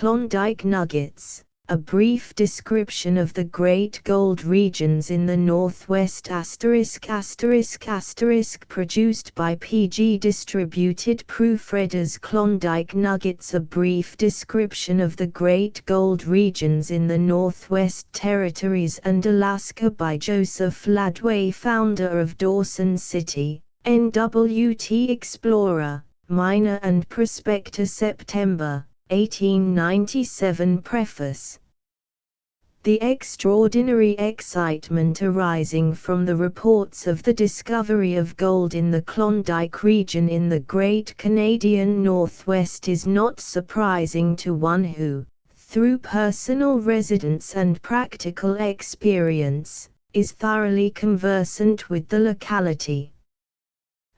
Klondike nuggets, a brief description of the great gold regions in the Northwest **** produced by PG Distributed Proofreaders. Klondike nuggets, a brief description of the great gold regions in the Northwest Territories and Alaska by Joseph Ladue, founder of Dawson City, NWT Explorer, Miner and Prospector. September 1897. Preface. The extraordinary excitement arising from the reports of the discovery of gold in the Klondike region in the Great Canadian Northwest is not surprising to one who, through personal residence and practical experience, is thoroughly conversant with the locality.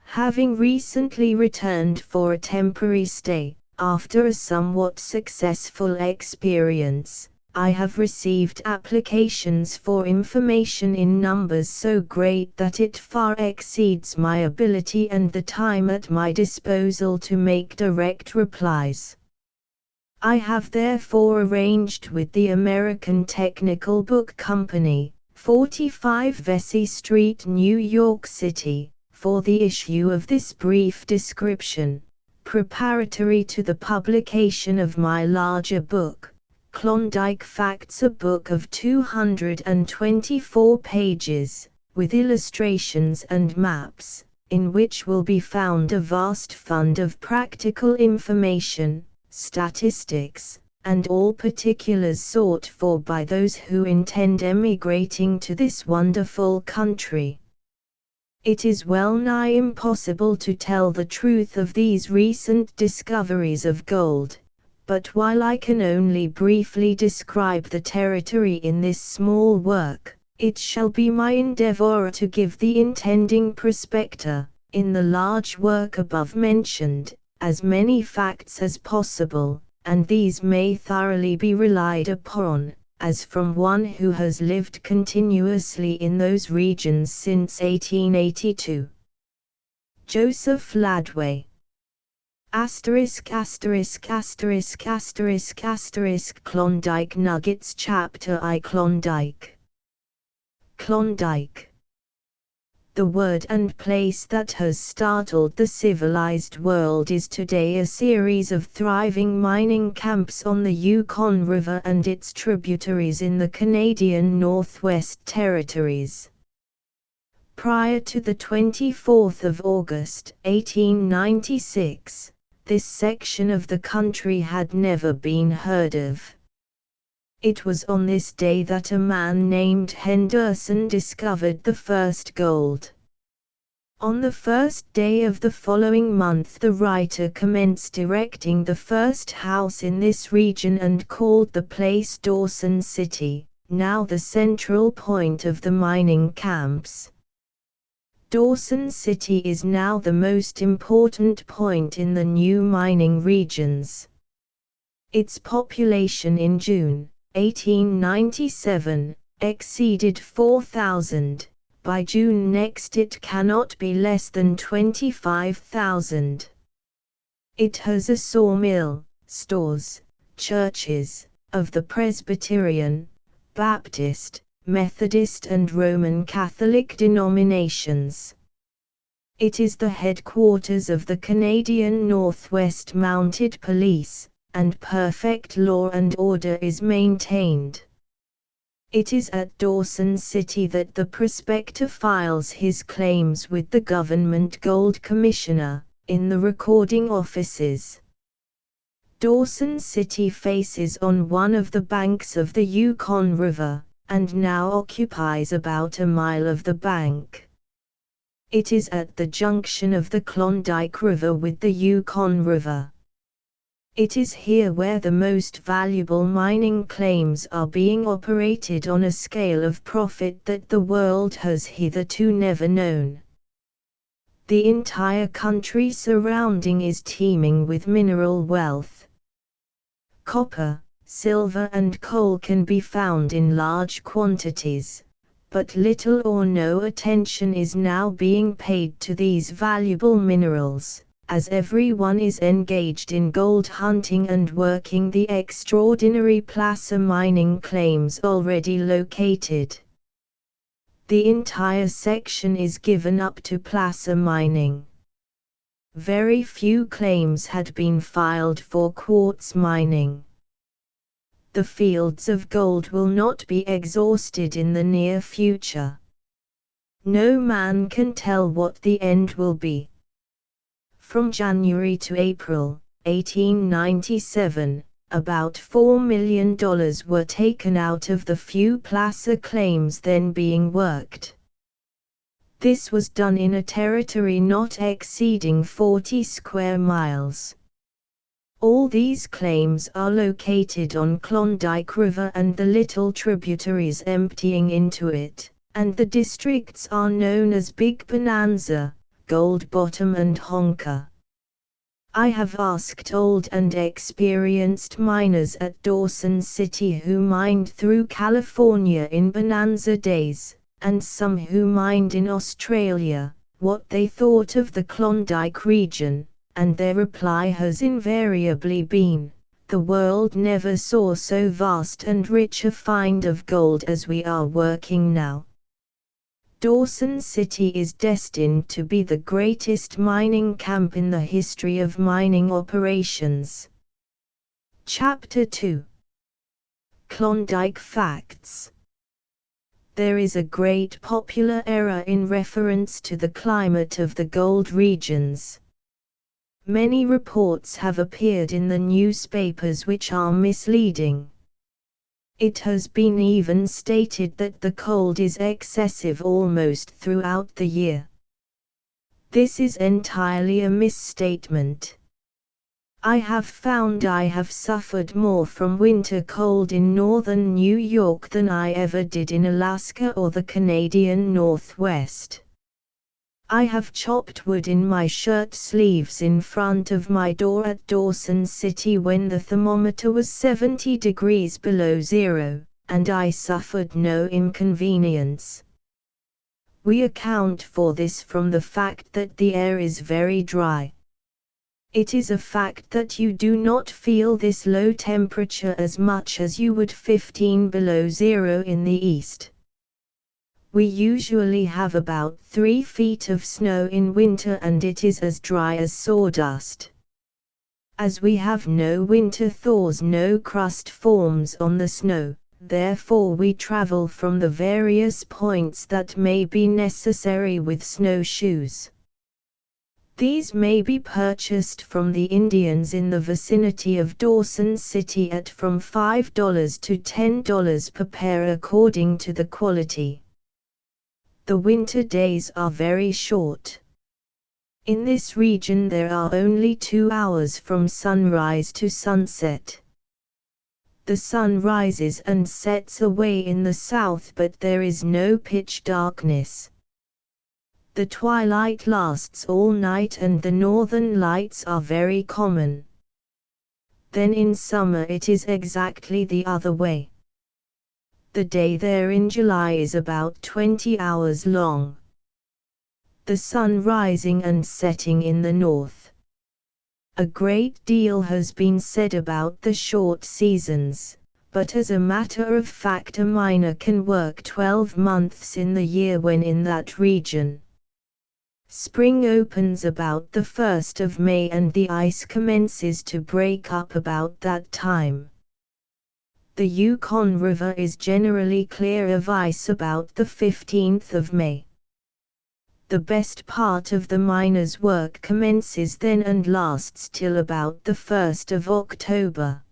Having recently returned for a temporary stay, after a somewhat successful experience, I have received applications for information in numbers so great that it far exceeds my ability and the time at my disposal to make direct replies. I have therefore arranged with the American Technical Book Company, 45 Vesey Street, New York City, for the issue of this brief description, preparatory to the publication of my larger book, Klondike Facts, a book of 224 pages, with illustrations and maps, in which will be found a vast fund of practical information, statistics, and all particulars sought for by those who intend emigrating to this wonderful country. It is well nigh impossible to tell the truth of these recent discoveries of gold, but while I can only briefly describe the territory in this small work, it shall be my endeavor to give the intending prospector, in the large work above mentioned, as many facts as possible, and these may thoroughly be relied upon, as from one who has lived continuously in those regions since 1882. Joseph Ladue. ********* Klondike Nuggets. Chapter I. Klondike. Klondike. The word and place that has startled the civilized world is today a series of thriving mining camps on the Yukon River and its tributaries in the Canadian Northwest Territories. Prior to the 24th of August, 1896, this section of the country had never been heard of. It was on this day that a man named Henderson discovered the first gold. On the first day of the following month, the writer commenced erecting the first house in this region and called the place Dawson City, now the central point of the mining camps. Dawson City is now the most important point in the new mining regions. Its population in June 1897, exceeded 4,000, by June next it cannot be less than 25,000. It has a sawmill, stores, churches, of the Presbyterian, Baptist, Methodist and Roman Catholic denominations. It is the headquarters of the Canadian Northwest Mounted Police, and perfect law and order is maintained. It is at Dawson City that the prospector files his claims with the Government Gold Commissioner, in the recording offices. Dawson City faces on one of the banks of the Yukon River, and now occupies about a mile of the bank. It is at the junction of the Klondike River with the Yukon River. It is here where the most valuable mining claims are being operated on a scale of profit that the world has hitherto never known. The entire country surrounding is teeming with mineral wealth. Copper, silver and coal can be found in large quantities, but little or no attention is now being paid to these valuable minerals, as everyone is engaged in gold hunting and working the extraordinary placer mining claims already located. The entire section is given up to placer mining. Very few claims had been filed for quartz mining. The fields of gold will not be exhausted in the near future. No man can tell what the end will be. From January to April 1897, about $4 million were taken out of the few placer claims then being worked. This was done in a territory not exceeding 40 square miles. All these claims are located on Klondyke River and the little tributaries emptying into it, and the districts are known as Big Bonanza, Gold Bottom and Honker. I have asked old and experienced miners at Dawson City who mined through California in Bonanza days, and some who mined in Australia, what they thought of the Klondike region, and their reply has invariably been, "The world never saw so vast and rich a find of gold as we are working now." Dawson City is destined to be the greatest mining camp in the history of mining operations. Chapter 2. Klondike Facts. There is a great popular error in reference to the climate of the gold regions. Many reports have appeared in the newspapers which are misleading. It has been even stated that the cold is excessive almost throughout the year. This is entirely a misstatement. I have found I have suffered more from winter cold in northern New York than I ever did in Alaska or the Canadian Northwest. I have chopped wood in my shirt sleeves in front of my door at Dawson City when the thermometer was 70 degrees below zero, and I suffered no inconvenience. We account for this from the fact that the air is very dry. It is a fact that you do not feel this low temperature as much as you would 15 below zero in the east. We usually have about 3 feet of snow in winter and it is as dry as sawdust. As we have no winter thaws, no crust forms on the snow, therefore we travel from the various points that may be necessary with snowshoes. These may be purchased from the Indians in the vicinity of Dawson City at from $5 to $10 per pair according to the quality. The winter days are very short. In this region there are only 2 hours from sunrise to sunset. The sun rises and sets away in the south, but there is no pitch darkness. The twilight lasts all night and the northern lights are very common. Then in summer it is exactly the other way. The day there in July is about 20 hours long. The sun rising and setting in the north. A great deal has been said about the short seasons, but as a matter of fact a miner can work 12 months in the year when in that region. Spring opens about the 1st of May and the ice commences to break up about that time. The Yukon River is generally clear of ice about the 15th of May. The best part of the miner's work commences then and lasts till about the 1st of October.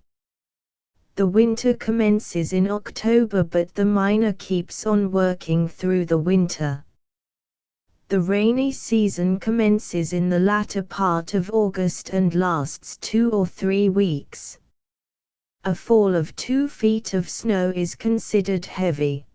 The winter commences in October, but the miner keeps on working through the winter. The rainy season commences in the latter part of August and lasts 2 or 3 weeks. A fall of 2 feet of snow is considered heavy.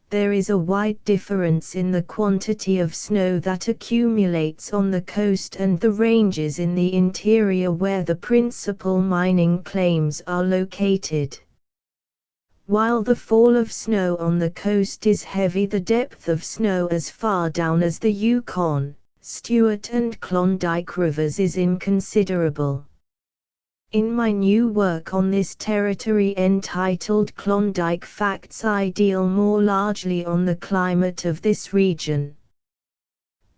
There is a wide difference in the quantity of snow that accumulates on the coast and the ranges in the interior where the principal mining claims are located. While the fall of snow on the coast is heavy, the depth of snow as far down as the Yukon, Stewart and Klondike rivers is inconsiderable. In my new work on this territory entitled Klondike Facts, I deal more largely on the climate of this region.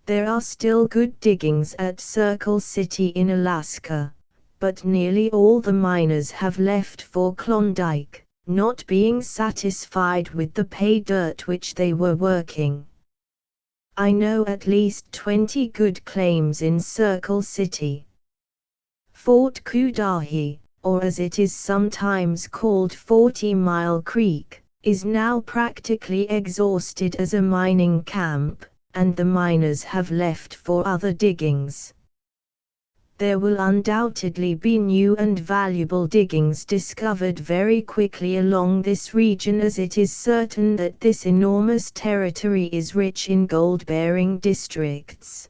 There are still good diggings at Circle City in Alaska, but nearly all the miners have left for Klondike, not being satisfied with the pay dirt which they were working. I know at least 20 good claims in Circle City. Fort Cudahy, or as it is sometimes called 40 Mile Creek, is now practically exhausted as a mining camp, and the miners have left for other diggings. There will undoubtedly be new and valuable diggings discovered very quickly along this region, as it is certain that this enormous territory is rich in gold-bearing districts.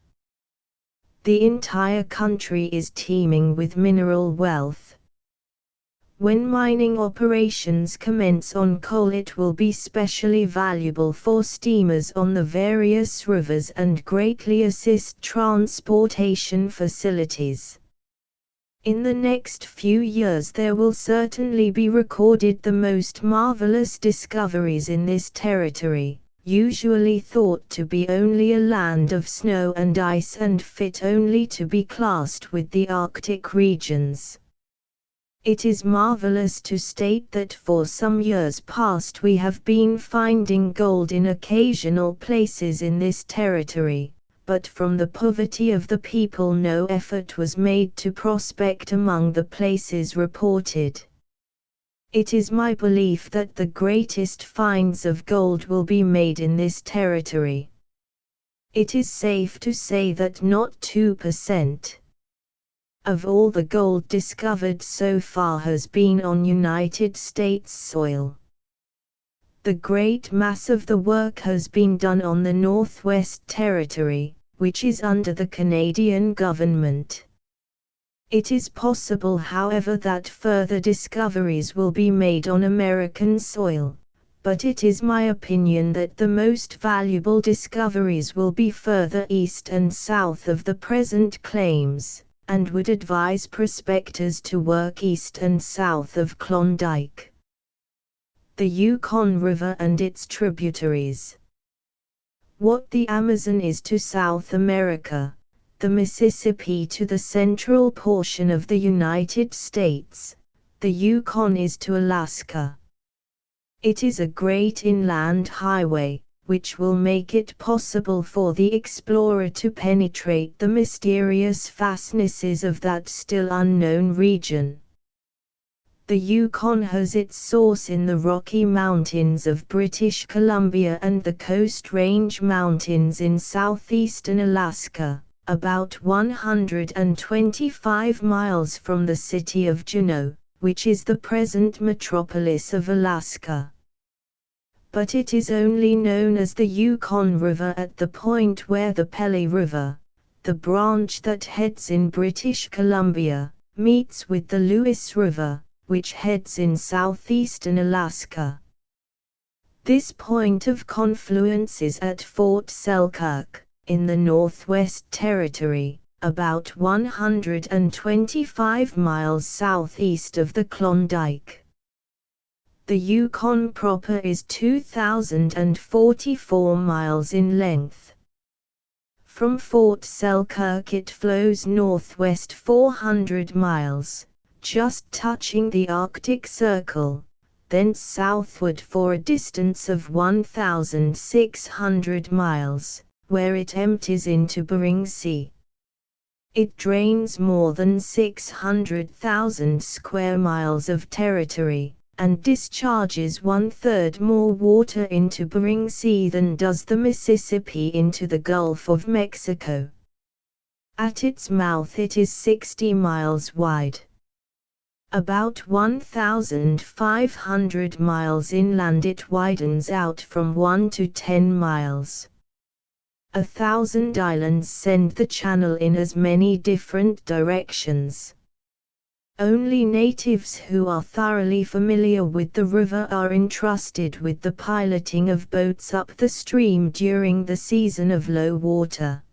The entire country is teeming with mineral wealth. When mining operations commence on coal, it will be specially valuable for steamers on the various rivers and greatly assist transportation facilities. In the next few years there will certainly be recorded the most marvelous discoveries in this territory, usually thought to be only a land of snow and ice and fit only to be classed with the Arctic regions. It is marvelous to state that for some years past we have been finding gold in occasional places in this territory, but from the poverty of the people no effort was made to prospect among the places reported. It is my belief that the greatest finds of gold will be made in this territory. It is safe to say that not 2% of all the gold discovered so far has been on United States soil. The great mass of the work has been done on the Northwest Territory, which is under the Canadian government. It is possible, however, that further discoveries will be made on American soil, but it is my opinion that the most valuable discoveries will be further east and south of the present claims, and would advise prospectors to work east and south of Klondike. The Yukon River and its tributaries. What the Amazon is to South America, the Mississippi to the central portion of the United States, the Yukon is to Alaska. It is a great inland highway, which will make it possible for the explorer to penetrate the mysterious fastnesses of that still unknown region. The Yukon has its source in the Rocky Mountains of British Columbia and the Coast Range Mountains in southeastern Alaska, about 125 miles from the city of Juneau, which is the present metropolis of Alaska. But it is only known as the Yukon River at the point where the Pelly River, the branch that heads in British Columbia, meets with the Lewis River, which heads in southeastern Alaska. This point of confluence is at Fort Selkirk, in the Northwest Territory, about 125 miles southeast of the Klondike. The Yukon proper is 2,044 miles in length. From Fort Selkirk it flows northwest 400 miles, just touching the Arctic Circle, thence southward for a distance of 1,600 miles, where it empties into Bering Sea. It drains more than 600,000 square miles of territory, and discharges 1/3 more water into Bering Sea than does the Mississippi into the Gulf of Mexico. At its mouth it is 60 miles wide. About 1,500 miles inland it widens out from 1 to 10 miles. 1,000 islands send the channel in as many different directions. Only natives who are thoroughly familiar with the river are entrusted with the piloting of boats up the stream during the season of low water.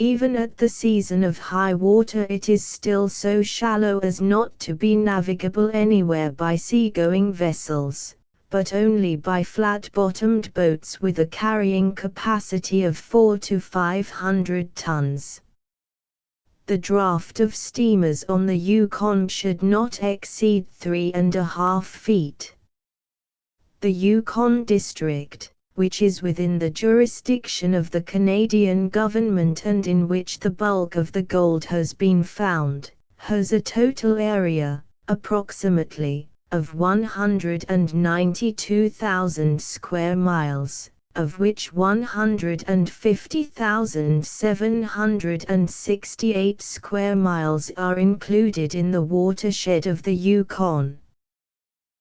Even at the season of high water it is still so shallow as not to be navigable anywhere by sea-going vessels, but only by flat-bottomed boats with a carrying capacity of 400 to 500 tons. The draft of steamers on the Yukon should not exceed 3.5 feet. The Yukon District, which is within the jurisdiction of the Canadian government and in which the bulk of the gold has been found, has a total area, approximately, of 192,000 square miles, of which 150,768 square miles are included in the watershed of the Yukon.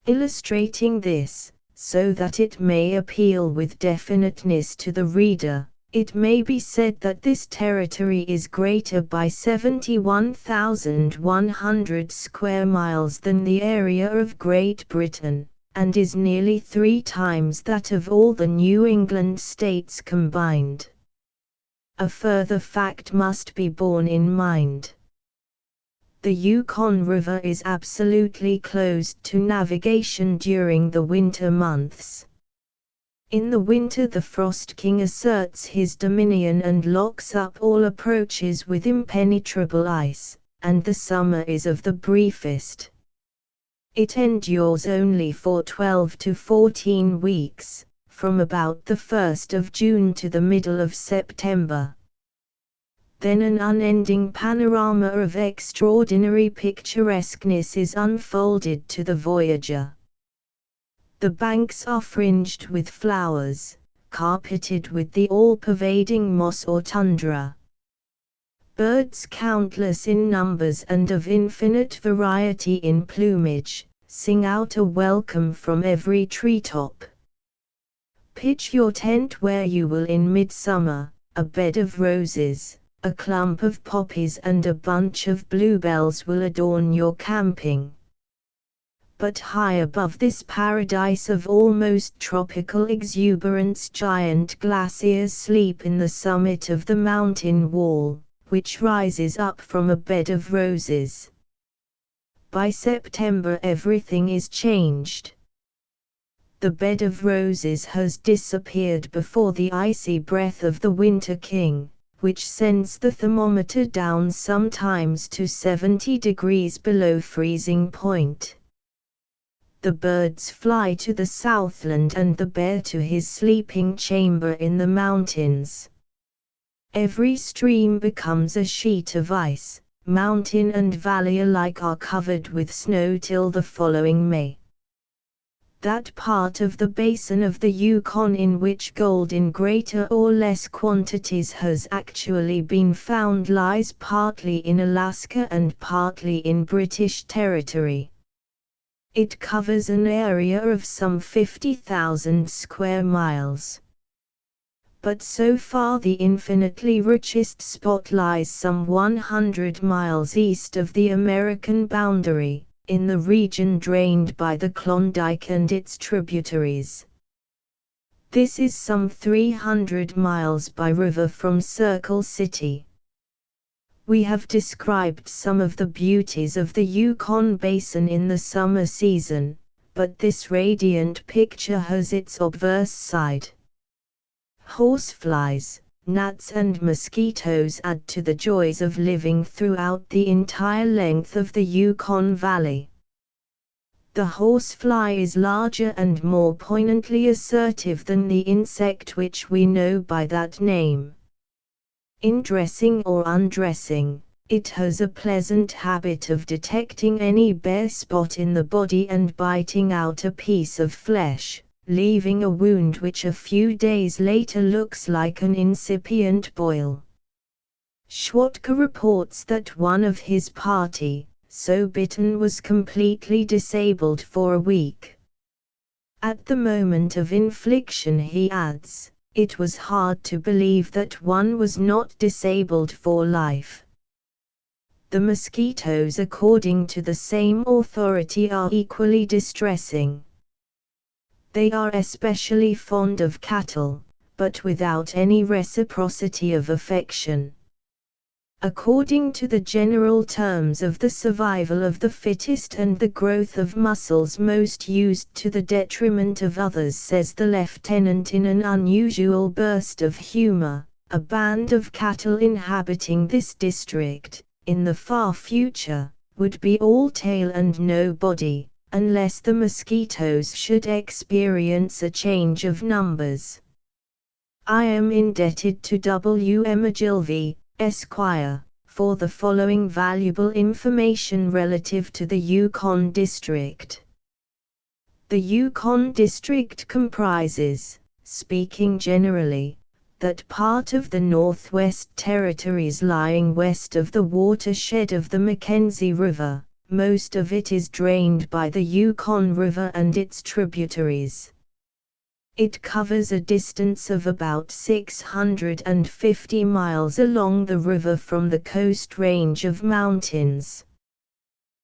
Illustrating this, so that it may appeal with definiteness to the reader, it may be said that this territory is greater by 71,100 square miles than the area of Great Britain, and is nearly 3 times that of all the New England states combined. A further fact must be borne in mind. The Yukon River is absolutely closed to navigation during the winter months. In the winter the Frost King asserts his dominion and locks up all approaches with impenetrable ice, and the summer is of the briefest. It endures only for 12 to 14 weeks, from about the 1st of June to the middle of September. Then an unending panorama of extraordinary picturesqueness is unfolded to the voyager. The banks are fringed with flowers, carpeted with the all-pervading moss or tundra. Birds countless in numbers and of infinite variety in plumage, sing out a welcome from every treetop. Pitch your tent where you will in midsummer, a bed of roses, a clump of poppies and a bunch of bluebells will adorn your camping. But high above this paradise of almost tropical exuberance giant glaciers sleep in the summit of the mountain wall, which rises up from a bed of roses. By September everything is changed. The bed of roses has disappeared before the icy breath of the Winter King, which sends the thermometer down sometimes to 70 degrees below freezing point. The birds fly to the southland and the bear to his sleeping chamber in the mountains. Every stream becomes a sheet of ice, mountain and valley alike are covered with snow till the following May. That part of the basin of the Yukon in which gold in greater or less quantities has actually been found lies partly in Alaska and partly in British territory. It covers an area of some 50,000 square miles. But so far the infinitely richest spot lies some 100 miles east of the American boundary, in the region drained by the Klondyke and its tributaries. This is some 300 miles by river from Circle City. We have described some of the beauties of the Yukon Basin in the summer season, but this radiant picture has its obverse side. Horseflies, gnats and mosquitoes add to the joys of living throughout the entire length of the Yukon Valley. The horsefly is larger and more poignantly assertive than the insect which we know by that name. In dressing or undressing, it has a pleasant habit of detecting any bare spot in the body and biting out a piece of flesh, leaving a wound which a few days later looks like an incipient boil. Schwatka reports that one of his party, so bitten, was completely disabled for a week. At the moment of infliction, he adds, it was hard to believe that one was not disabled for life. The mosquitoes, according to the same authority, are equally distressing. They are especially fond of cattle, but without any reciprocity of affection. According to the general terms of the survival of the fittest and the growth of muscles most used to the detriment of others, says the lieutenant in an unusual burst of humor, a band of cattle inhabiting this district, in the far future, would be all tail and no body, unless the mosquitoes should experience a change of numbers. I am indebted to W. M. Ogilvy, Esquire, for the following valuable information relative to the Yukon District. The Yukon District comprises, speaking generally, that part of the Northwest Territories lying west of the watershed of the Mackenzie River. Most of it is drained by the Yukon River and its tributaries. It covers a distance of about 650 miles along the river from the Coast Range of mountains.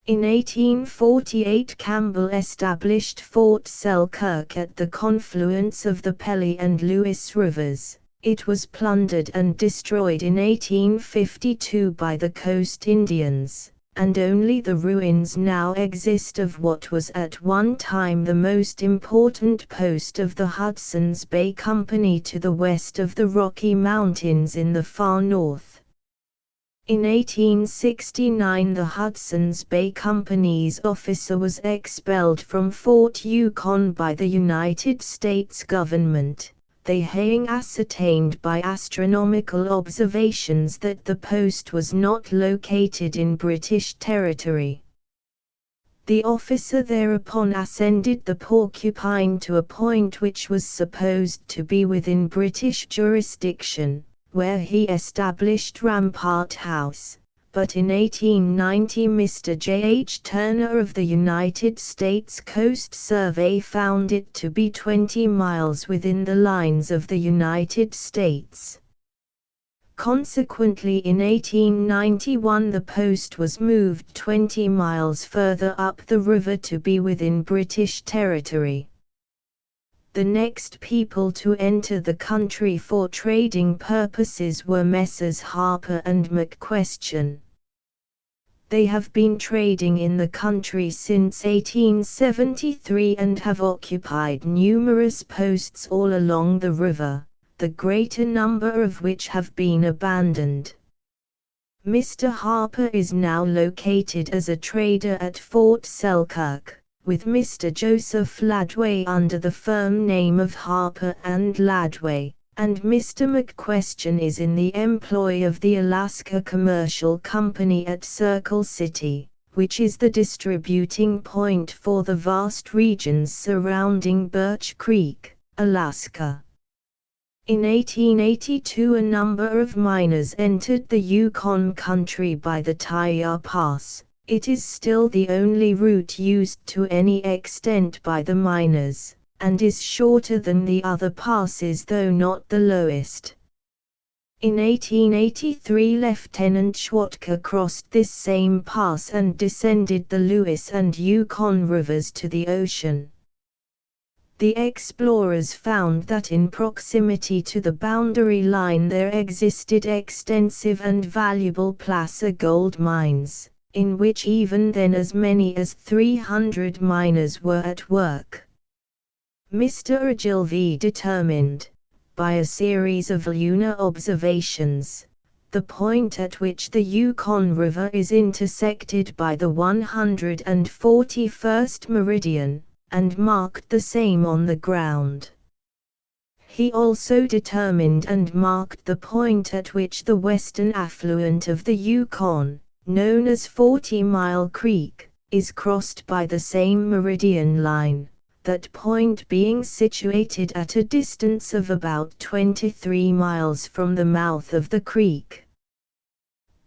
In 1848 Campbell established Fort Selkirk at the confluence of the Pelly and Lewis rivers. It was plundered and destroyed in 1852 by the Coast Indians, and only the ruins now exist of what was at one time the most important post of the Hudson's Bay Company to the west of the Rocky Mountains in the far north. In 1869 the Hudson's Bay Company's officer was expelled from Fort Yukon by the United States government. They having ascertained by astronomical observations that the post was not located in British territory. The officer thereupon ascended the Porcupine to a point which was supposed to be within British jurisdiction, where he established Rampart House, but in 1890 Mr. J. H. Turner of the United States Coast Survey found it to be 20 miles within the lines of the United States. Consequently in 1891 the post was moved 20 miles further up the river to be within British territory. The next people to enter the country for trading purposes were Messrs. Harper and McQuestion. They have been trading in the country since 1873 and have occupied numerous posts all along the river, the greater number of which have been abandoned. Mr. Harper is now located as a trader at Fort Selkirk, with Mr. Joseph Ladue under the firm name of Harper and Ladue, and Mr. McQuestion is in the employ of the Alaska Commercial Company at Circle City, which is the distributing point for the vast regions surrounding Birch Creek, Alaska. In 1882 a number of miners entered the Yukon country by the Taiya Pass. It is still the only route used to any extent by the miners, and is shorter than the other passes though not the lowest. In 1883 Lieutenant Schwatka crossed this same pass and descended the Lewis and Yukon rivers to the ocean. The explorers found that in proximity to the boundary line there existed extensive and valuable placer gold mines, in which even then as many as 300 miners were at work. Mr. Ogilvy determined, by a series of lunar observations, the point at which the Yukon River is intersected by the 141st meridian, and marked the same on the ground. He also determined and marked the point at which the western affluent of the Yukon, known as 40-Mile Creek, is crossed by the same meridian line, that point being situated at a distance of about 23 miles from the mouth of the creek.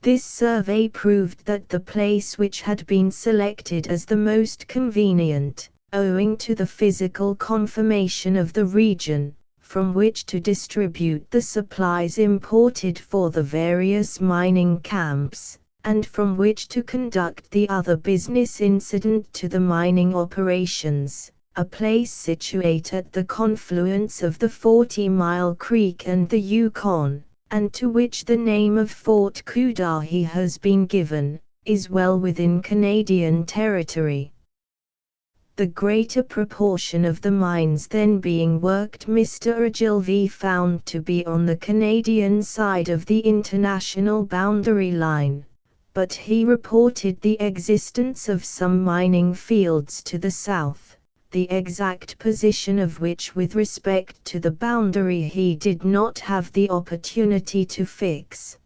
This survey proved that the place which had been selected as the most convenient, owing to the physical conformation of the region, from which to distribute the supplies imported for the various mining camps, and from which to conduct the other business incident to the mining operations, a place situate at the confluence of the 40-Mile Creek and the Yukon, and to which the name of Fort Cudahy has been given, is well within Canadian territory. The greater proportion of the mines then being worked Mr. Ogilvy found to be on the Canadian side of the international boundary line, but he reported the existence of some mining fields to the south, the exact position of which with respect to the boundary he did not have the opportunity to fix.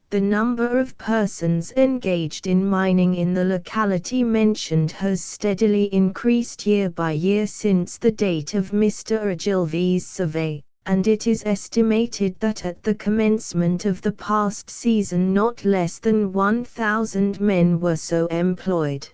The number of persons engaged in mining in the locality mentioned has steadily increased year by year since the date of Mr. Ogilvy's survey, and it is estimated that at the commencement of the past season not less than 1,000 men were so employed.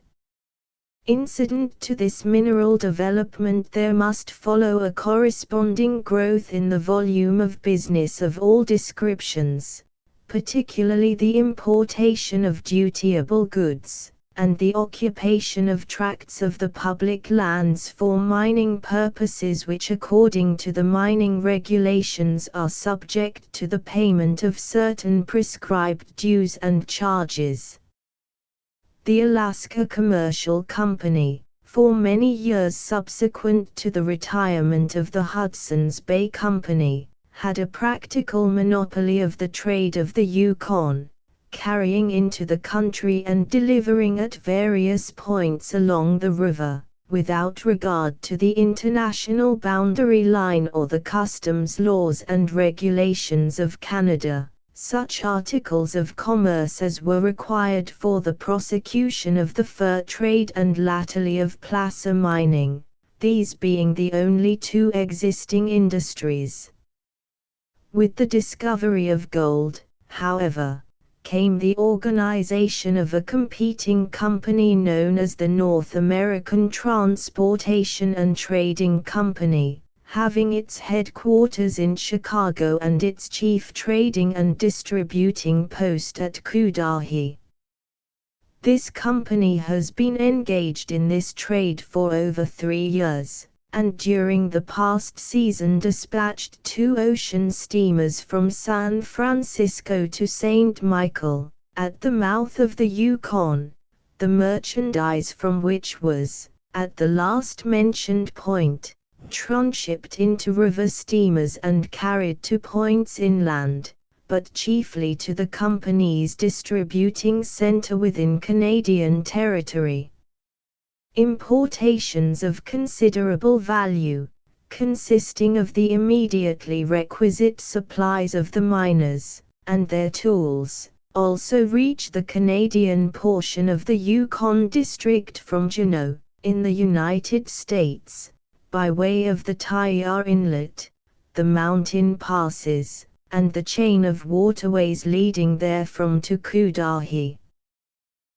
Incident to this mineral development there must follow a corresponding growth in the volume of business of all descriptions, particularly the importation of dutiable goods, and the occupation of tracts of the public lands for mining purposes which according to the mining regulations are subject to the payment of certain prescribed dues and charges. The Alaska Commercial Company, for many years subsequent to the retirement of the Hudson's Bay Company, had a practical monopoly of the trade of the Yukon, carrying into the country and delivering at various points along the river, without regard to the international boundary line or the customs laws and regulations of Canada, such articles of commerce as were required for the prosecution of the fur trade and latterly of placer mining, these being the only two existing industries. With the discovery of gold, however, came the organization of a competing company known as the North American Transportation and Trading Company, having its headquarters in Chicago and its chief trading and distributing post at Cudahy. This company has been engaged in this trade for over 3 years, and during the past season dispatched 2 ocean steamers from San Francisco to St. Michael, at the mouth of the Yukon, the merchandise from which was, at the last mentioned point, transhipped into river steamers and carried to points inland, but chiefly to the company's distributing center within Canadian territory. Importations of considerable value, consisting of the immediately requisite supplies of the miners, and their tools, also reach the Canadian portion of the Yukon district from Juneau, in the United States, by way of the Tyar Inlet, the mountain passes, and the chain of waterways leading therefrom to Cudahy.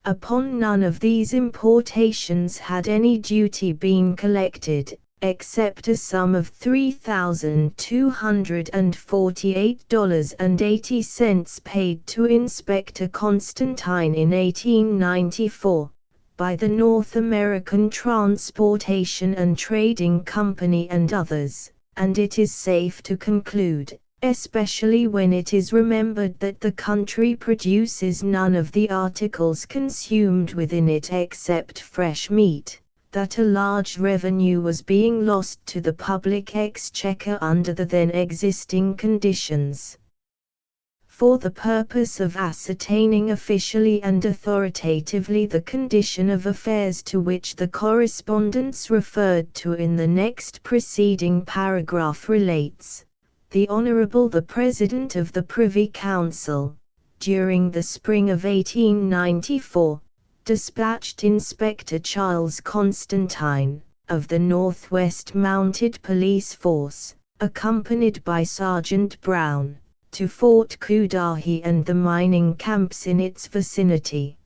Upon none of these importations had any duty been collected, except a sum of $3,248.80 paid to Inspector Constantine in 1894, by the North American Transportation and Trading Company and others, and it is safe to conclude, especially when it is remembered that the country produces none of the articles consumed within it except fresh meat, that a large revenue was being lost to the public exchequer under the then existing conditions. For the purpose of ascertaining officially and authoritatively the condition of affairs to which the correspondence referred to in the next preceding paragraph relates, the Honourable the President of the Privy Council, during the spring of 1894, dispatched Inspector Charles Constantine, of the Northwest Mounted Police Force, accompanied by Sergeant Brown, to Fort Cudahy and the mining camps in its vicinity.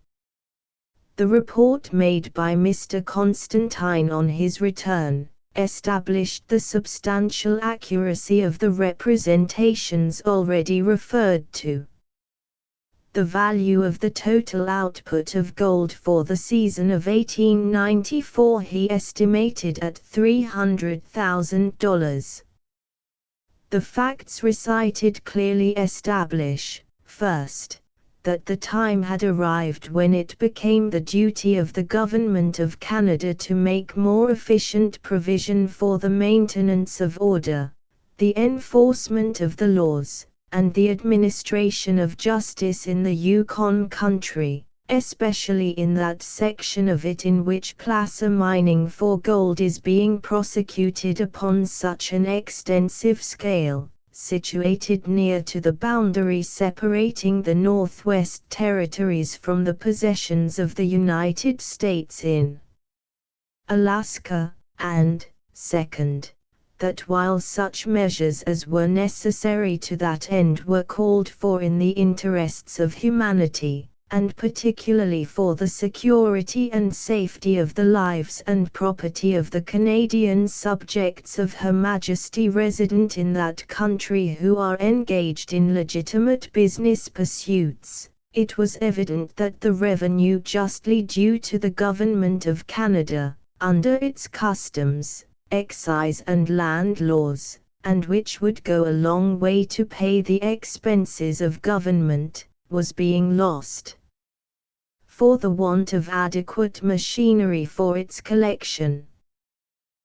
The report made by Mr. Constantine on his return established the substantial accuracy of the representations already referred to. The value of the total output of gold for the season of 1894 he estimated at $300,000. The facts recited clearly establish, first, that the time had arrived when it became the duty of the Government of Canada to make more efficient provision for the maintenance of order, the enforcement of the laws, and the administration of justice in the Yukon country, especially in that section of it in which placer mining for gold is being prosecuted upon such an extensive scale, situated near to the boundary separating the Northwest Territories from the possessions of the United States in Alaska, and, second, that while such measures as were necessary to that end were called for in the interests of humanity, and particularly for the security and safety of the lives and property of the Canadian subjects of Her Majesty resident in that country who are engaged in legitimate business pursuits, it was evident that the revenue justly due to the Government of Canada, under its customs, excise and land laws, and which would go a long way to pay the expenses of government, was being lost. For the want of adequate machinery for its collection.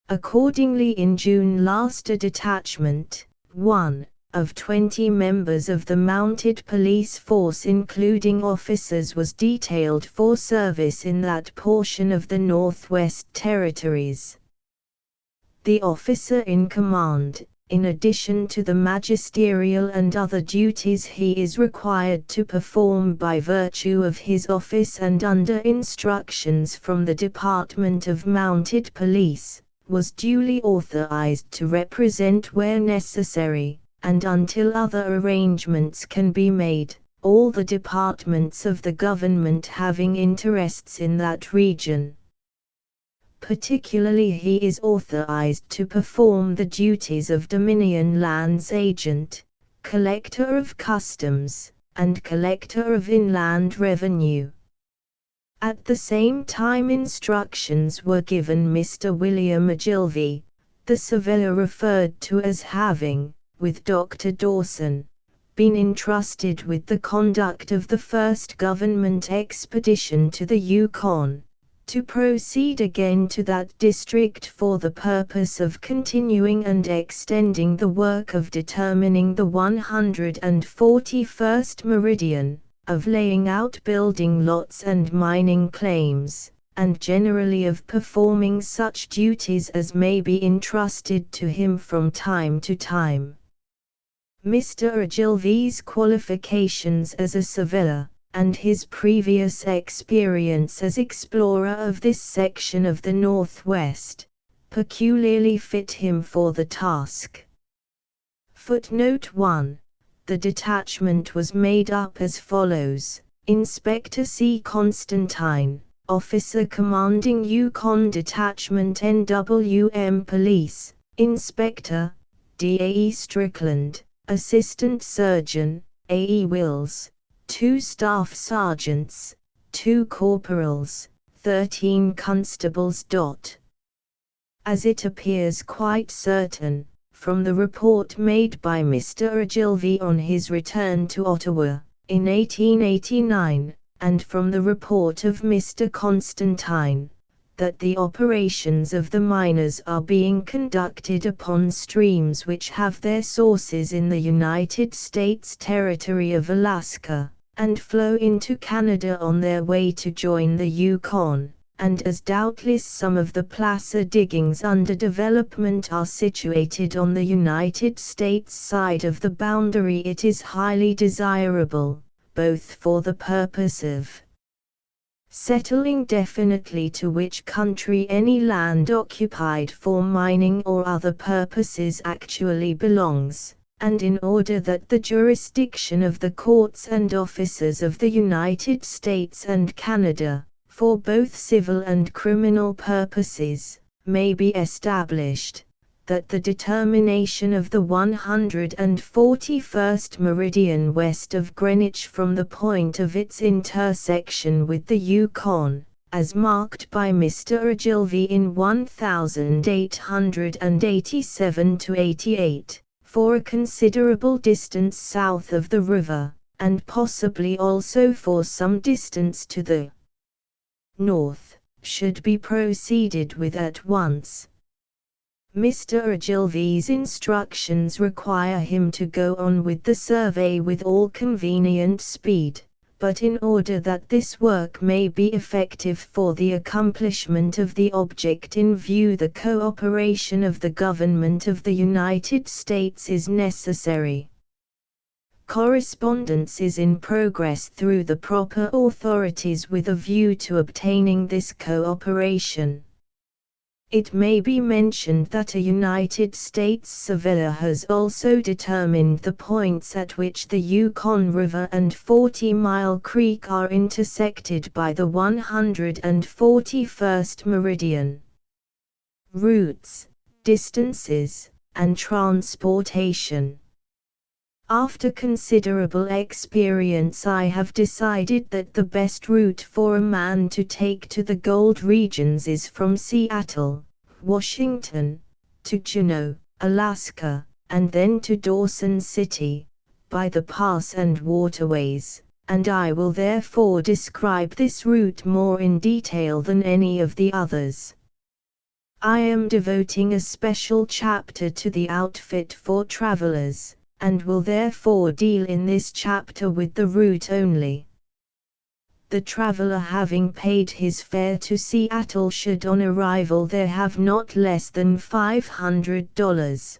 Accordingly in June last a detachment, 1, of 20 members of the mounted police force including officers was detailed for service in that portion of the Northwest Territories. The officer in command, in addition to the magisterial and other duties he is required to perform by virtue of his office and under instructions from the Department of Mounted Police, was duly authorized to represent where necessary, and until other arrangements can be made, all the departments of the government having interests in that region. Particularly he is authorized to perform the duties of Dominion Lands Agent, Collector of Customs, and Collector of Inland Revenue. At the same time instructions were given Mr. William Ogilvie, the surveyor referred to as having, with Dr. Dawson, been entrusted with the conduct of the first government expedition to the Yukon, to proceed again to that district for the purpose of continuing and extending the work of determining the 141st meridian, of laying out building lots and mining claims, and generally of performing such duties as may be entrusted to him from time to time. Mr. Ogilvie's qualifications as a surveyor, and his previous experience as explorer of this section of the Northwest, peculiarly fit him for the task. Footnote 1. The detachment was made up as follows: Inspector C. Constantine, Officer Commanding Yukon Detachment NWM Police, Inspector, D.A.E. Strickland, Assistant Surgeon, A.E. Wills, 2 Staff Sergeants, 2 Corporals, 13 Constables. As it appears quite certain, from the report made by Mr. Ogilvie on his return to Ottawa, in 1889, and from the report of Mr. Constantine, that the operations of the miners are being conducted upon streams which have their sources in the United States territory of Alaska, and flow into Canada on their way to join the Yukon, and as doubtless some of the placer diggings under development are situated on the United States side of the boundary, it is highly desirable, both for the purpose of settling definitely to which country any land occupied for mining or other purposes actually belongs, and in order that the jurisdiction of the courts and officers of the United States and Canada, for both civil and criminal purposes, may be established, that the determination of the 141st meridian west of Greenwich from the point of its intersection with the Yukon, as marked by Mr. Ogilvie in 1887-88, for a considerable distance south of the river, and possibly also for some distance to the north, should be proceeded with at once. Mr. Ogilvy's instructions require him to go on with the survey with all convenient speed, but in order that this work may be effective for the accomplishment of the object in view, the cooperation of the Government of the United States is necessary. Correspondence is in progress through the proper authorities with a view to obtaining this cooperation. It may be mentioned that a United States surveyor has also determined the points at which the Yukon River and 40 Mile Creek are intersected by the 141st meridian. Routes, distances, and transportation. After considerable experience, I have decided that the best route for a man to take to the gold regions is from Seattle, Washington, to Juneau, Alaska, and then to Dawson City, by the pass and waterways, and I will therefore describe this route more in detail than any of the others. I am devoting a special chapter to the outfit for travelers, and will therefore deal in this chapter with the route only. The traveler, having paid his fare to Seattle, should on arrival there have not less than $500.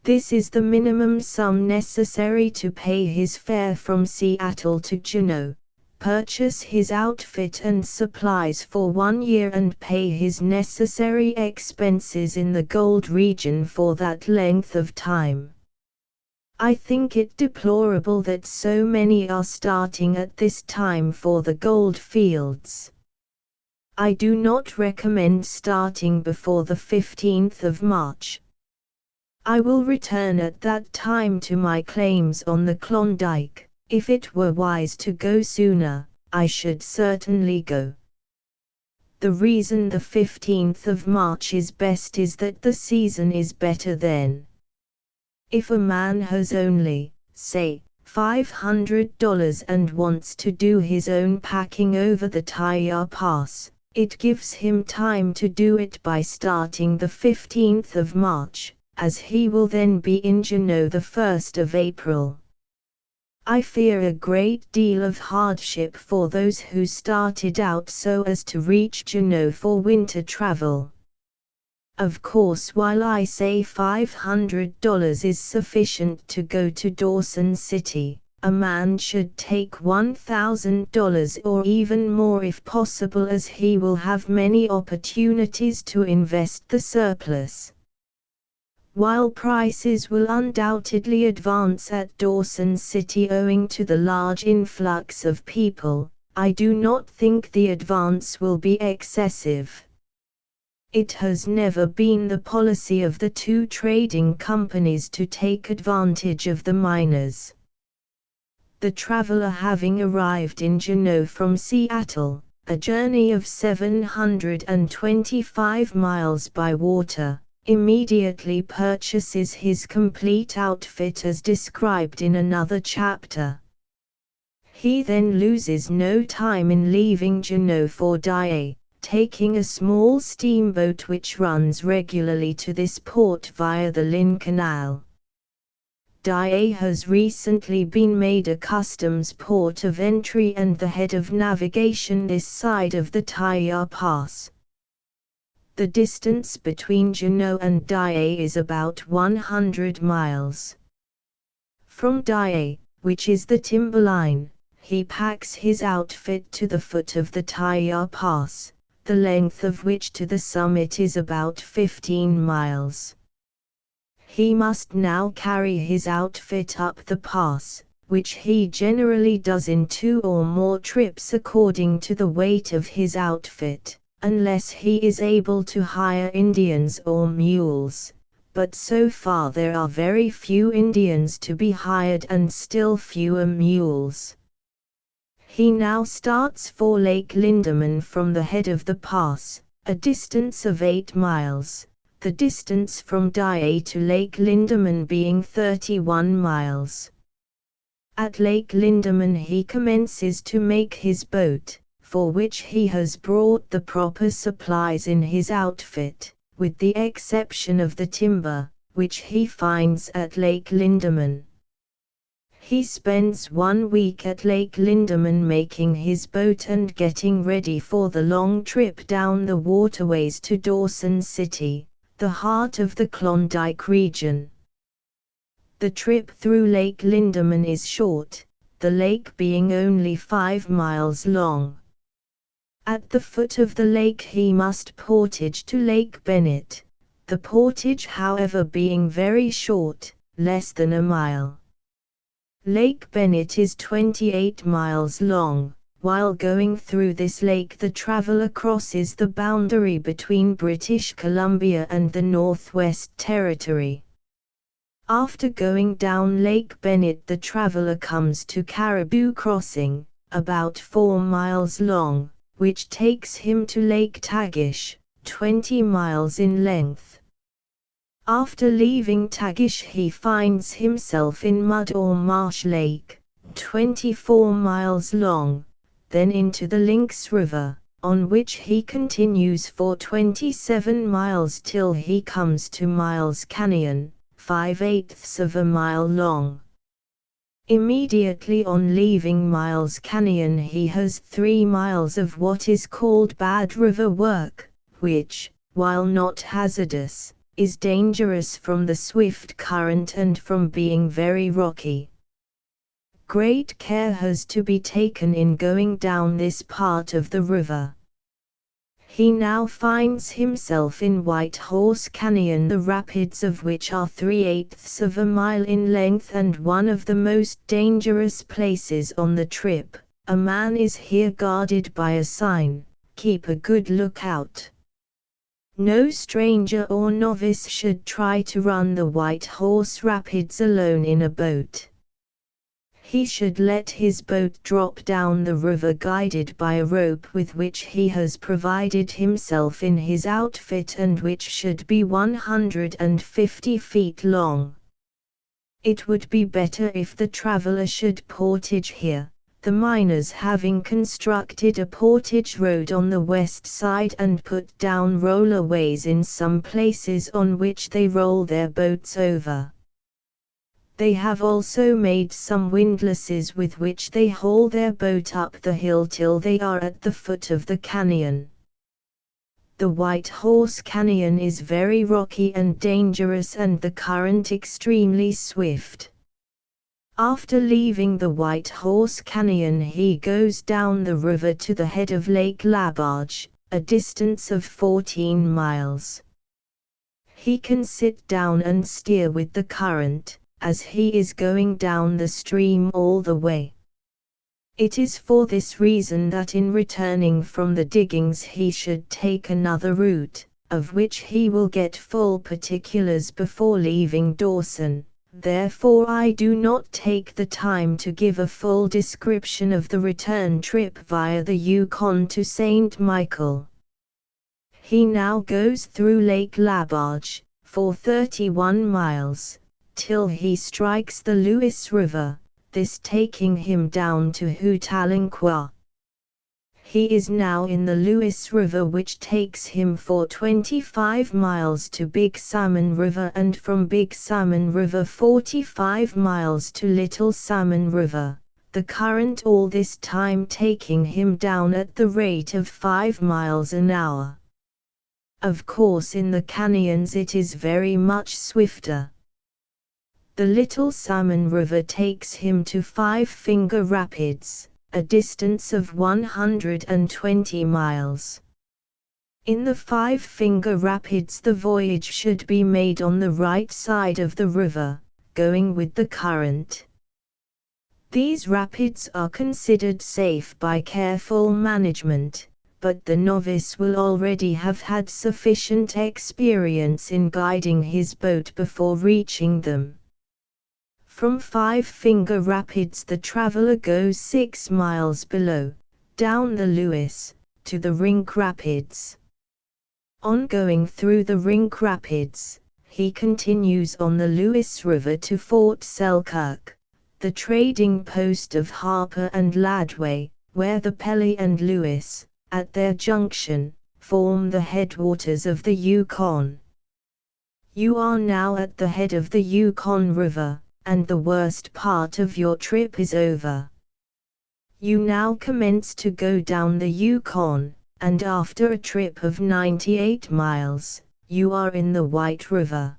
This is the minimum sum necessary to pay his fare from Seattle to Juneau, purchase his outfit and supplies for 1 year, and pay his necessary expenses in the gold region for that length of time. I think it deplorable that so many are starting at this time for the gold fields. I do not recommend starting before the 15th of March. I will return at that time to my claims on the Klondyke. If it were wise to go sooner, I should certainly go. The reason the 15th of March is best is that the season is better then. If a man has only, say, $500 and wants to do his own packing over the Taiya Pass, it gives him time to do it by starting the 15th of March, as he will then be in Juneau the 1st of April. I fear a great deal of hardship for those who started out so as to reach Juneau for winter travel. Of course, while I say $500 is sufficient to go to Dawson City, a man should take $1,000 or even more if possible, as he will have many opportunities to invest the surplus. While prices will undoubtedly advance at Dawson City owing to the large influx of people, I do not think the advance will be excessive. It has never been the policy of the two trading companies to take advantage of the miners. The traveler, having arrived in Juneau from Seattle, a journey of 725 miles by water, immediately purchases his complete outfit as described in another chapter. He then loses no time in leaving Juneau for Ladue, taking a small steamboat which runs regularly to this port via the Lynn Canal. Ladue has recently been made a customs port of entry and the head of navigation this side of the Taiya Pass. The distance between Juneau and Ladue is about 100 miles. From Ladue, which is the timberline, he packs his outfit to the foot of the Taiya Pass, the length of which to the summit is about 15 miles. He must now carry his outfit up the pass, which he generally does in 2 or more trips according to the weight of his outfit, unless he is able to hire Indians or mules, but so far there are very few Indians to be hired and still fewer mules. He now starts for Lake Lindeman from the head of the pass, a distance of 8 miles, the distance from Ladue to Lake Lindeman being 31 miles. At Lake Lindeman he commences to make his boat, for which he has brought the proper supplies in his outfit, with the exception of the timber, which he finds at Lake Lindeman. He spends 1 week at Lake Lindeman making his boat and getting ready for the long trip down the waterways to Dawson City, the heart of the Klondike region. The trip through Lake Lindeman is short, the lake being only 5 miles long. At the foot of the lake he must portage to Lake Bennett, the portage however being very short, less than a mile. Lake Bennett is 28 miles long. While going through this lake the traveler crosses the boundary between British Columbia and the Northwest Territory. After going down Lake Bennett the traveler comes to Caribou Crossing, about 4 miles long, which takes him to Lake Tagish, 20 miles in length. After leaving Tagish he finds himself in Mud or Marsh Lake, 24 miles long, then into the Lynx River, on which he continues for 27 miles till he comes to Miles Canyon, 5/8 of a mile long. Immediately on leaving Miles Canyon he has 3 miles of what is called bad river work, which, while not hazardous, is dangerous from the swift current and from being very rocky. Great care has to be taken in going down this part of the river. He now finds himself in White Horse Canyon, the rapids of which are 3/8 of a mile in length and one of the most dangerous places on the trip. A man is here guarded by a sign, "Keep a good lookout." No stranger or novice should try to run the White Horse Rapids alone in a boat. He should let his boat drop down the river guided by a rope with which he has provided himself in his outfit and which should be 150 feet long. It would be better if the traveler should portage here, the miners having constructed a portage road on the west side and put down rollerways in some places on which they roll their boats over. They have also made some windlasses with which they haul their boat up the hill till they are at the foot of the canyon. The White Horse Canyon is very rocky and dangerous and the current extremely swift. After leaving the White Horse Canyon he goes down the river to the head of Lake Labarge, a distance of 14 miles. He can sit down and steer with the current, as he is going down the stream all the way. It is for this reason that in returning from the diggings he should take another route, of which he will get full particulars before leaving Dawson. Therefore I do not take the time to give a full description of the return trip via the Yukon to St. Michael. He now goes through Lake Labarge, for 31 miles, till he strikes the Lewis River, this taking him down to Houtalinqua. He is now in the Lewis River, which takes him for 25 miles to Big Salmon River and from Big Salmon River 45 miles to Little Salmon River, the current all this time taking him down at the rate of 5 miles an hour. Of course in the canyons it is very much swifter. The Little Salmon River takes him to Five Finger Rapids, a distance of 120 miles. In the Five Finger Rapids the voyage should be made on the right side of the river, going with the current. These rapids are considered safe by careful management, but the novice will already have had sufficient experience in guiding his boat before reaching them. From Five Finger Rapids the traveler goes 6 miles below, down the Lewis, to the Rink Rapids. On going through the Rink Rapids, he continues on the Lewis River to Fort Selkirk, the trading post of Harper and Ladue, where the Pelly and Lewis, at their junction, form the headwaters of the Yukon. You are now at the head of the Yukon River, and the worst part of your trip is over. You now commence to go down the Yukon, and after a trip of 98 miles, you are in the White River.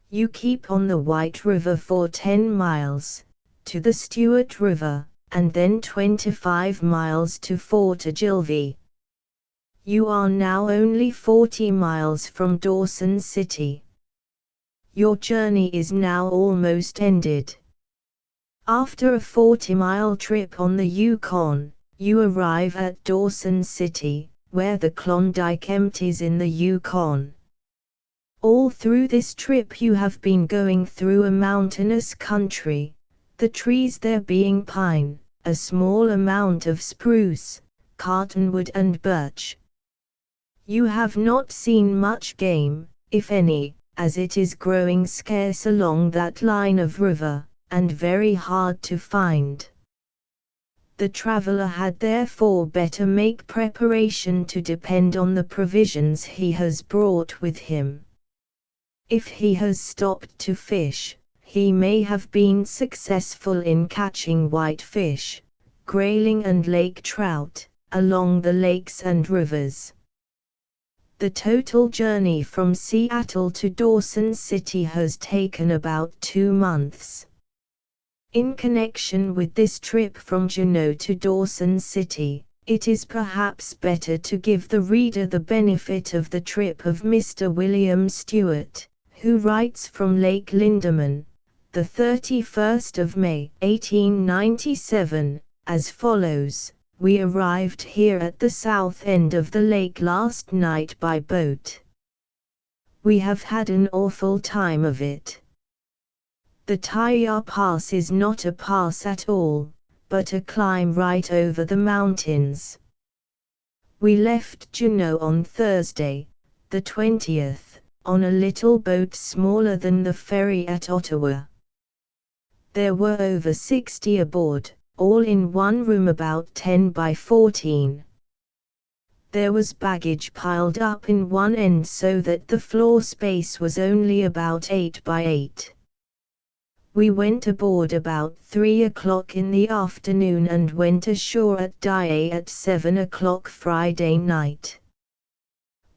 You keep on the White River for 10 miles, to the Stewart River, and then 25 miles to Fort Ogilvie. You are now only 40 miles from Dawson City. Your journey is now almost ended. After a 40-mile trip on the Yukon, you arrive at Dawson City, where the Klondyke empties in the Yukon. All through this trip you have been going through a mountainous country, the trees there being pine, a small amount of spruce, cottonwood and birch. You have not seen much game, if any, as it is growing scarce along that line of river, and very hard to find. The traveler had therefore better make preparation to depend on the provisions he has brought with him. If he has stopped to fish, he may have been successful in catching whitefish, grayling and lake trout, along the lakes and rivers. The total journey from Seattle to Dawson City has taken about 2 months. In connection with this trip from Juneau to Dawson City, it is perhaps better to give the reader the benefit of the trip of Mr. William Stewart, who writes from Lake Lindeman, the 31st of May, 1897, as follows: "We arrived here at the south end of the lake last night by boat. We have had an awful time of it. The Taya Pass is not a pass at all, but a climb right over the mountains. We left Juneau on Thursday, the 20th, on a little boat smaller than the ferry at Ottawa. There were over 60 aboard, all in one room about 10 by 14. There was baggage piled up in one end so that the floor space was only about 8 by 8. We went aboard about 3 o'clock in the afternoon and went ashore at Ladue at 7 o'clock Friday night.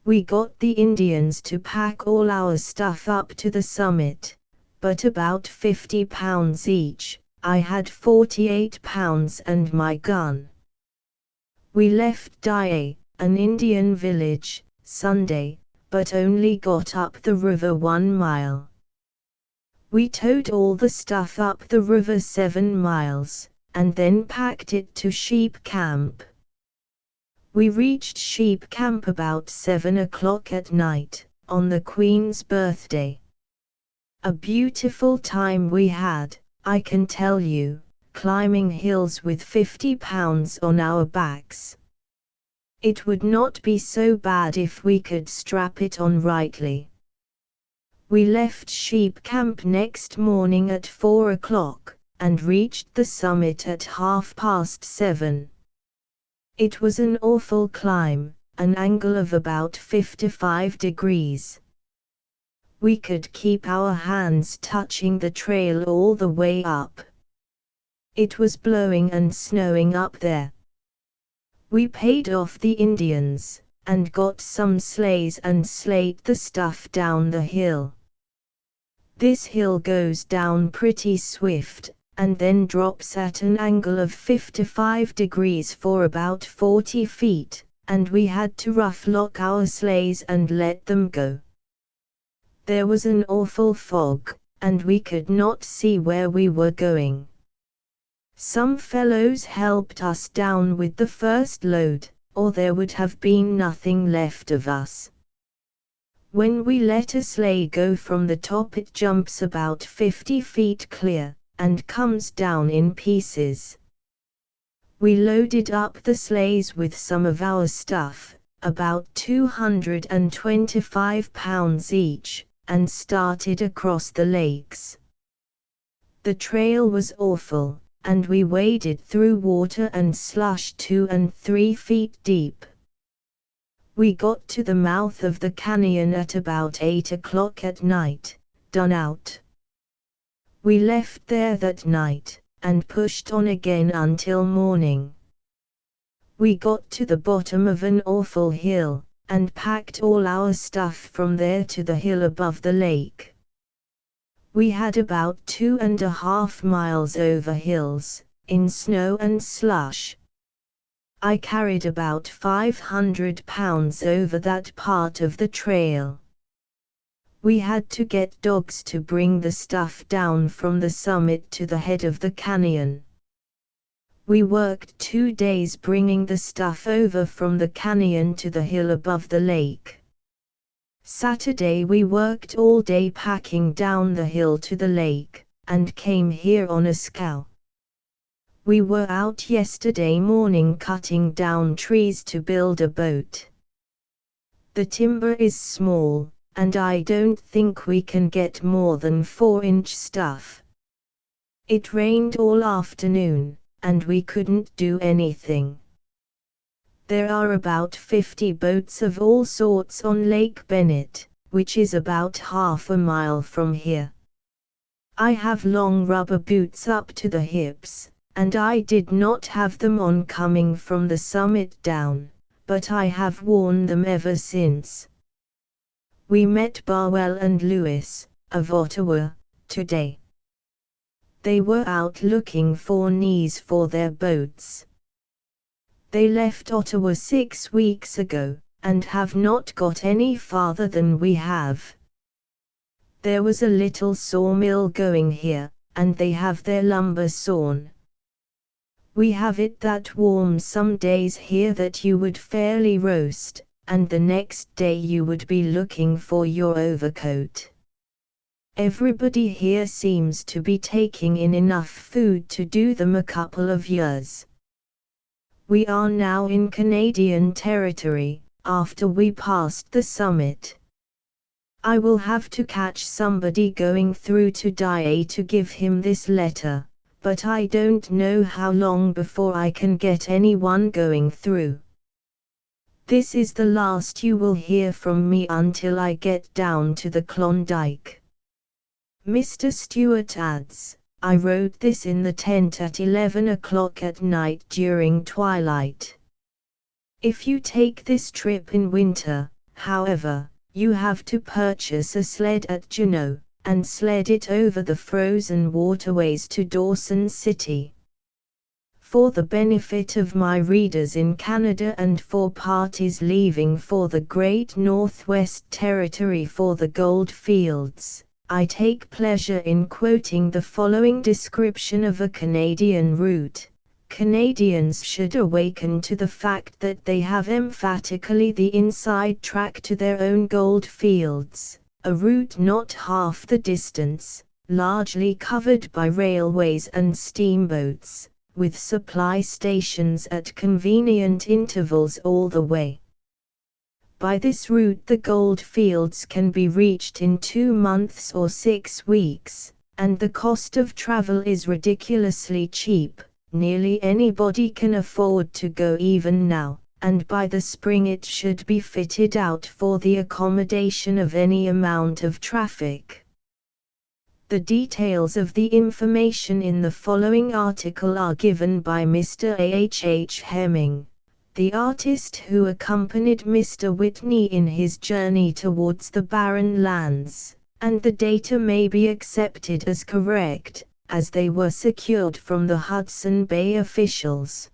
We got the Indians to pack all our stuff up to the summit, but about 50 pounds each. I had 48 pounds and my gun. We left Ladue, an Indian village, Sunday, but only got up the river 1 mile. We towed all the stuff up the river 7 miles, and then packed it to Sheep Camp. We reached Sheep Camp about 7 o'clock at night, on the Queen's birthday. A beautiful time we had, I can tell you, climbing hills with 50 pounds on our backs. It would not be so bad if we could strap it on rightly. We left Sheep Camp next morning at 4 o'clock, and reached the summit at 7:30. It was an awful climb, an angle of about 55 degrees. We could keep our hands touching the trail all the way up. It was blowing and snowing up there. We paid off the Indians, and got some sleighs and slayed the stuff down the hill. This hill goes down pretty swift, and then drops at an angle of 55 degrees for about 40 feet, and we had to rough lock our sleighs and let them go. There was an awful fog, and we could not see where we were going. Some fellows helped us down with the first load, or there would have been nothing left of us. When we let a sleigh go from the top, it jumps about 50 feet clear, and comes down in pieces. We loaded up the sleighs with some of our stuff, about 225 pounds each, and started across the lakes. The trail was awful, and we waded through water and slush 2 and 3 feet deep. We got to the mouth of the canyon at about 8 o'clock at night, done out. We left there that night, and pushed on again until morning. We got to the bottom of an awful hill, and packed all our stuff from there to the hill above the lake. We had about 2.5 miles over hills, in snow and slush. I carried about 500 pounds over that part of the trail. We had to get dogs to bring the stuff down from the summit to the head of the canyon. We worked 2 days bringing the stuff over from the canyon to the hill above the lake. Saturday we worked all day packing down the hill to the lake, and came here on a scow. We were out yesterday morning cutting down trees to build a boat. The timber is small, and I don't think we can get more than 4-inch stuff. It rained all afternoon, and we couldn't do anything. There are about 50 boats of all sorts on Lake Bennett, which is about half a mile from here. I have long rubber boots up to the hips, and I did not have them on coming from the summit down, but I have worn them ever since. We met Barwell and Lewis, of Ottawa, today. They were out looking for knees for their boats. They left Ottawa 6 weeks ago, and have not got any farther than we have. There was a little sawmill going here, and they have their lumber sawn. We have it that warm some days here that you would fairly roast, and the next day you would be looking for your overcoat. Everybody here seems to be taking in enough food to do them a couple of years. We are now in Canadian territory, after we passed the summit. I will have to catch somebody going through to Ladue to give him this letter, but I don't know how long before I can get anyone going through. This is the last you will hear from me until I get down to the Klondyke. Mr. Stewart adds, I wrote this in the tent at 11 o'clock at night during twilight. If you take this trip in winter, however, you have to purchase a sled at Juneau, and sled it over the frozen waterways to Dawson City. For the benefit of my readers in Canada and for parties leaving for the Great Northwest Territory for the gold fields, I take pleasure in quoting the following description of a Canadian route. Canadians should awaken to the fact that they have emphatically the inside track to their own gold fields, a route not half the distance, largely covered by railways and steamboats, with supply stations at convenient intervals all the way. By this route the gold fields can be reached in 2 months or 6 weeks, and the cost of travel is ridiculously cheap. Nearly anybody can afford to go even now, and by the spring it should be fitted out for the accommodation of any amount of traffic. The details of the information in the following article are given by Mr. A.H. Hemming, the artist who accompanied Mr. Whitney in his journey towards the Barren Lands, and the data may be accepted as correct, as they were secured from the Hudson Bay officials.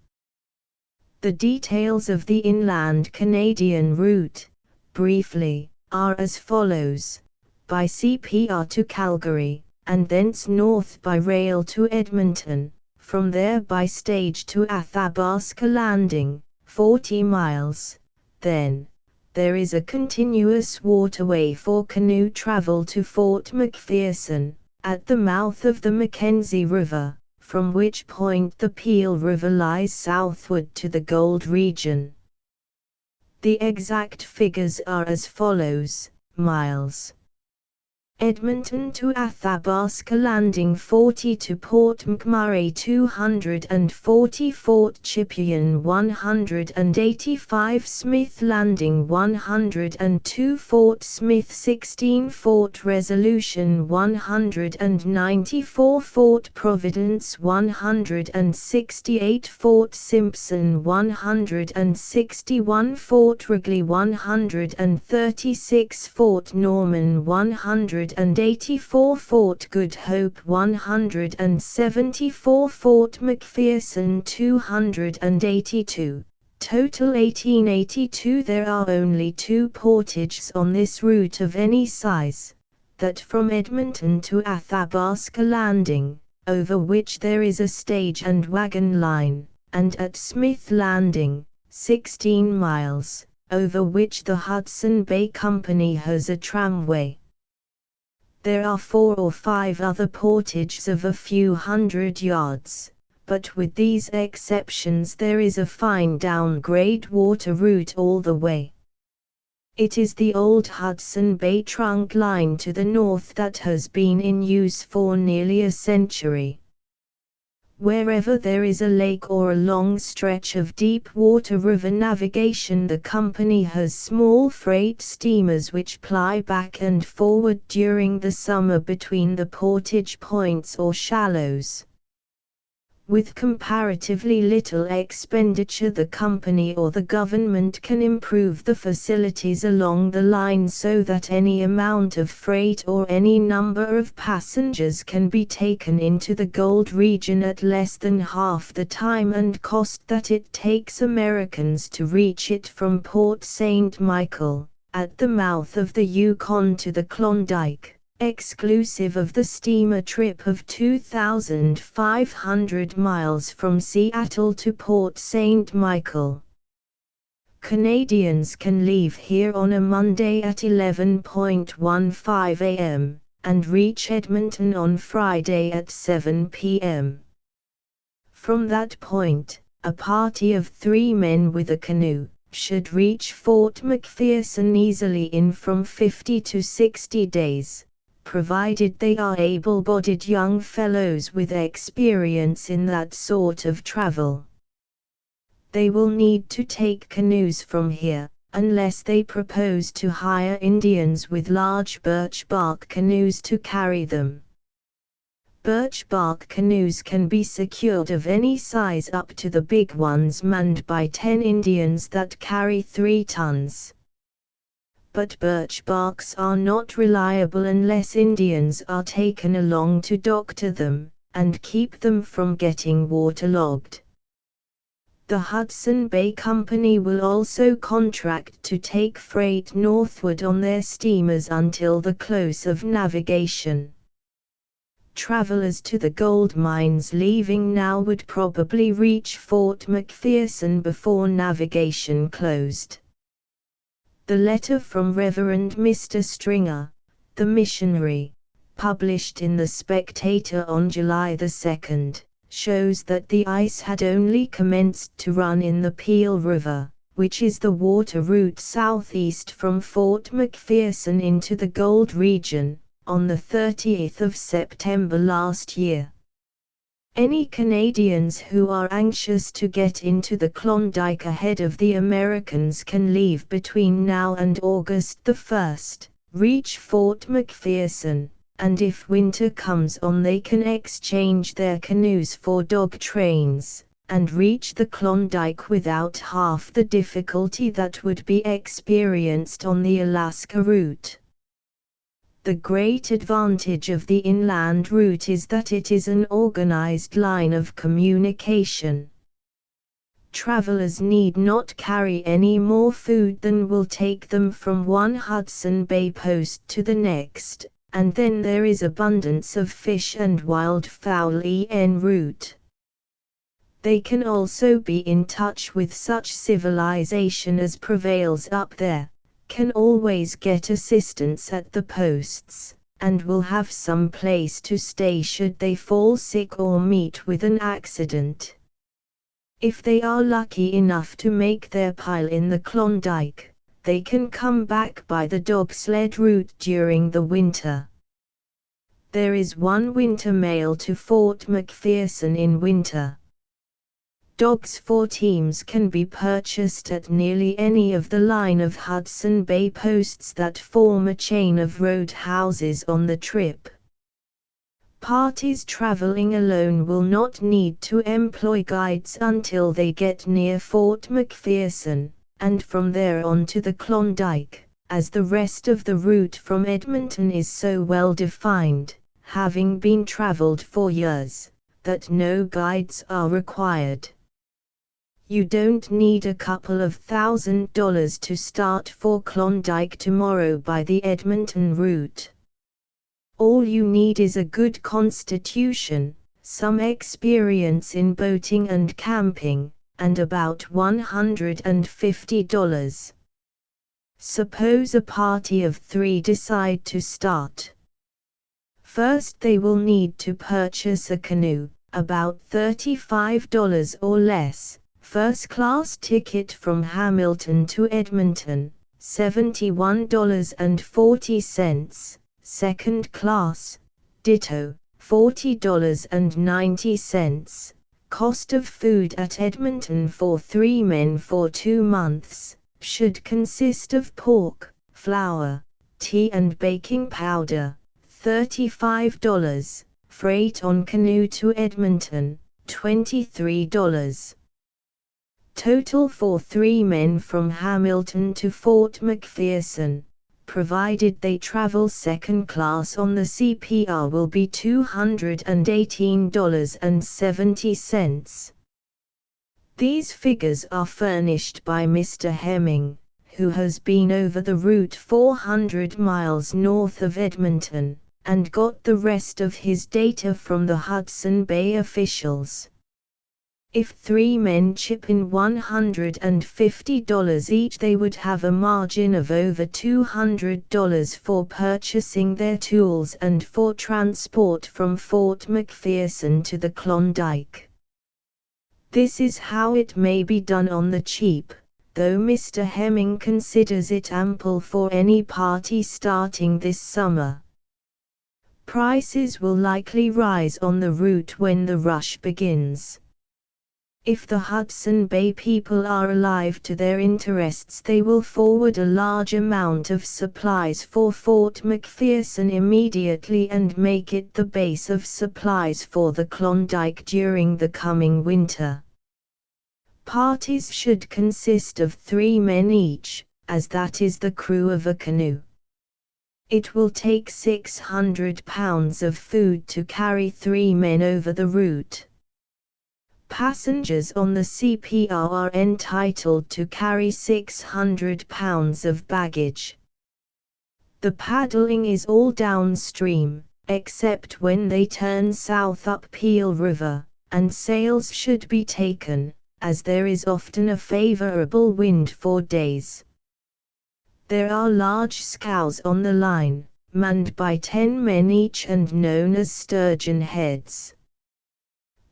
The details of the inland Canadian route, briefly, are as follows: by CPR to Calgary, and thence north by rail to Edmonton, from there by stage to Athabasca Landing, 40 miles, then, there is a continuous waterway for canoe travel to Fort McPherson, at the mouth of the Mackenzie River, from which point the Peel River lies southward to the Gold Region. The exact figures are as follows: miles. Edmonton to Athabasca Landing 40 to Port McMurray 240 Fort Chipewyan 185 Smith Landing 102 Fort Smith 16 Fort Resolution 194 Fort Providence 168 Fort Simpson 161 Fort Wrigley 136 Fort Norman 184 Fort Good Hope 174 Fort McPherson 282. Total 1882. There are only 2 portages on this route of any size, that from Edmonton to Athabasca Landing, over which there is a stage and wagon line, and at Smith Landing, 16 miles, over which the Hudson Bay Company has a tramway. There are 4 or 5 other portages of a few hundred yards, but with these exceptions there is a fine down-grade water route all the way. It is the old Hudson Bay trunk line to the north that has been in use for nearly a century. Wherever there is a lake or a long stretch of deep water river navigation, the company has small freight steamers which ply back and forward during the summer between the portage points or shallows. With comparatively little expenditure, the company or the government can improve the facilities along the line so that any amount of freight or any number of passengers can be taken into the gold region at less than half the time and cost that it takes Americans to reach it from Port St. Michael, at the mouth of the Yukon, to the Klondike, exclusive of the steamer trip of 2,500 miles from Seattle to Port St. Michael. Canadians can leave here on a Monday at 11:15 a.m., and reach Edmonton on Friday at 7 p.m. From that point, a party of 3 men with a canoe should reach Fort McPherson easily in from 50 to 60 days. Provided they are able-bodied young fellows with experience in that sort of travel. They will need to take canoes from here, unless they propose to hire Indians with large birch bark canoes to carry them. Birch bark canoes can be secured of any size up to the big ones manned by 10 Indians that carry 3 tons. But birch barks are not reliable unless Indians are taken along to doctor them, and keep them from getting waterlogged. The Hudson Bay Company will also contract to take freight northward on their steamers until the close of navigation. Travelers to the gold mines leaving now would probably reach Fort McPherson before navigation closed. The letter from Reverend Mr. Stringer, the missionary, published in The Spectator on July 2, shows that the ice had only commenced to run in the Peel River, which is the water route southeast from Fort McPherson into the Gold Region, on the 30th of September last year. Any Canadians who are anxious to get into the Klondike ahead of the Americans can leave between now and August 1, reach Fort McPherson, and if winter comes on they can exchange their canoes for dog trains, and reach the Klondike without half the difficulty that would be experienced on the Alaska route. The great advantage of the inland route is that it is an organized line of communication. Travelers need not carry any more food than will take them from one Hudson Bay post to the next, and then there is abundance of fish and wildfowl en route. They can also be in touch with such civilization as prevails up there, can always get assistance at the posts, and will have some place to stay should they fall sick or meet with an accident. If they are lucky enough to make their pile in the Klondike, they can come back by the dog sled route during the winter. There is one winter mail to Fort McPherson in winter. Dogs for teams can be purchased at nearly any of the line of Hudson Bay posts that form a chain of road houses on the trip. Parties traveling alone will not need to employ guides until they get near Fort McPherson, and from there on to the Klondike, as the rest of the route from Edmonton is so well defined, having been traveled for years, that no guides are required. You don't need a couple of $1,000 to start for Klondike tomorrow by the Edmonton route. All you need is a good constitution, some experience in boating and camping, and about $150. Suppose a party of 3 decide to start. First they will need to purchase a canoe, about $35 or less, first-class ticket from Hamilton to Edmonton, $71.40. Second class, ditto, $40.90. Cost of food at Edmonton for 3 men for 2 months, should consist of pork, flour, tea and baking powder, $35. Freight on canoe to Edmonton, $23. Total for 3 men from Hamilton to Fort McPherson, provided they travel second class on the CPR, will be $218.70. These figures are furnished by Mr. Hemming, who has been over the route 400 miles north of Edmonton, and got the rest of his data from the Hudson Bay officials. If 3 men chip in $150 each, they would have a margin of over $200 for purchasing their tools and for transport from Fort McPherson to the Klondike. This is how it may be done on the cheap, though Mr. Hemming considers it ample for any party starting this summer. Prices will likely rise on the route when the rush begins. If the Hudson Bay people are alive to their interests, they will forward a large amount of supplies for Fort McPherson immediately and make it the base of supplies for the Klondike during the coming winter. Parties should consist of 3 men each, as that is the crew of a canoe. It will take 600 pounds of food to carry 3 men over the route. Passengers on the CPR are entitled to carry 600 pounds of baggage. The paddling is all downstream, except when they turn south up Peel River, and sails should be taken, as there is often a favorable wind for days. There are large scows on the line, manned by 10 men each and known as sturgeon heads.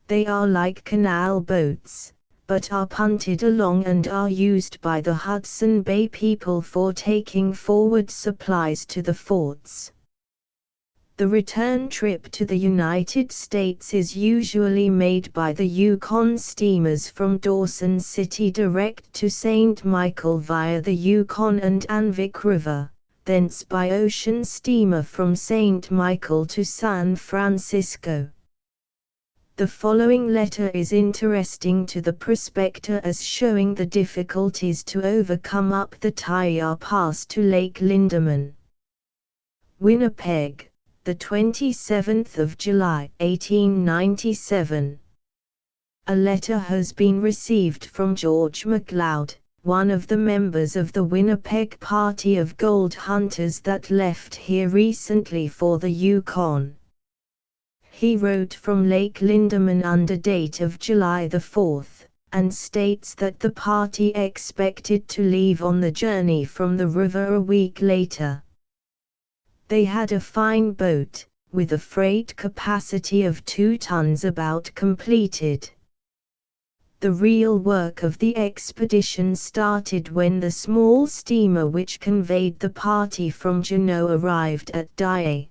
They are like canal boats, but are punted along and are used by the Hudson Bay people for taking forward supplies to the forts. The return trip to the United States is usually made by the Yukon steamers from Dawson City direct to St. Michael via the Yukon and Anvik River, thence by ocean steamer from St. Michael to San Francisco. The following letter is interesting to the prospector as showing the difficulties to overcome up the Tyar Pass to Lake Lindeman. Winnipeg, the 27th of July, 1897. A letter has been received from George MacLeod, one of the members of the Winnipeg party of gold hunters that left here recently for the Yukon. He wrote from Lake Lindeman under date of July the 4th, and states that the party expected to leave on the journey from the river a week later. They had a fine boat, with a freight capacity of 2 tons about completed. The real work of the expedition started when the small steamer which conveyed the party from Genoa arrived at Dia.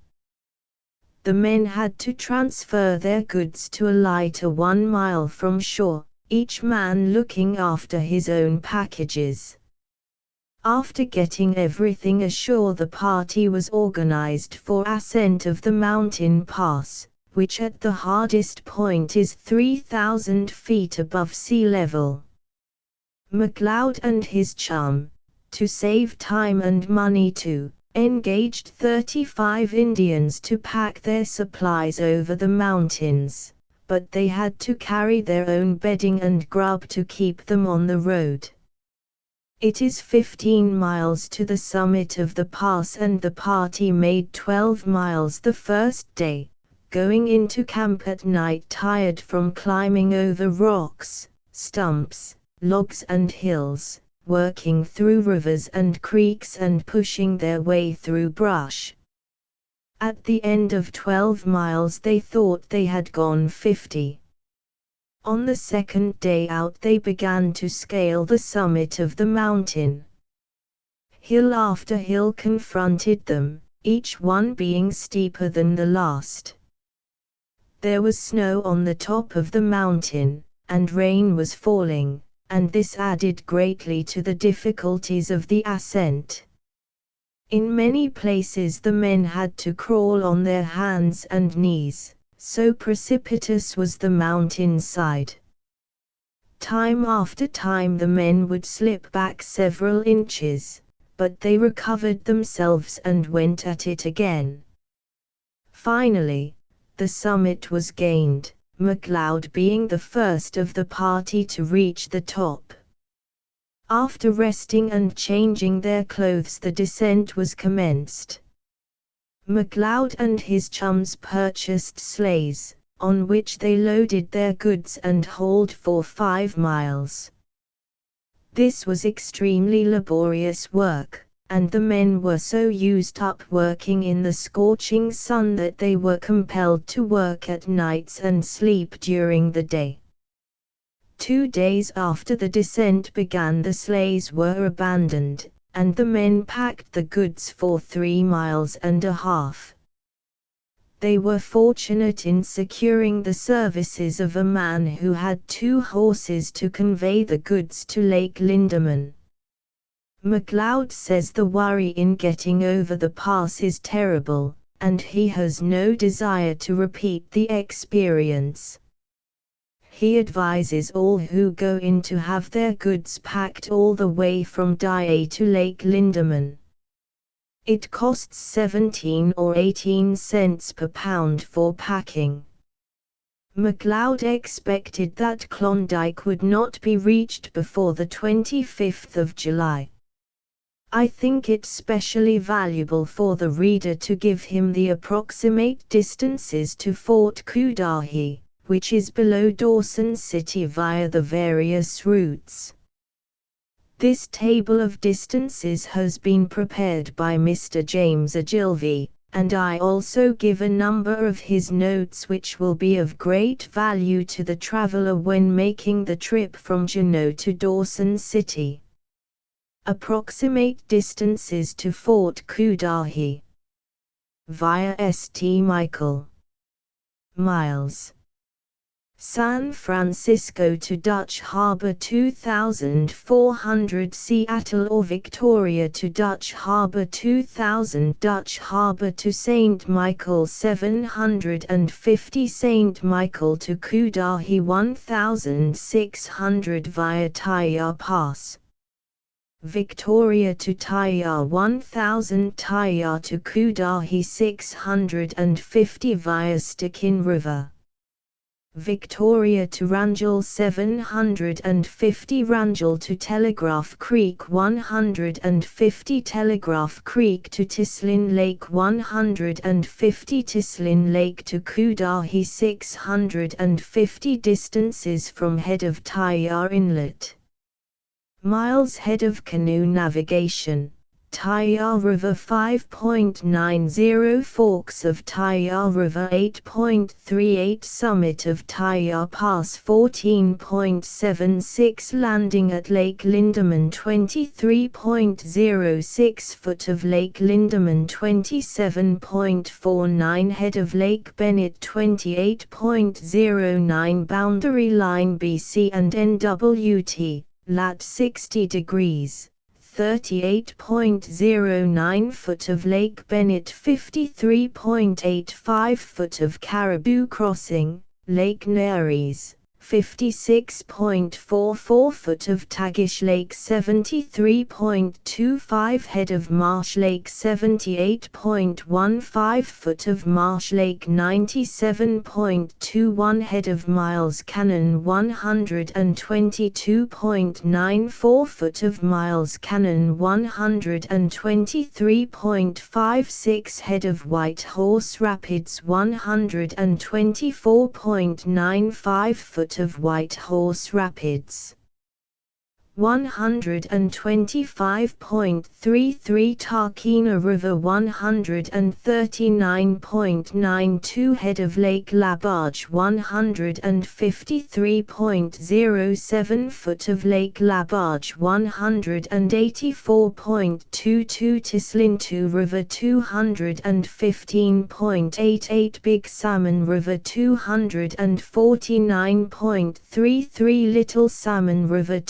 The men had to transfer their goods to a lighter 1 mile from shore, each man looking after his own packages. After getting everything ashore, the party was organized for ascent of the mountain pass, which at the hardest point is 3,000 feet above sea level. MacLeod and his chum, to save time and money too, engaged 35 Indians to pack their supplies over the mountains, but they had to carry their own bedding and grub to keep them on the road. It is 15 miles to the summit of the pass, and the party made 12 miles the first day, going into camp at night tired from climbing over rocks, stumps, logs and hills, working through rivers and creeks and pushing their way through brush. At the end of 12 miles they thought they had gone 50. On the second day out they began to scale the summit of the mountain. Hill after hill confronted them, each one being steeper than the last. There was snow on the top of the mountain, and rain was falling, and this added greatly to the difficulties of the ascent. In many places the men had to crawl on their hands and knees, so precipitous was the mountain side. Time after time the men would slip back several inches, but they recovered themselves and went at it again. Finally, the summit was gained, MacLeod being the first of the party to reach the top. After resting and changing their clothes, the descent was commenced. MacLeod and his chums purchased sleighs, on which they loaded their goods and hauled for 5 miles. This was extremely laborious work, and the men were so used up working in the scorching sun that they were compelled to work at nights and sleep during the day. 2 days after the descent began, the sleighs were abandoned, and the men packed the goods for 3.5 miles. They were fortunate in securing the services of a man who had 2 horses to convey the goods to Lake Lindeman. MacLeod says the worry in getting over the pass is terrible, and he has no desire to repeat the experience. He advises all who go in to have their goods packed all the way from Dia to Lake Lindeman. It costs 17 or 18 cents per pound for packing. MacLeod expected that Klondyke would not be reached before the 25th of July. I think it specially valuable for the reader to give him the approximate distances to Fort Cudahy, which is below Dawson City via the various routes. This table of distances has been prepared by Mr. James Ogilvie, and I also give a number of his notes which will be of great value to the traveler when making the trip from Genoa to Dawson City. Approximate distances to Fort Cudahy via St. Michael. Miles. San Francisco to Dutch Harbor 2,400, Seattle or Victoria to Dutch Harbor 2,000, Dutch Harbor to St. Michael 750, St. Michael to Cudahy 1,600 via Tayar Pass. Victoria to Tayar 1,000, Tayar to Cudahy 650 via Stikine River. Victoria to Wrangell 750, Wrangell to Telegraph Creek 150, Telegraph Creek to Tislin Lake 150, Tislin Lake to Cudahy 650, distances from head of Tayar Inlet. Miles head of canoe navigation, Taiya River 5.90 Forks of Taiya River 8.38 Summit of Taiya Pass 14.76 Landing at Lake Lindeman 23.06 Foot of Lake Lindeman 27.49 Head of Lake Bennett 28.09 Boundary line BC and NWT, lat 60 degrees. 38.09 Foot of Lake Bennett 53.85 Foot of Caribou Crossing, Lake Nares, 56.44 Foot of Tagish Lake 73.25 Head of Marsh Lake 78.15 Foot of Marsh Lake 97.21 Head of Miles Cannon 122.94 Foot of Miles Cannon 123.56 Head of White Horse Rapids 124.95 Foot of White Horse Rapids 125.33 Tarkina River 139.92 Head of Lake Labarge 153.07 Foot of Lake Labarge 184.22 Tislintu River 215.88 Big Salmon River 249.33 Little Salmon River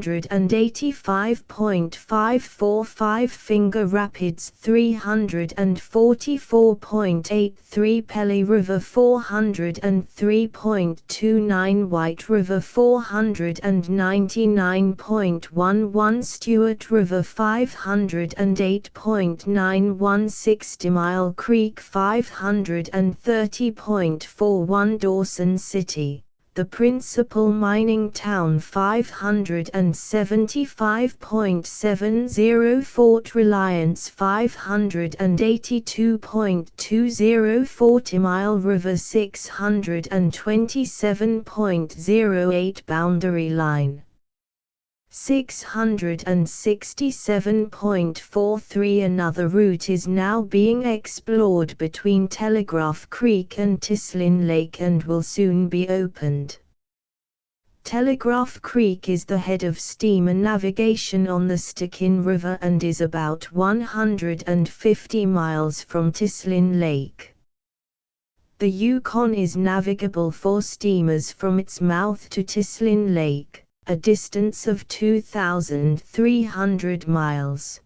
285.545 Finger Rapids 344.83 Pelly River 403.29 White River 499.11 Stewart River 508.91 60 Mile Creek 530.41 Dawson City, the principal mining town 575.70 Fort Reliance 582.20 40 Mile River 627.08 Boundary Line 667.43 Another route is now being explored between Telegraph Creek and Tislin Lake and will soon be opened. Telegraph Creek is the head of steamer navigation on the Stikine River and is about 150 miles from Tislin Lake. The Yukon is navigable for steamers from its mouth to Tislin Lake, a distance of 2,300 miles.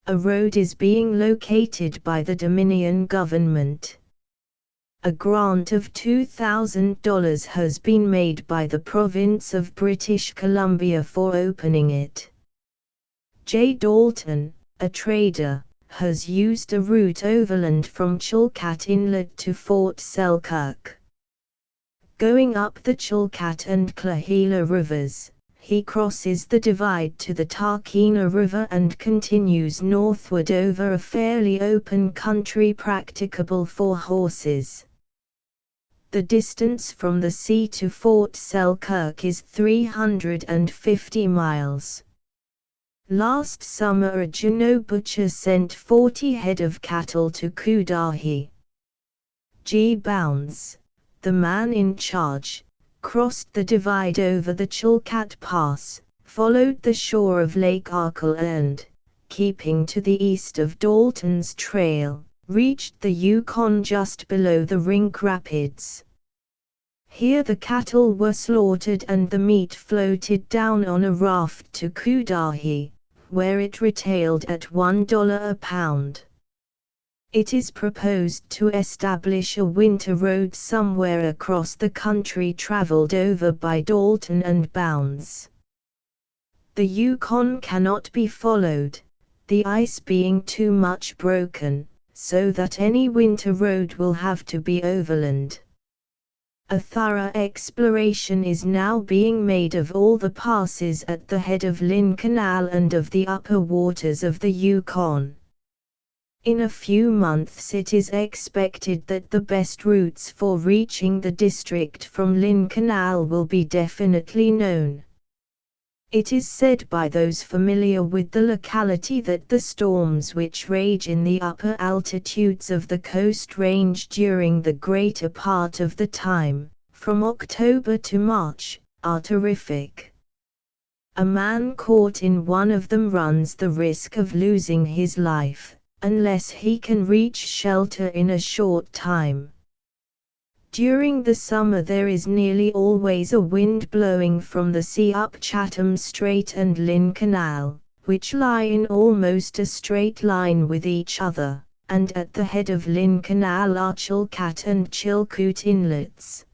A road is being located by the Dominion government. A grant of $2,000 has been made by the province of British Columbia for opening it. J. Dalton, a trader, has used a route overland from Chilkat Inlet to Fort Selkirk. Going up the Chilkat and Klahila rivers, he crosses the divide to the Tarkina River and continues northward over a fairly open country practicable for horses. The distance from the sea to Fort Selkirk is 350 miles. Last summer a Juneau butcher sent 40 head of cattle to Cudahy. G. Bounds, the man in charge, crossed the divide over the Chilkat Pass, followed the shore of Lake Arkell and, keeping to the east of Dalton's Trail, reached the Yukon just below the Rink Rapids. Here the cattle were slaughtered and the meat floated down on a raft to Cudahy, where it retailed at $1 a pound. It is proposed to establish a winter road somewhere across the country traveled over by Dalton and Bounds. The Yukon cannot be followed, the ice being too much broken, so that any winter road will have to be overland. A thorough exploration is now being made of all the passes at the head of Lynn Canal and of the upper waters of the Yukon. In a few months it is expected that the best routes for reaching the district from Lynn Canal will be definitely known. It is said by those familiar with the locality that the storms which rage in the upper altitudes of the Coast Range during the greater part of the time, from October to March, are terrific. A man caught in one of them runs the risk of losing his life, unless he can reach shelter in a short time. During the summer there is nearly always a wind blowing from the sea up Chatham Strait and Lynn Canal, which lie in almost a straight line with each other, and at the head of Lynn Canal are Chilkat and Chilkoot inlets.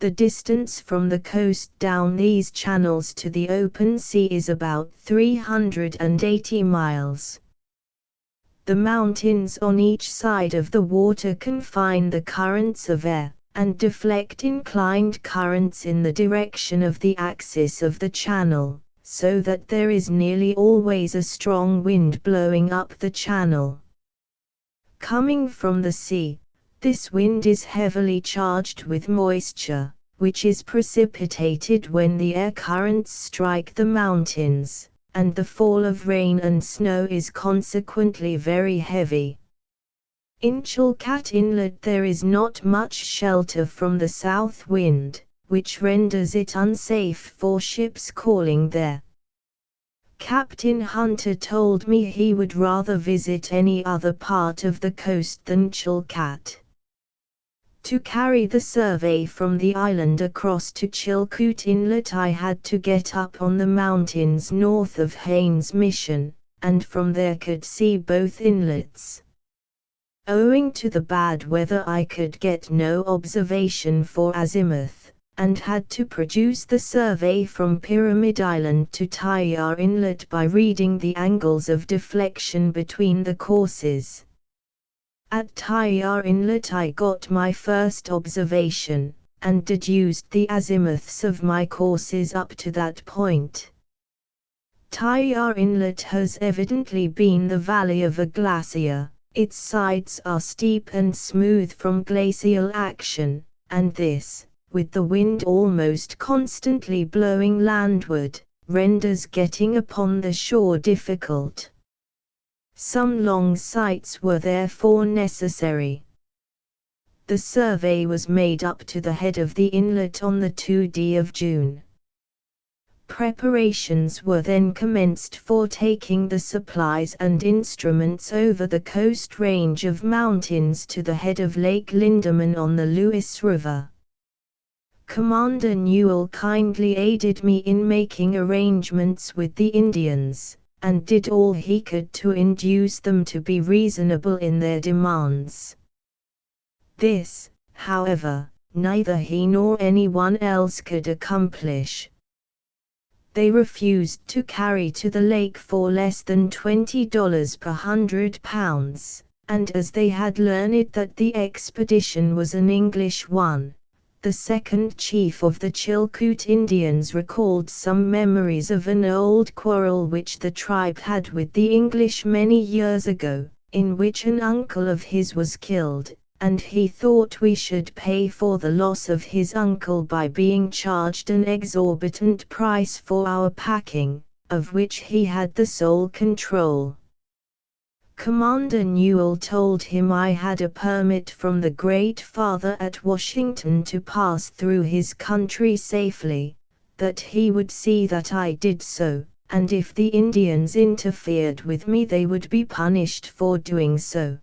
The distance from the coast down these channels to the open sea is about 380 miles. The mountains on each side of the water confine the currents of air, and deflect inclined currents in the direction of the axis of the channel, so that there is nearly always a strong wind blowing up the channel. Coming from the sea, this wind is heavily charged with moisture, which is precipitated when the air currents strike the mountains, and the fall of rain and snow is consequently very heavy. In Chilkat Inlet there is not much shelter from the south wind, which renders it unsafe for ships calling there. Captain Hunter told me he would rather visit any other part of the coast than Chilkat. To carry the survey from the island across to Chilkoot Inlet I had to get up on the mountains north of Haines Mission, and from there could see both inlets. Owing to the bad weather I could get no observation for azimuth, and had to produce the survey from Pyramid Island to Tyar Inlet by reading the angles of deflection between the courses. At Tyar Inlet I got my first observation, and deduced the azimuths of my courses up to that point. Tyar Inlet has evidently been the valley of a glacier, its sides are steep and smooth from glacial action, and this, with the wind almost constantly blowing landward, renders getting upon the shore difficult. Some long sights were therefore necessary. The survey was made up to the head of the inlet on the 2d of June. Preparations were then commenced for taking the supplies and instruments over the coast range of mountains to the head of Lake Lindeman on the Lewis River. Commander Newell kindly aided me in making arrangements with the Indians, and did all he could to induce them to be reasonable in their demands. This, however, neither he nor anyone else could accomplish. They refused to carry to the lake for less than $20 per 100 pounds, and as they had learned that the expedition was an English one, the second chief of the Chilkoot Indians recalled some memories of an old quarrel which the tribe had with the English many years ago, in which an uncle of his was killed, and he thought we should pay for the loss of his uncle by being charged an exorbitant price for our packing, of which he had the sole control. Commander Newell told him I had a permit from the Great Father at Washington to pass through his country safely, that he would see that I did so, and if the Indians interfered with me they would be punished for doing so.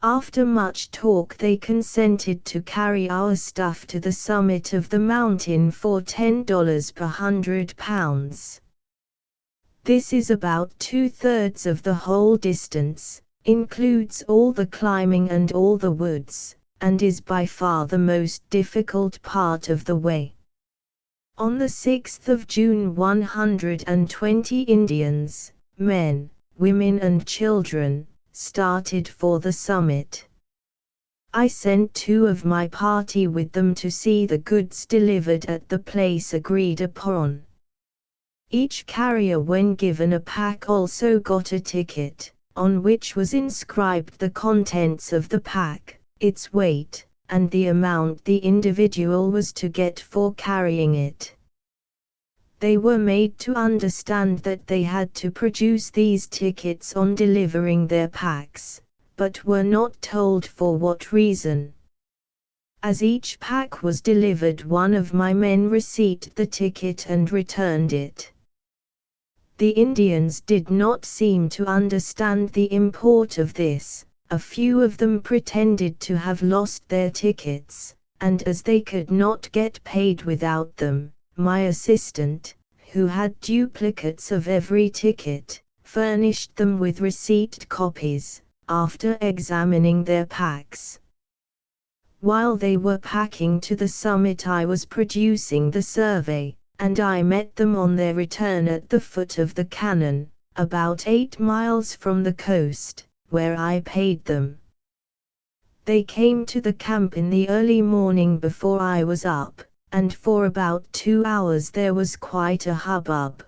After much talk they consented to carry our stuff to the summit of the mountain for $10 per 100 pounds. This is about 2/3 of the whole distance, includes all the climbing and all the woods, and is by far the most difficult part of the way. On the 6th of June 120 Indians, men, women and children, started for the summit. I sent 2 of my party with them to see the goods delivered at the place agreed upon. Each carrier when given a pack also got a ticket, on which was inscribed the contents of the pack, its weight, and the amount the individual was to get for carrying it. They were made to understand that they had to produce these tickets on delivering their packs, but were not told for what reason. As each pack was delivered, one of my men received the ticket and returned it. The Indians did not seem to understand the import of this. A few of them pretended to have lost their tickets, and as they could not get paid without them, my assistant, who had duplicates of every ticket, furnished them with receipt copies, after examining their packs. While they were packing to the summit, I was producing the survey, and I met them on their return at the foot of the cannon, about 8 miles from the coast, where I paid them. They came to the camp in the early morning before I was up, and for about 2 hours there was quite a hubbub.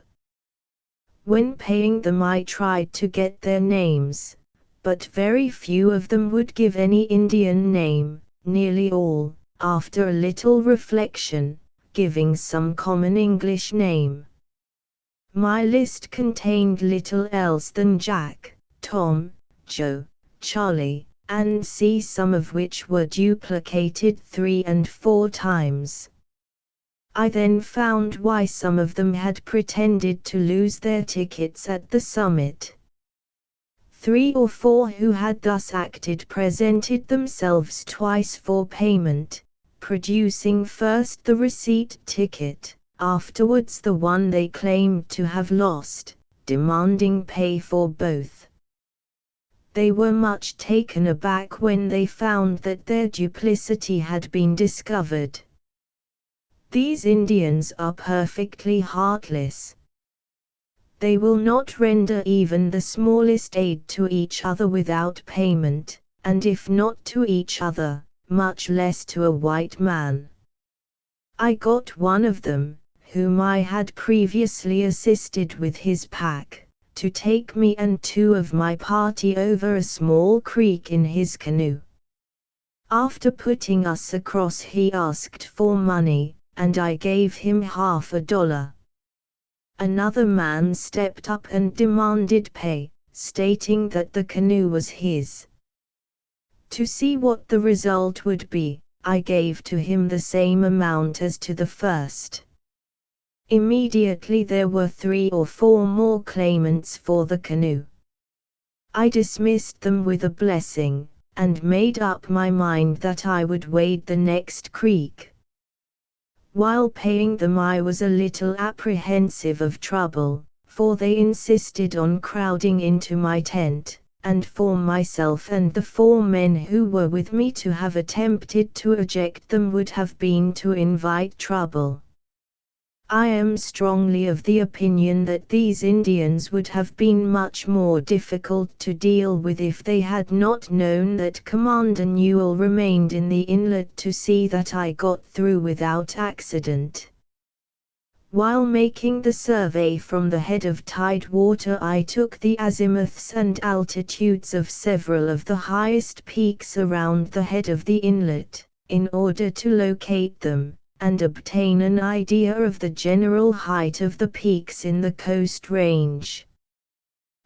When paying them I tried to get their names, but very few of them would give any Indian name, nearly all, after a little reflection, giving some common English name. My list contained little else than Jack, Tom, Joe, Charlie, and C, some of which were duplicated 3 and 4 times. I then found why some of them had pretended to lose their tickets at the summit. 3 or 4 who had thus acted presented themselves twice for payment, producing first the receipt ticket, afterwards the one they claimed to have lost, demanding pay for both. They were much taken aback when they found that their duplicity had been discovered. These Indians are perfectly heartless. They will not render even the smallest aid to each other without payment, and if not to each other, much less to a white man. I got one of them, whom I had previously assisted with his pack, to take me and 2 of my party over a small creek in his canoe. After putting us across, he asked for money, and I gave him $50. Another man stepped up and demanded pay, stating that the canoe was his. To see what the result would be, I gave to him the same amount as to the first. Immediately there were 3 or 4 more claimants for the canoe. I dismissed them with a blessing, and made up my mind that I would wade the next creek. While paying them I was a little apprehensive of trouble, for they insisted on crowding into my tent, and for myself and the 4 men who were with me to have attempted to eject them would have been to invite trouble. I am strongly of the opinion that these Indians would have been much more difficult to deal with if they had not known that Commander Newell remained in the inlet to see that I got through without accident. While making the survey from the head of tidewater I took the azimuths and altitudes of several of the highest peaks around the head of the inlet, in order to locate them, and obtain an idea of the general height of the peaks in the coast range.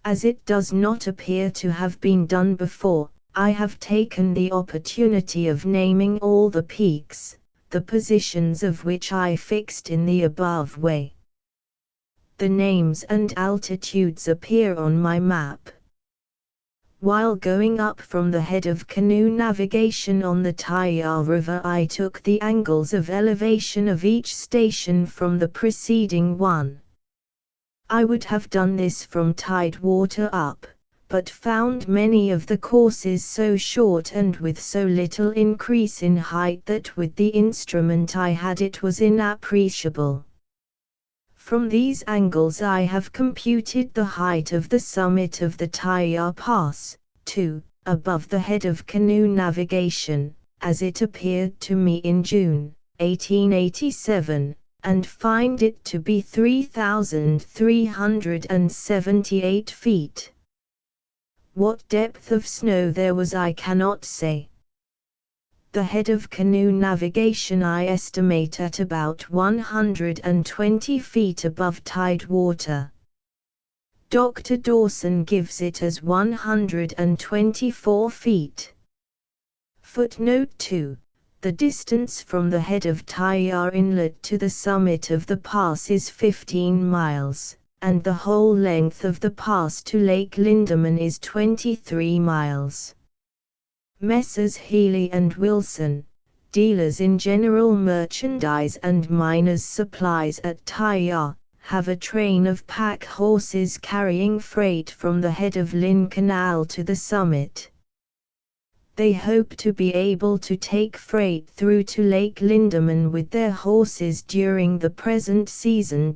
As it does not appear to have been done before, I have taken the opportunity of naming all the peaks, the positions of which I fixed in the above way. The names and altitudes appear on my map. While going up from the head of canoe navigation on the Taiya River I took the angles of elevation of each station from the preceding one. I would have done this from tidewater up, but found many of the courses so short and with so little increase in height that with the instrument I had it was inappreciable. From these angles I have computed the height of the summit of the Taiya Pass, above the head of canoe navigation, as it appeared to me in June, 1887, and find it to be 3,378 feet. What depth of snow there was I cannot say. The head of canoe navigation I estimate at about 120 feet above tide water. Dr. Dawson gives it as 124 feet. Footnote 2. The distance from the head of Tyar Inlet to the summit of the pass is 15 miles, and the whole length of the pass to Lake Lindeman is 23 miles. Messrs. Healy and Wilson, dealers in general merchandise and miners' supplies at Tyar, have a train of pack horses carrying freight from the head of Lynn Canal to the summit. They hope to be able to take freight through to Lake Lindeman with their horses during the present season.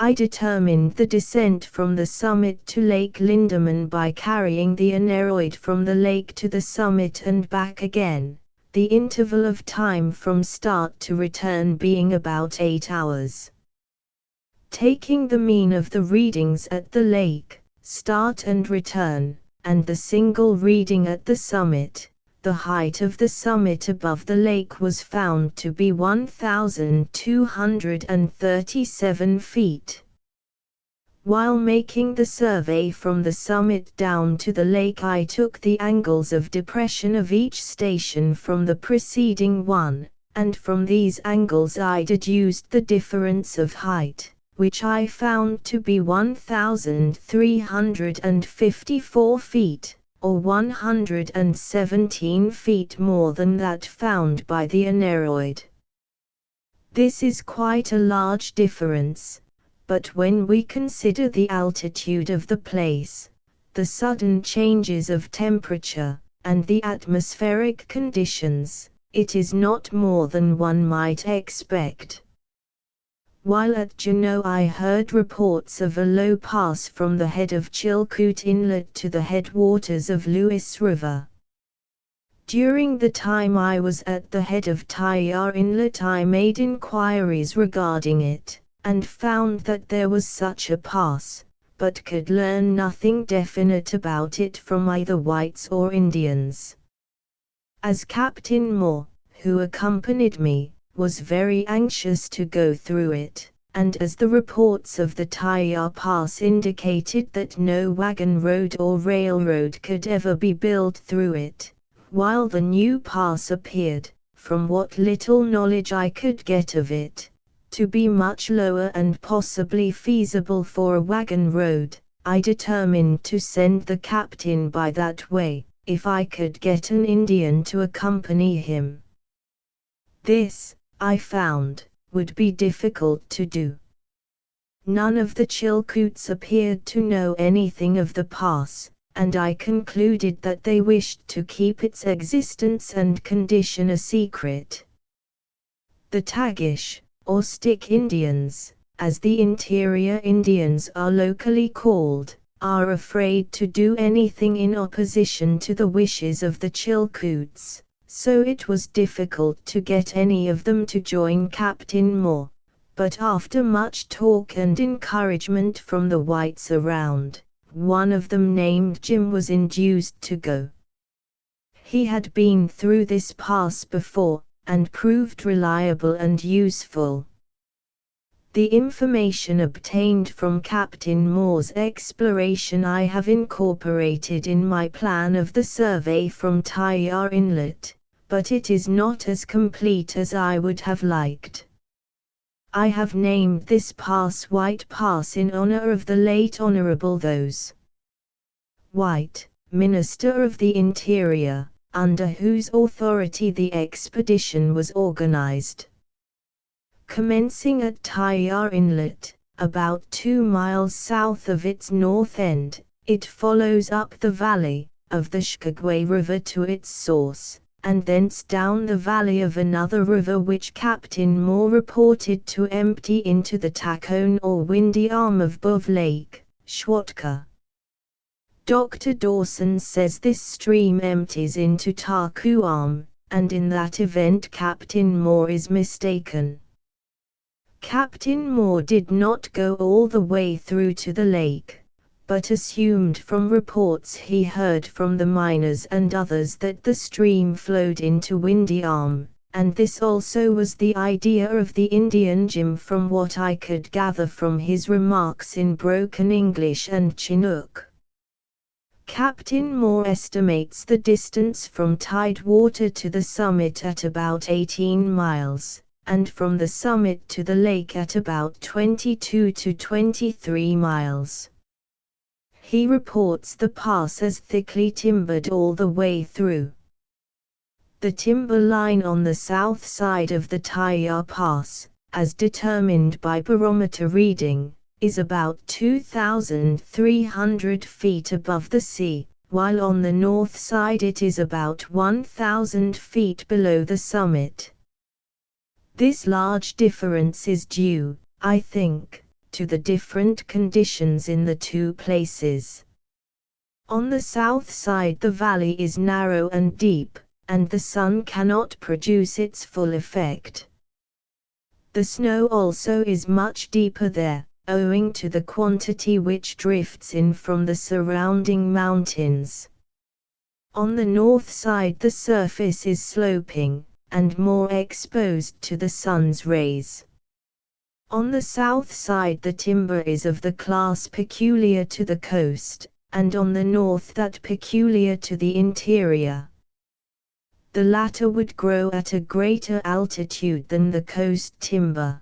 I determined the descent from the summit to Lake Lindeman by carrying the aneroid from the lake to the summit and back again, the interval of time from start to return being about 8 hours. Taking the mean of the readings at the lake, start and return, and the single reading at the summit, the height of the summit above the lake was found to be 1,237 feet. While making the survey from the summit down to the lake, I took the angles of depression of each station from the preceding one, and from these angles I deduced the difference of height, which I found to be 1,354 feet, or 117 feet more than that found by the aneroid. This is quite a large difference, but when we consider the altitude of the place, the sudden changes of temperature, and the atmospheric conditions, it is not more than one might expect. While at Juneau I heard reports of a low pass from the head of Chilkoot Inlet to the headwaters of Lewis River. During the time I was at the head of Tyar Inlet I made inquiries regarding it, and found that there was such a pass, but could learn nothing definite about it from either whites or Indians. As Captain Moore, who accompanied me, was very anxious to go through it, and as the reports of the Tyar Pass indicated that no wagon road or railroad could ever be built through it, while the new pass appeared, from what little knowledge I could get of it, to be much lower and possibly feasible for a wagon road, I determined to send the captain by that way, if I could get an Indian to accompany him. This, I found, would be difficult to do. None of the Chilkoots appeared to know anything of the pass, and I concluded that they wished to keep its existence and condition a secret. The Tagish, or Stick Indians, as the interior Indians are locally called, are afraid to do anything in opposition to the wishes of the Chilkoots, so it was difficult to get any of them to join Captain Moore, but after much talk and encouragement from the whites around, one of them named Jim was induced to go. He had been through this pass before, and proved reliable and useful. The information obtained from Captain Moore's exploration I have incorporated in my plan of the survey from Tyar Inlet, but it is not as complete as I would have liked. I have named this pass White Pass in honor of the late Honorable Those White, Minister of the Interior, under whose authority the expedition was organized. Commencing at Tyar Inlet, about 2 miles south of its north end, it follows up the valley of the Skagway River to its source, and thence down the valley of another river which Captain Moore reported to empty into the Tacone or Windy Arm of Bove Lake, Schwatka. Dr. Dawson says this stream empties into Taku Arm, and in that event Captain Moore is mistaken. Captain Moore did not go all the way through to the lake, but assumed from reports he heard from the miners and others that the stream flowed into Windy Arm, and this also was the idea of the Indian Jim from what I could gather from his remarks in broken English and Chinook. Captain Moore estimates the distance from tidewater to the summit at about 18 miles, and from the summit to the lake at about 22 to 23 miles. He reports the pass as thickly timbered all the way through. The timber line on the south side of the Taya Pass, as determined by barometer reading, is about 2,300 feet above the sea, while on the north side it is about 1,000 feet below the summit. This large difference is due, I think, to the different conditions in the two places. On the south side the valley is narrow and deep, and the sun cannot produce its full effect. The snow also is much deeper there, owing to the quantity which drifts in from the surrounding mountains. On the north side the surface is sloping, and more exposed to the sun's rays. On the south side the timber is of the class peculiar to the coast, and on the north that peculiar to the interior. The latter would grow at a greater altitude than the coast timber.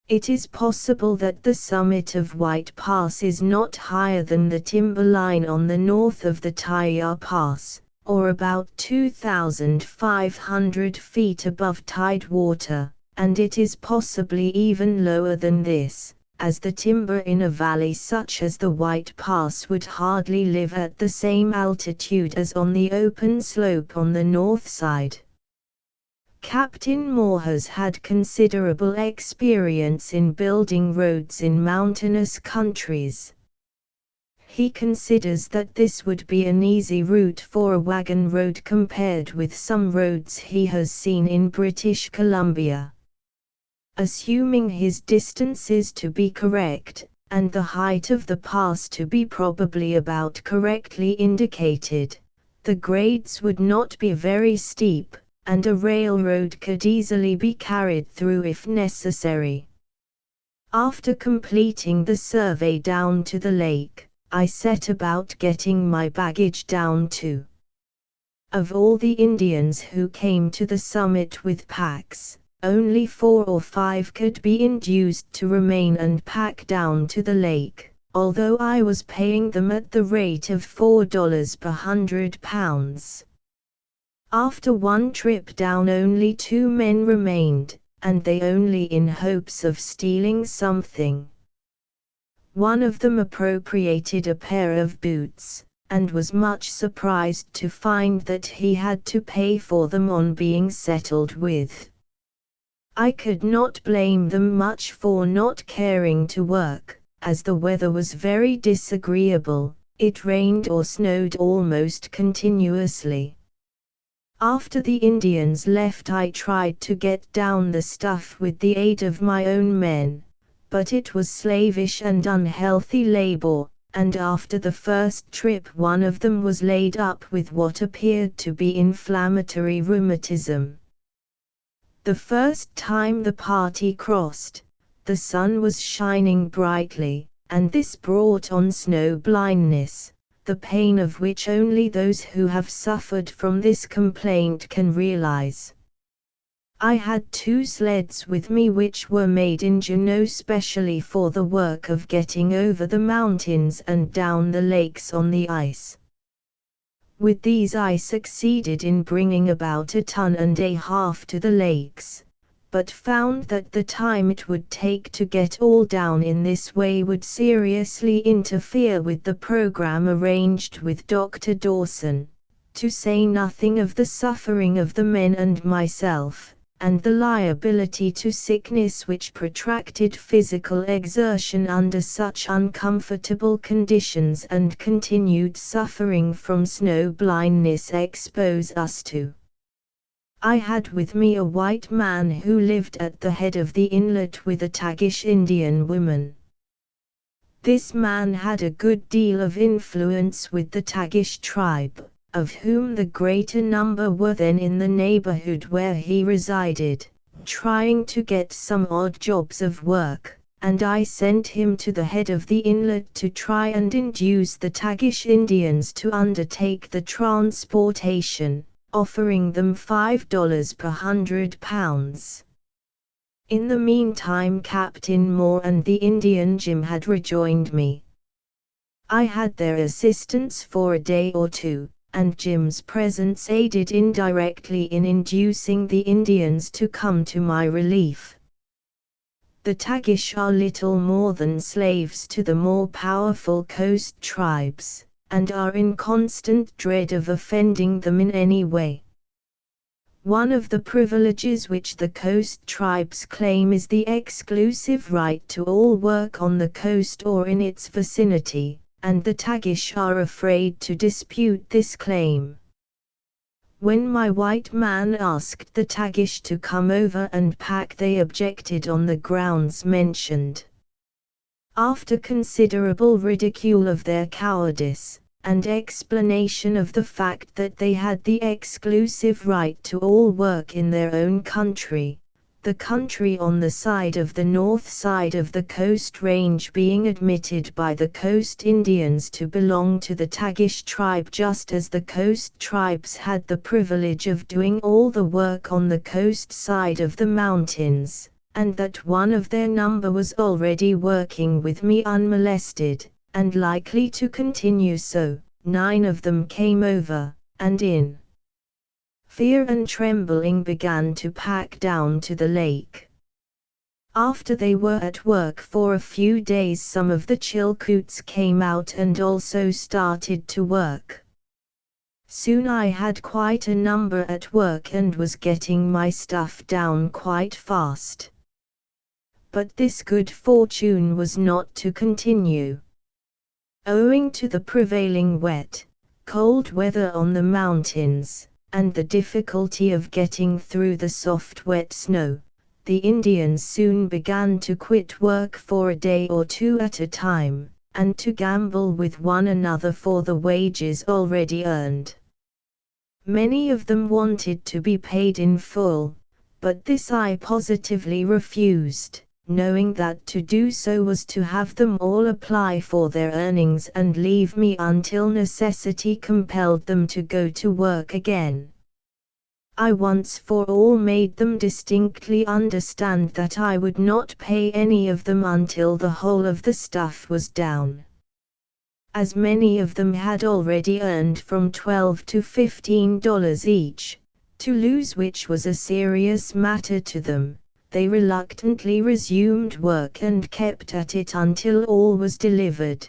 It is possible that the summit of White Pass is not higher than the timber line on the north of the Taya Pass, or about 2,500 feet above tidewater, and it is possibly even lower than this, as the timber in a valley such as the White Pass would hardly live at the same altitude as on the open slope on the north side. Captain Moore has had considerable experience in building roads in mountainous countries. He considers that this would be an easy route for a wagon road compared with some roads he has seen in British Columbia. Assuming his distances to be correct, and the height of the pass to be probably about correctly indicated, the grades would not be very steep, and a railroad could easily be carried through if necessary. After completing the survey down to the lake, I set about getting my baggage down too. Of all the Indians who came to the summit with packs, only 4 or 5 could be induced to remain and pack down to the lake, although I was paying them at the rate of $4 per 100 pounds. After one trip down only 2 men remained, and they only in hopes of stealing something. One of them appropriated a pair of boots, and was much surprised to find that he had to pay for them on being settled with. I could not blame them much for not caring to work, as the weather was very disagreeable. It rained or snowed almost continuously. After the Indians left I tried to get down the stuff with the aid of my own men, but it was slavish and unhealthy labor, and after the first trip one of them was laid up with what appeared to be inflammatory rheumatism. The first time the party crossed, the sun was shining brightly, and this brought on snow blindness, the pain of which only those who have suffered from this complaint can realize. I had 2 sleds with me which were made in Juneau specially for the work of getting over the mountains and down the lakes on the ice. With these I succeeded in bringing about 1.5 tons to the lakes, but found that the time it would take to get all down in this way would seriously interfere with the program arranged with Dr. Dawson, to say nothing of the suffering of the men and myself, and the liability to sickness which protracted physical exertion under such uncomfortable conditions and continued suffering from snow blindness expose us to. I had with me a white man who lived at the head of the inlet with a Tagish Indian woman. This man had a good deal of influence with the Tagish tribe, of whom the greater number were then in the neighborhood where he resided, trying to get some odd jobs of work, and I sent him to the head of the inlet to try and induce the Tagish Indians to undertake the transportation, offering them $5 per £100. In the meantime Captain Moore and the Indian Jim had rejoined me. I had their assistance for a day or two, and Jim's presence aided indirectly in inducing the Indians to come to my relief. The Tagish are little more than slaves to the more powerful coast tribes, and are in constant dread of offending them in any way. One of the privileges which the coast tribes claim is the exclusive right to all work on the coast or in its vicinity, and the Tagish are afraid to dispute this claim. When my white man asked the Tagish to come over and pack, they objected on the grounds mentioned. After considerable ridicule of their cowardice, and explanation of the fact that they had the exclusive right to all work in their own country, the country on the side of the north side of the coast range being admitted by the coast Indians to belong to the Tagish tribe, just as the coast tribes had the privilege of doing all the work on the coast side of the mountains, and that one of their number was already working with me unmolested, and likely to continue so, 9 of them came over, and in fear and trembling began to pack down to the lake. After they were at work for a few days, some of the Chilcoots came out and also started to work. Soon I had quite a number at work and was getting my stuff down quite fast. But this good fortune was not to continue. Owing to the prevailing wet, cold weather on the mountains, and the difficulty of getting through the soft wet snow, the Indians soon began to quit work for a day or two at a time, and to gamble with one another for the wages already earned. Many of them wanted to be paid in full, but this I positively refused, knowing that to do so was to have them all apply for their earnings and leave me until necessity compelled them to go to work again. I once for all made them distinctly understand that I would not pay any of them until the whole of the stuff was down. As many of them had already earned from $12 to $15 each, to lose which was a serious matter to them, they reluctantly resumed work and kept at it until all was delivered.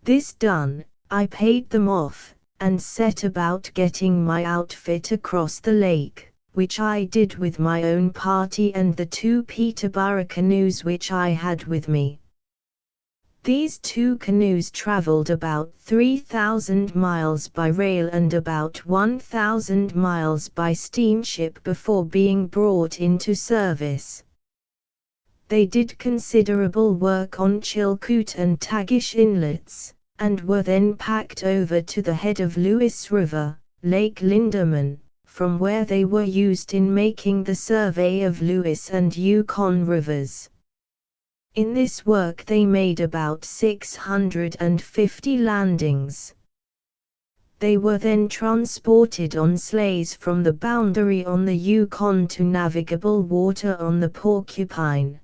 This done, I paid them off, and set about getting my outfit across the lake, which I did with my own party and the 2 Peterborough canoes which I had with me. These 2 canoes traveled about 3,000 miles by rail and about 1,000 miles by steamship before being brought into service. They did considerable work on Chilcoot and Tagish inlets, and were then packed over to the head of Lewis River, Lake Linderman, from where they were used in making the survey of Lewis and Yukon rivers. In this work they made about 650 landings. They were then transported on sleighs from the boundary on the Yukon to navigable water on the Porcupine.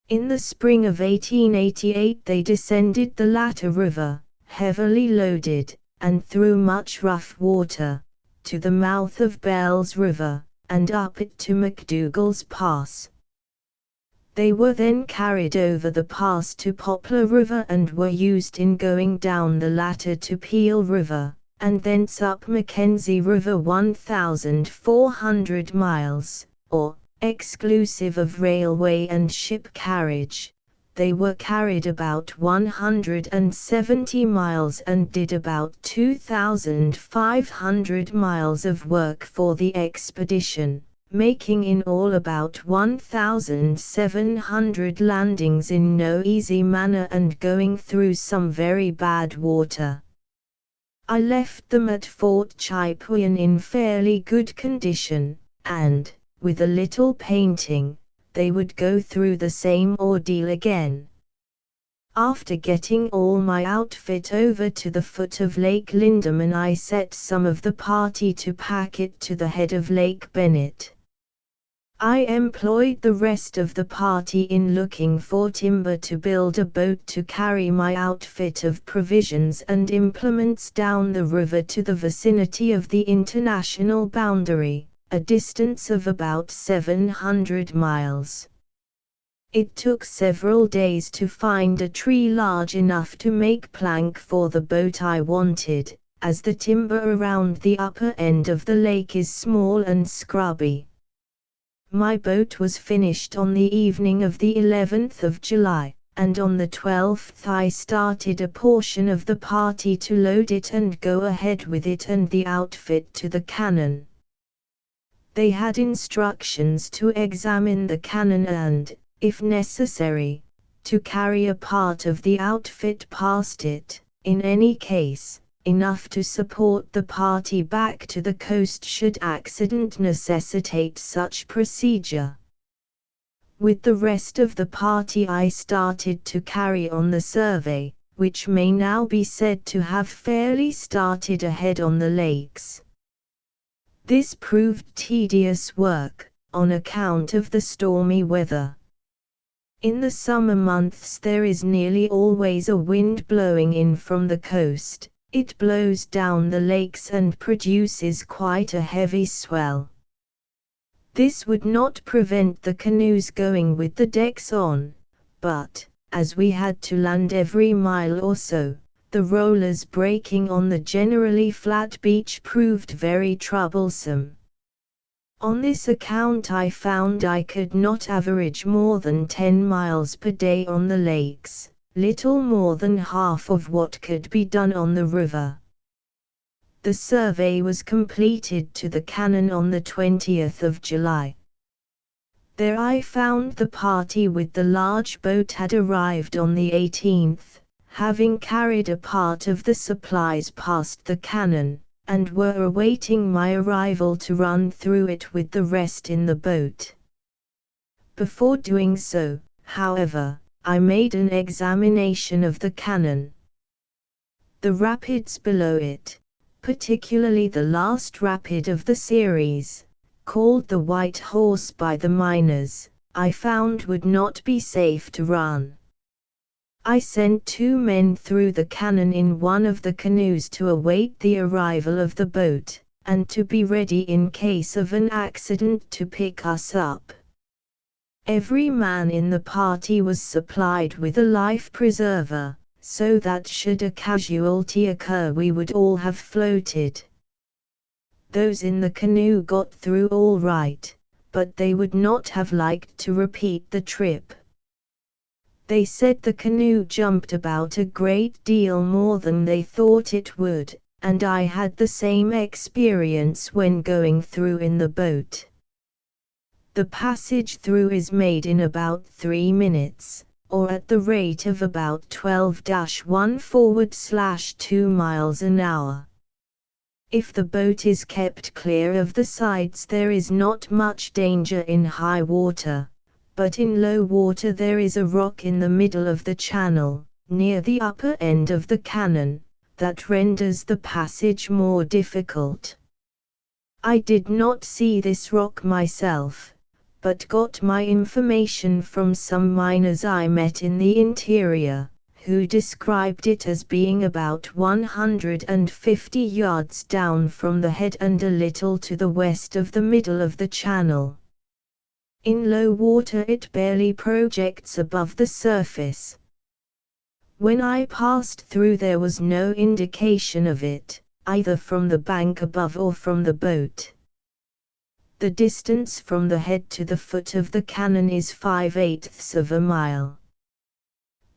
In the spring of 1888 they descended the latter river, heavily loaded, and through much rough water, to the mouth of Bell's River, and up it to McDougall's Pass. They were then carried over the pass to Poplar River and were used in going down the latter to Peel River, and thence up Mackenzie River 1,400 miles, or, exclusive of railway and ship carriage, they were carried about 170 miles and did about 2,500 miles of work for the expedition, making in all about 1,700 landings in no easy manner and going through some very bad water. I left them at Fort Chipewyan in fairly good condition, and, with a little painting, they would go through the same ordeal again. After getting all my outfit over to the foot of Lake Lindeman, I set some of the party to pack it to the head of Lake Bennett. I employed the rest of the party in looking for timber to build a boat to carry my outfit of provisions and implements down the river to the vicinity of the international boundary, a distance of about 700 miles. It took several days to find a tree large enough to make plank for the boat I wanted, as the timber around the upper end of the lake is small and scrubby. My boat was finished on the evening of the 11th of July, and on the 12th I started a portion of the party to load it and go ahead with it and the outfit to the cannon. They had instructions to examine the cannon and, if necessary, to carry a part of the outfit past it, in any case, enough to support the party back to the coast should accident necessitate such procedure. With the rest of the party I started to carry on the survey, which may now be said to have fairly started ahead on the lakes. This proved tedious work, on account of the stormy weather. In the summer months there is nearly always a wind blowing in from the coast. It blows down the lakes and produces quite a heavy swell. This would not prevent the canoes going with the decks on, but, as we had to land every mile or so, the rollers breaking on the generally flat beach proved very troublesome. On this account I found I could not average more than 10 miles per day on the lakes, little more than half of what could be done on the river. The survey was completed to the cannon on the 20th of July. There I found the party with the large boat had arrived on the 18th, having carried a part of the supplies past the cannon, and were awaiting my arrival to run through it with the rest in the boat. Before doing so, however, I made an examination of the cannon. The rapids below it, particularly the last rapid of the series, called the White Horse by the miners, I found would not be safe to run. I sent 2 men through the cannon in one of the canoes to await the arrival of the boat, and to be ready in case of an accident to pick us up. Every man in the party was supplied with a life preserver, so that should a casualty occur we would all have floated. Those in the canoe got through all right, but they would not have liked to repeat the trip. They said the canoe jumped about a great deal more than they thought it would, and I had the same experience when going through in the boat. The passage through is made in about 3 minutes, or at the rate of about 12-1/2 miles an hour. If the boat is kept clear of the sides there is not much danger in high water, but in low water there is a rock in the middle of the channel, near the upper end of the cannon, that renders the passage more difficult. I did not see this rock myself, but got my information from some miners I met in the interior, who described it as being about 150 yards down from the head and a little to the west of the middle of the channel. In low water it barely projects above the surface. When I passed through there was no indication of it, either from the bank above or from the boat. The distance from the head to the foot of the cannon is 5/8 of a mile.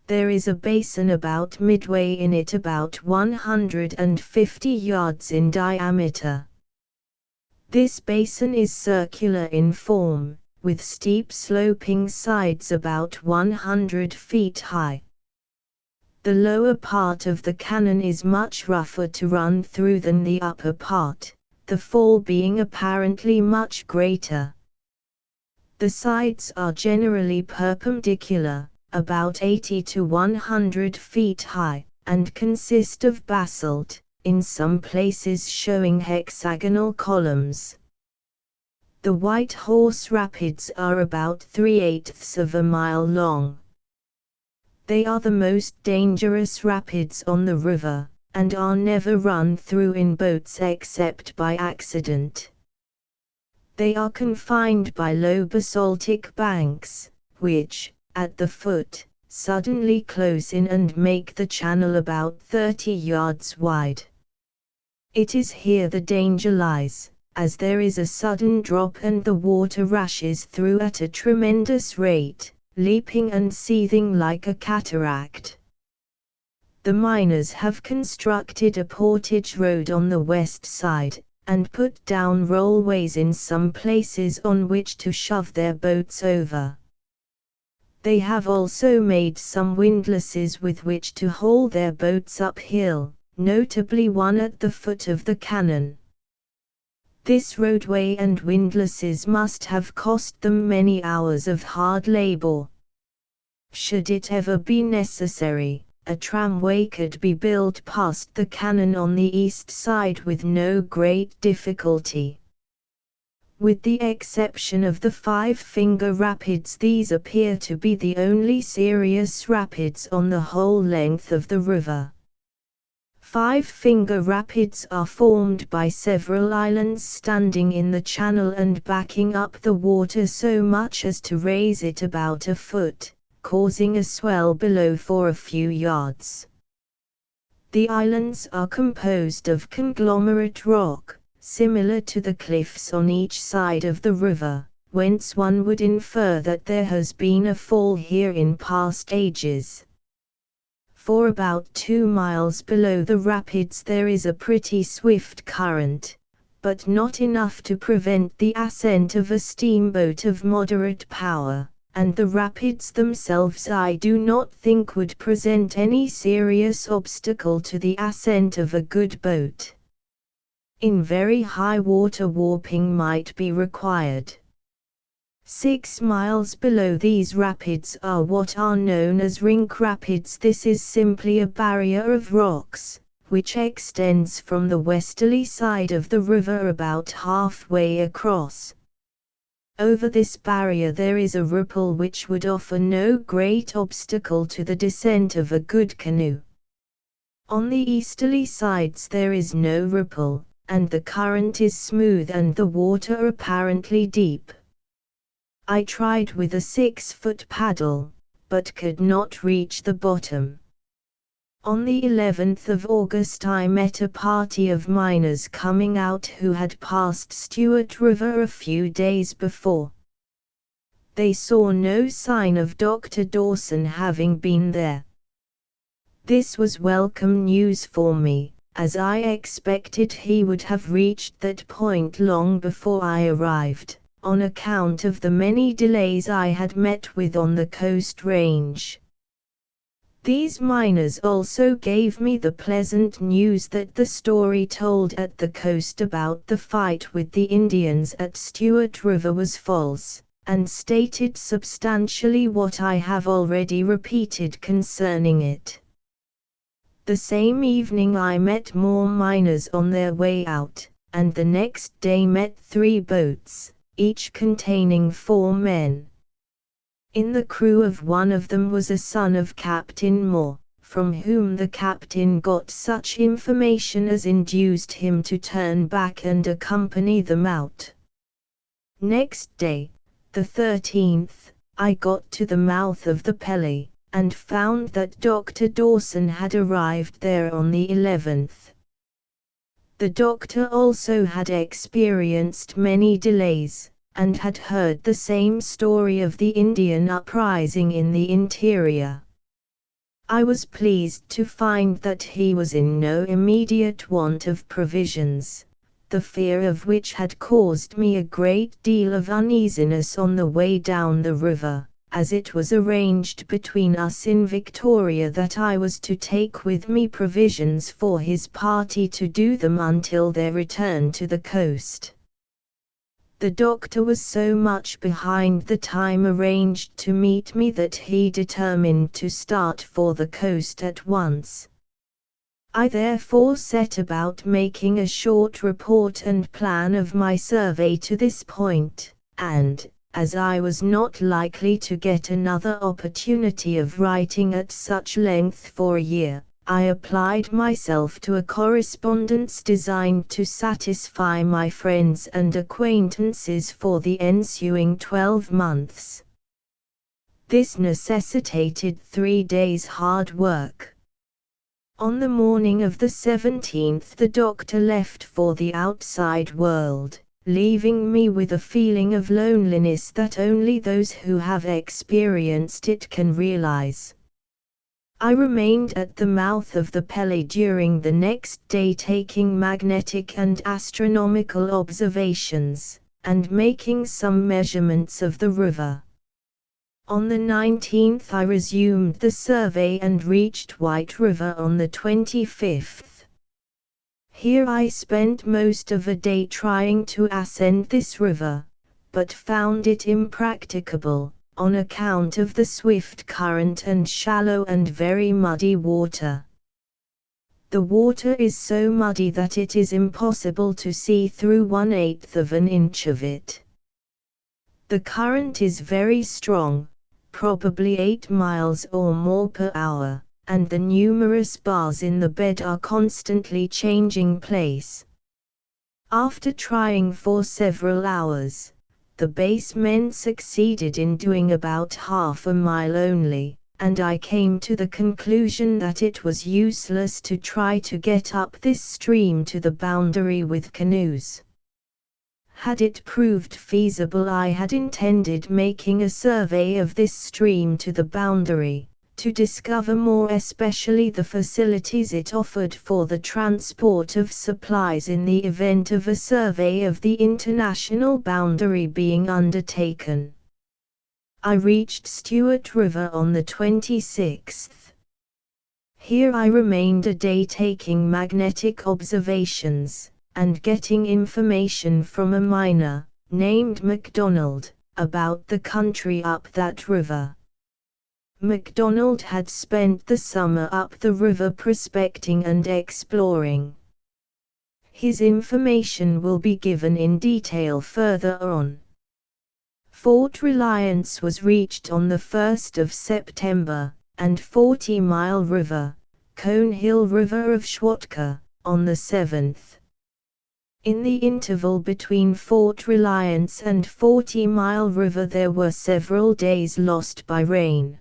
There is a basin about midway in it about 150 yards in diameter. This basin is circular in form, with steep sloping sides about 100 feet high. The lower part of the canon is much rougher to run through than the upper part, the fall being apparently much greater. The sides are generally perpendicular, about 80 to 100 feet high, and consist of basalt, in some places showing hexagonal columns. The White Horse Rapids are about 3/8 of a mile long. They are the most dangerous rapids on the river, and are never run through in boats except by accident. They are confined by low basaltic banks, which, at the foot, suddenly close in and make the channel about 30 yards wide. It is here the danger lies, as there is a sudden drop and the water rushes through at a tremendous rate, leaping and seething like a cataract. The miners have constructed a portage road on the west side, and put down rollways in some places on which to shove their boats over. They have also made some windlasses with which to haul their boats uphill, notably one at the foot of the canon. This roadway and windlasses must have cost them many hours of hard labor. Should it ever be necessary, a tramway could be built past the canon on the east side with no great difficulty. With the exception of the Five-Finger Rapids, these appear to be the only serious rapids on the whole length of the river. Five-Finger Rapids are formed by several islands standing in the channel and backing up the water so much as to raise it about a foot, causing a swell below for a few yards. The islands are composed of conglomerate rock, similar to the cliffs on each side of the river, whence one would infer that there has been a fall here in past ages. For about 2 miles below the rapids there is a pretty swift current, but not enough to prevent the ascent of a steamboat of moderate power, and the rapids themselves I do not think would present any serious obstacle to the ascent of a good boat. In very high water warping might be required. 6 miles below these rapids are what are known as Rink Rapids. This is simply a barrier of rocks, which extends from the westerly side of the river about halfway across. Over this barrier there is a ripple which would offer no great obstacle to the descent of a good canoe. On the easterly sides there is no ripple, and the current is smooth and the water apparently deep. I tried with a 6-foot paddle, but could not reach the bottom. On the 11th of August I met a party of miners coming out who had passed Stewart River a few days before. They saw no sign of Dr. Dawson having been there. This was welcome news for me, as I expected he would have reached that point long before I arrived, on account of the many delays I had met with on the coast range. These miners also gave me the pleasant news that the story told at the coast about the fight with the Indians at Stewart River was false, and stated substantially what I have already repeated concerning it. The same evening I met more miners on their way out, and the next day met 3 boats, each containing 4 men. In the crew of one of them was a son of Captain Moore, from whom the captain got such information as induced him to turn back and accompany them out. Next day, the 13th, I got to the mouth of the Pelly, and found that Dr. Dawson had arrived there on the 11th. The doctor also had experienced many delays, and had heard the same story of the Indian uprising in the interior. I was pleased to find that he was in no immediate want of provisions, the fear of which had caused me a great deal of uneasiness on the way down the river, as it was arranged between us in Victoria that I was to take with me provisions for his party to do them until their return to the coast. The doctor was so much behind the time arranged to meet me that he determined to start for the coast at once. I therefore set about making a short report and plan of my survey to this point, and, as I was not likely to get another opportunity of writing at such length for a year, I applied myself to a correspondence designed to satisfy my friends and acquaintances for the ensuing 12 months. This necessitated 3 days' hard work. On the morning of the 17th the doctor left for the outside world, leaving me with a feeling of loneliness that only those who have experienced it can realize. I remained at the mouth of the Pelly during the next day taking magnetic and astronomical observations, and making some measurements of the river. On the 19th I resumed the survey and reached White River on the 25th. Here I spent most of a day trying to ascend this river, but found it impracticable, on account of the swift current and shallow and very muddy water. The water is so muddy that it is impossible to see through 1/8 of an inch of it. The current is very strong, probably 8 miles or more per hour, and the numerous bars in the bed are constantly changing place. After trying for several hours, the base men succeeded in doing about half a mile only, and I came to the conclusion that it was useless to try to get up this stream to the boundary with canoes. Had it proved feasible, I had intended making a survey of this stream to the boundary, to discover more especially the facilities it offered for the transport of supplies in the event of a survey of the international boundary being undertaken. I reached Stewart River on the 26th. Here I remained a day taking magnetic observations, and getting information from a miner, named MacDonald, about the country up that river. MacDonald had spent the summer up the river prospecting and exploring. His information will be given in detail further on. Fort Reliance was reached on the 1st of September, and 40 Mile River, Cone Hill River of Schwatka, on the 7th. In the interval between Fort Reliance and 40 Mile River there were several days lost by rain.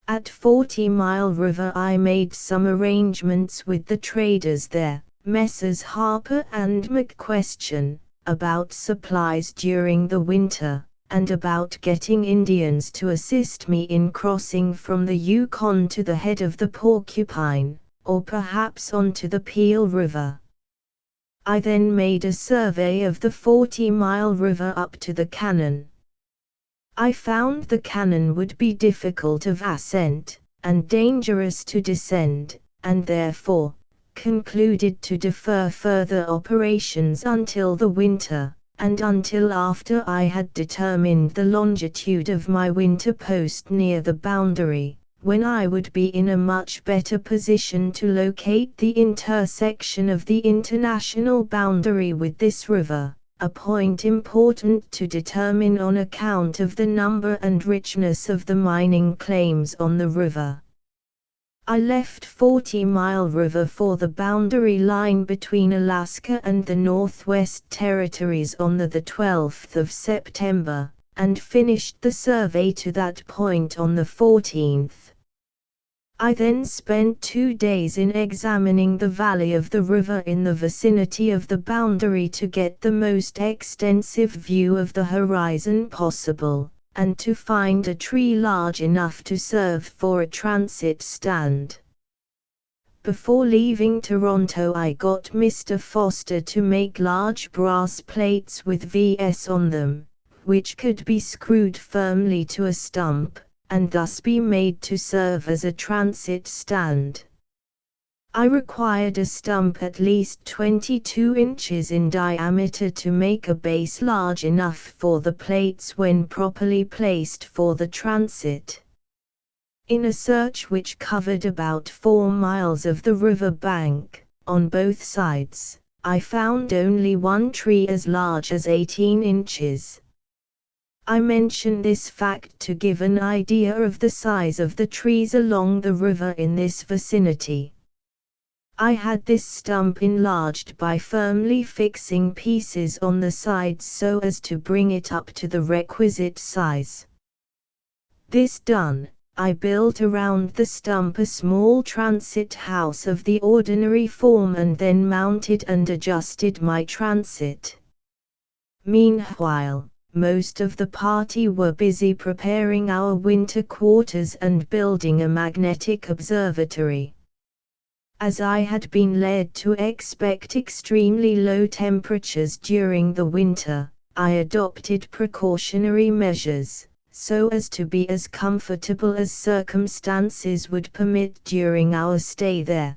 At 40 Mile River I made some arrangements with the traders there, Messrs. Harper and McQuestion, about supplies during the winter, and about getting Indians to assist me in crossing from the Yukon to the head of the Porcupine, or perhaps on to the Peel River. I then made a survey of the 40 Mile River up to the Cannon. I found the Cannon would be difficult of ascent, and dangerous to descend, and therefore, concluded to defer further operations until the winter, and until after I had determined the longitude of my winter post near the boundary, when I would be in a much better position to locate the intersection of the international boundary with this river, a point important to determine on account of the number and richness of the mining claims on the river. I left 40 Mile River for the boundary line between Alaska and the Northwest Territories on the 12th of September, and finished the survey to that point on the 14th. I then spent 2 days in examining the valley of the river in the vicinity of the boundary to get the most extensive view of the horizon possible, and to find a tree large enough to serve for a transit stand. Before leaving Toronto, I got Mr. Foster to make large brass plates with VS on them, which could be screwed firmly to a stump, and thus be made to serve as a transit stand. I required a stump at least 22 inches in diameter to make a base large enough for the plates when properly placed for the transit. In a search which covered about 4 miles of the river bank, on both sides, I found only one tree as large as 18 inches. I mention this fact to give an idea of the size of the trees along the river in this vicinity. I had this stump enlarged by firmly fixing pieces on the sides so as to bring it up to the requisite size. This done, I built around the stump a small transit house of the ordinary form and then mounted and adjusted my transit. Meanwhile, most of the party were busy preparing our winter quarters and building a magnetic observatory. As I had been led to expect extremely low temperatures during the winter, I adopted precautionary measures, so as to be as comfortable as circumstances would permit during our stay there.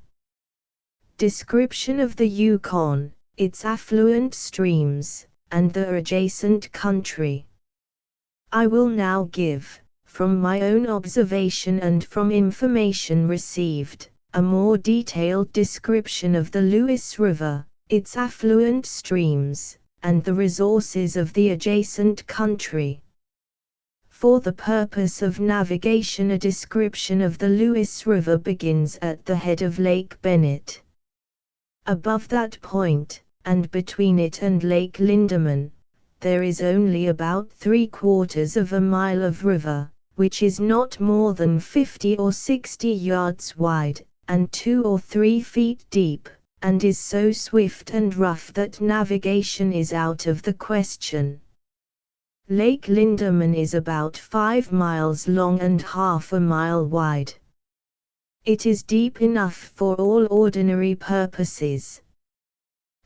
Description of the Yukon, its affluent streams, and the adjacent country. I will now give, from my own observation and from information received, a more detailed description of the Lewis River, its affluent streams, and the resources of the adjacent country. For the purpose of navigation, a description of the Lewis River begins at the head of Lake Bennett. Above that point, and between it and Lake Lindeman, there is only about 3/4 of a mile of river, which is not more than 50 or 60 yards wide, and 2 or 3 feet deep, and is so swift and rough that navigation is out of the question. Lake Lindeman is about 5 miles long and half a mile wide. It is deep enough for all ordinary purposes.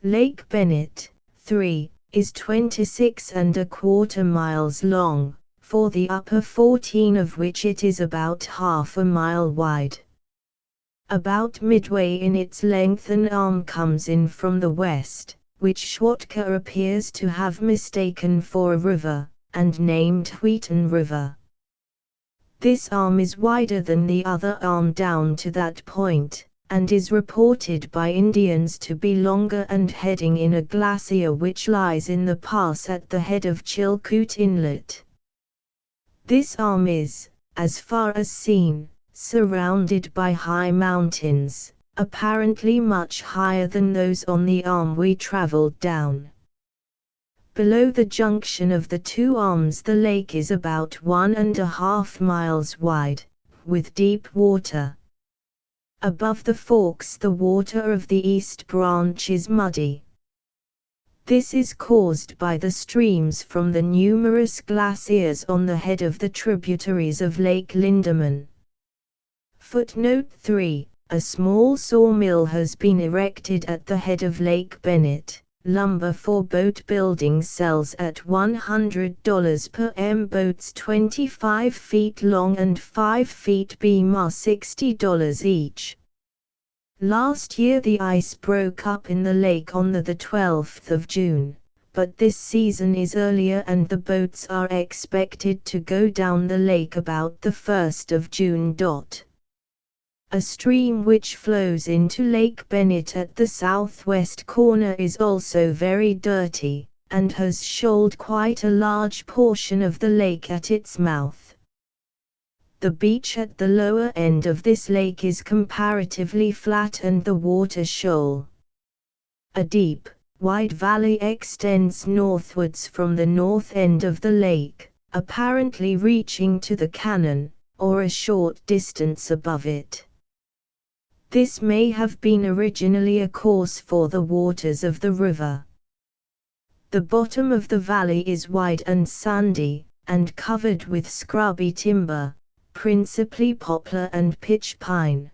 Lake Bennett, 3, is 26¼ miles long, for the upper 14 of which it is about half a mile wide. About midway in its length an arm comes in from the west, which Schwatka appears to have mistaken for a river, and named Wheaton River. This arm is wider than the other arm down to that point, and is reported by Indians to be longer and heading in a glacier which lies in the pass at the head of Chilkoot Inlet. This arm is, as far as seen, surrounded by high mountains, apparently much higher than those on the arm we traveled down. Below the junction of the two arms the lake is about 1½ miles wide, with deep water. Above the forks the water of the east branch is muddy. This is caused by the streams from the numerous glaciers on the head of the tributaries of Lake Lindeman. Footnote 3. A small sawmill has been erected at the head of Lake Bennett. Lumber for boat building sells at $100 per m. Boats 25 feet long and 5 feet beam are $60 each. Last year the ice broke up in the lake on the 12th of June, but this season is earlier and the boats are expected to go down the lake about the 1st of June. A stream which flows into Lake Bennett at the southwest corner is also very dirty, and has shoaled quite a large portion of the lake at its mouth. The beach at the lower end of this lake is comparatively flat and the water shoal. A deep, wide valley extends northwards from the north end of the lake, apparently reaching to the cannon, or a short distance above it. This may have been originally a course for the waters of the river. The bottom of the valley is wide and sandy, and covered with scrubby timber, principally poplar and pitch pine.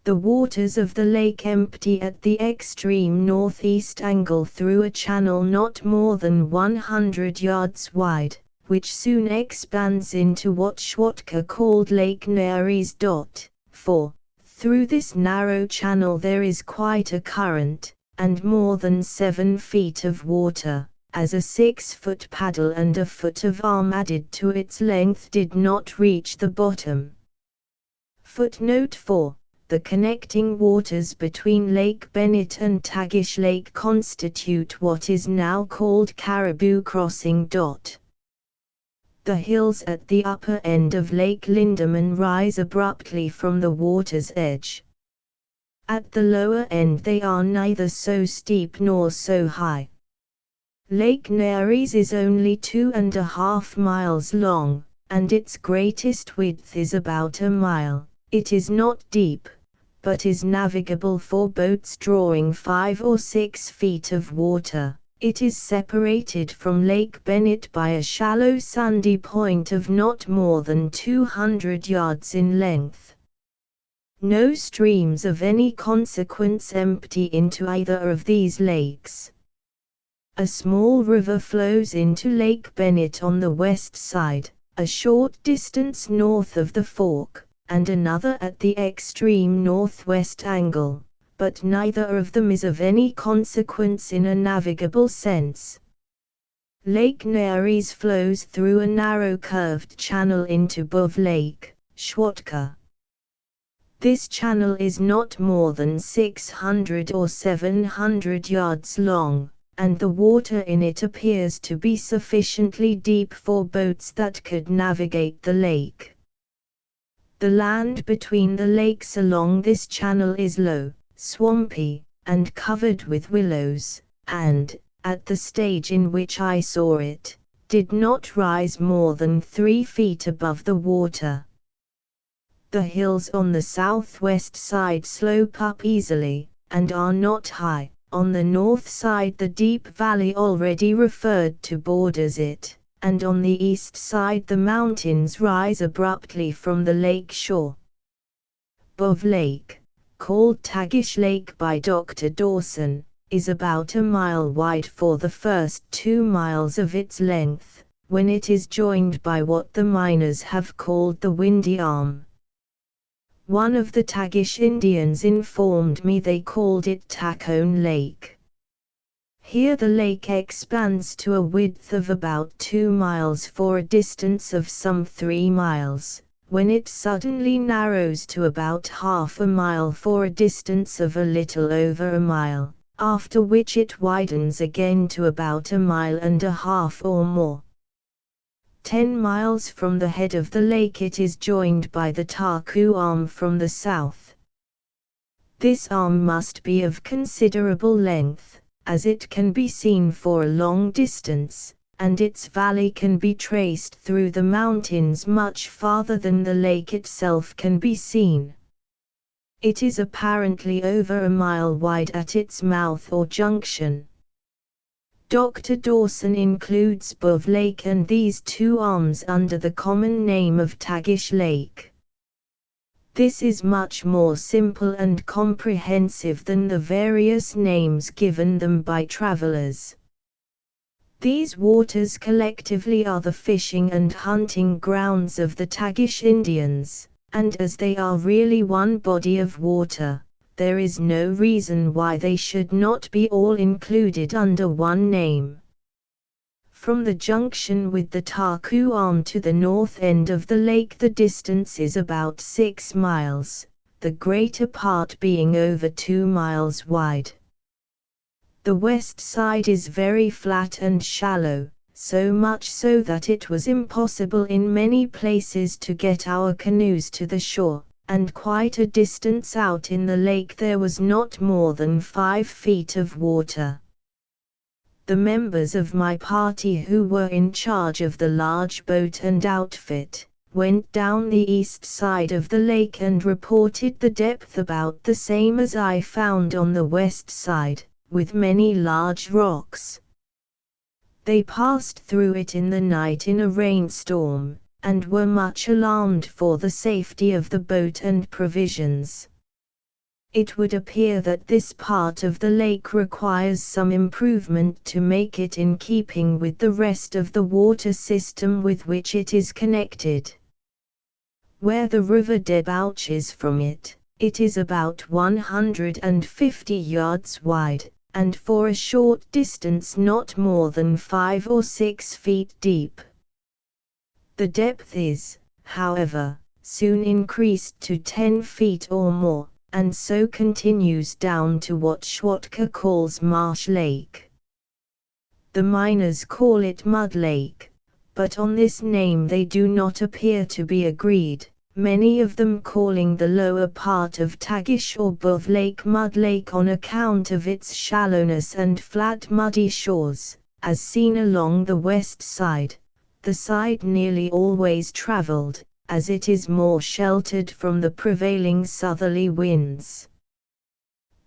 The waters of the lake empty at the extreme northeast angle through a channel not more than 100 yards wide, which soon expands into what Schwatka called Lake Nares. 4. Through this narrow channel there is quite a current, and more than 7 feet of water, as a 6-foot paddle and a foot of arm added to its length did not reach the bottom. Footnote 4. The connecting waters between Lake Bennett and Tagish Lake constitute what is now called Caribou Crossing. The hills at the upper end of Lake Lindeman rise abruptly from the water's edge. At the lower end they are neither so steep nor so high. Lake Nares is only 2.5 miles long, and its greatest width is about a mile. It is not deep, but is navigable for boats drawing 5 or 6 feet of water. It is separated from Lake Bennett by a shallow sandy point of not more than 200 yards in length. No streams of any consequence empty into either of these lakes. A small river flows into Lake Bennett on the west side, a short distance north of the fork, and another at the extreme northwest angle, but neither of them is of any consequence in a navigable sense. Lake Nares flows through a narrow curved channel into Bove Lake, Schwatka. This channel is not more than 600 or 700 yards long, and the water in it appears to be sufficiently deep for boats that could navigate the lake. The land between the lakes along this channel is low, swampy, and covered with willows, and, at the stage in which I saw it, did not rise more than 3 feet above the water. The hills on the southwest side slope up easily, and are not high. On the north side the deep valley already referred to borders it, and on the east side the mountains rise abruptly from the lake shore. Bove Lake, called Tagish Lake by Dr. Dawson, is about a mile wide for the first 2 miles of its length, when it is joined by what the miners have called the Windy Arm. One of the Tagish Indians informed me they called it Tacone Lake. Here the lake expands to a width of about 2 miles for a distance of some 3 miles, when it suddenly narrows to about half a mile for a distance of a little over a mile, after which it widens again to about 1.5 miles or more. 10 miles from the head of the lake it is joined by the Taku Arm from the south. This arm must be of considerable length, as it can be seen for a long distance, and its valley can be traced through the mountains much farther than the lake itself can be seen. It is apparently over a mile wide at its mouth or junction. Dr. Dawson includes Bove Lake and these 2 arms under the common name of Tagish Lake. This is much more simple and comprehensive than the various names given them by travelers. These waters collectively are the fishing and hunting grounds of the Tagish Indians, and as they are really one body of water, there is no reason why they should not be all included under one name. From the junction with the Taku Arm to the north end of the lake the distance is about 6 miles, the greater part being over 2 miles wide. The west side is very flat and shallow, so much so that it was impossible in many places to get our canoes to the shore, and quite a distance out in the lake there was not more than 5 feet of water. The members of my party who were in charge of the large boat and outfit, went down the east side of the lake and reported the depth about the same as I found on the west side, with many large rocks. They passed through it in the night in a rainstorm, and were much alarmed for the safety of the boat and provisions. It would appear that this part of the lake requires some improvement to make it in keeping with the rest of the water system with which it is connected. Where the river debouches from it, it is about 150 yards wide, and for a short distance not more than 5 or 6 feet deep. The depth is, however, soon increased to 10 feet or more, and so continues down to what Schwatka calls Marsh Lake. The miners call it Mud Lake, but on this name they do not appear to be agreed, many of them calling the lower part of Tagish or Bove Lake Mud Lake on account of its shallowness and flat muddy shores, as seen along the west side, the side nearly always traveled, as it is more sheltered from the prevailing southerly winds.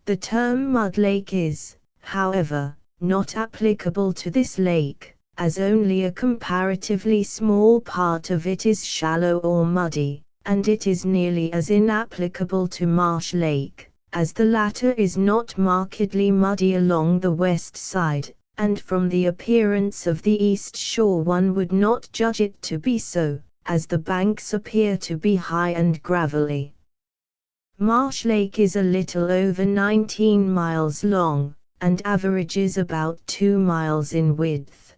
The term mud lake is, however, not applicable to this lake, as only a comparatively small part of it is shallow or muddy, and it is nearly as inapplicable to Marsh Lake, as the latter is not markedly muddy along the west side, and from the appearance of the east shore one would not judge it to be so, as the banks appear to be high and gravelly. Marsh Lake is a little over 19 miles long, and averages about 2 miles in width.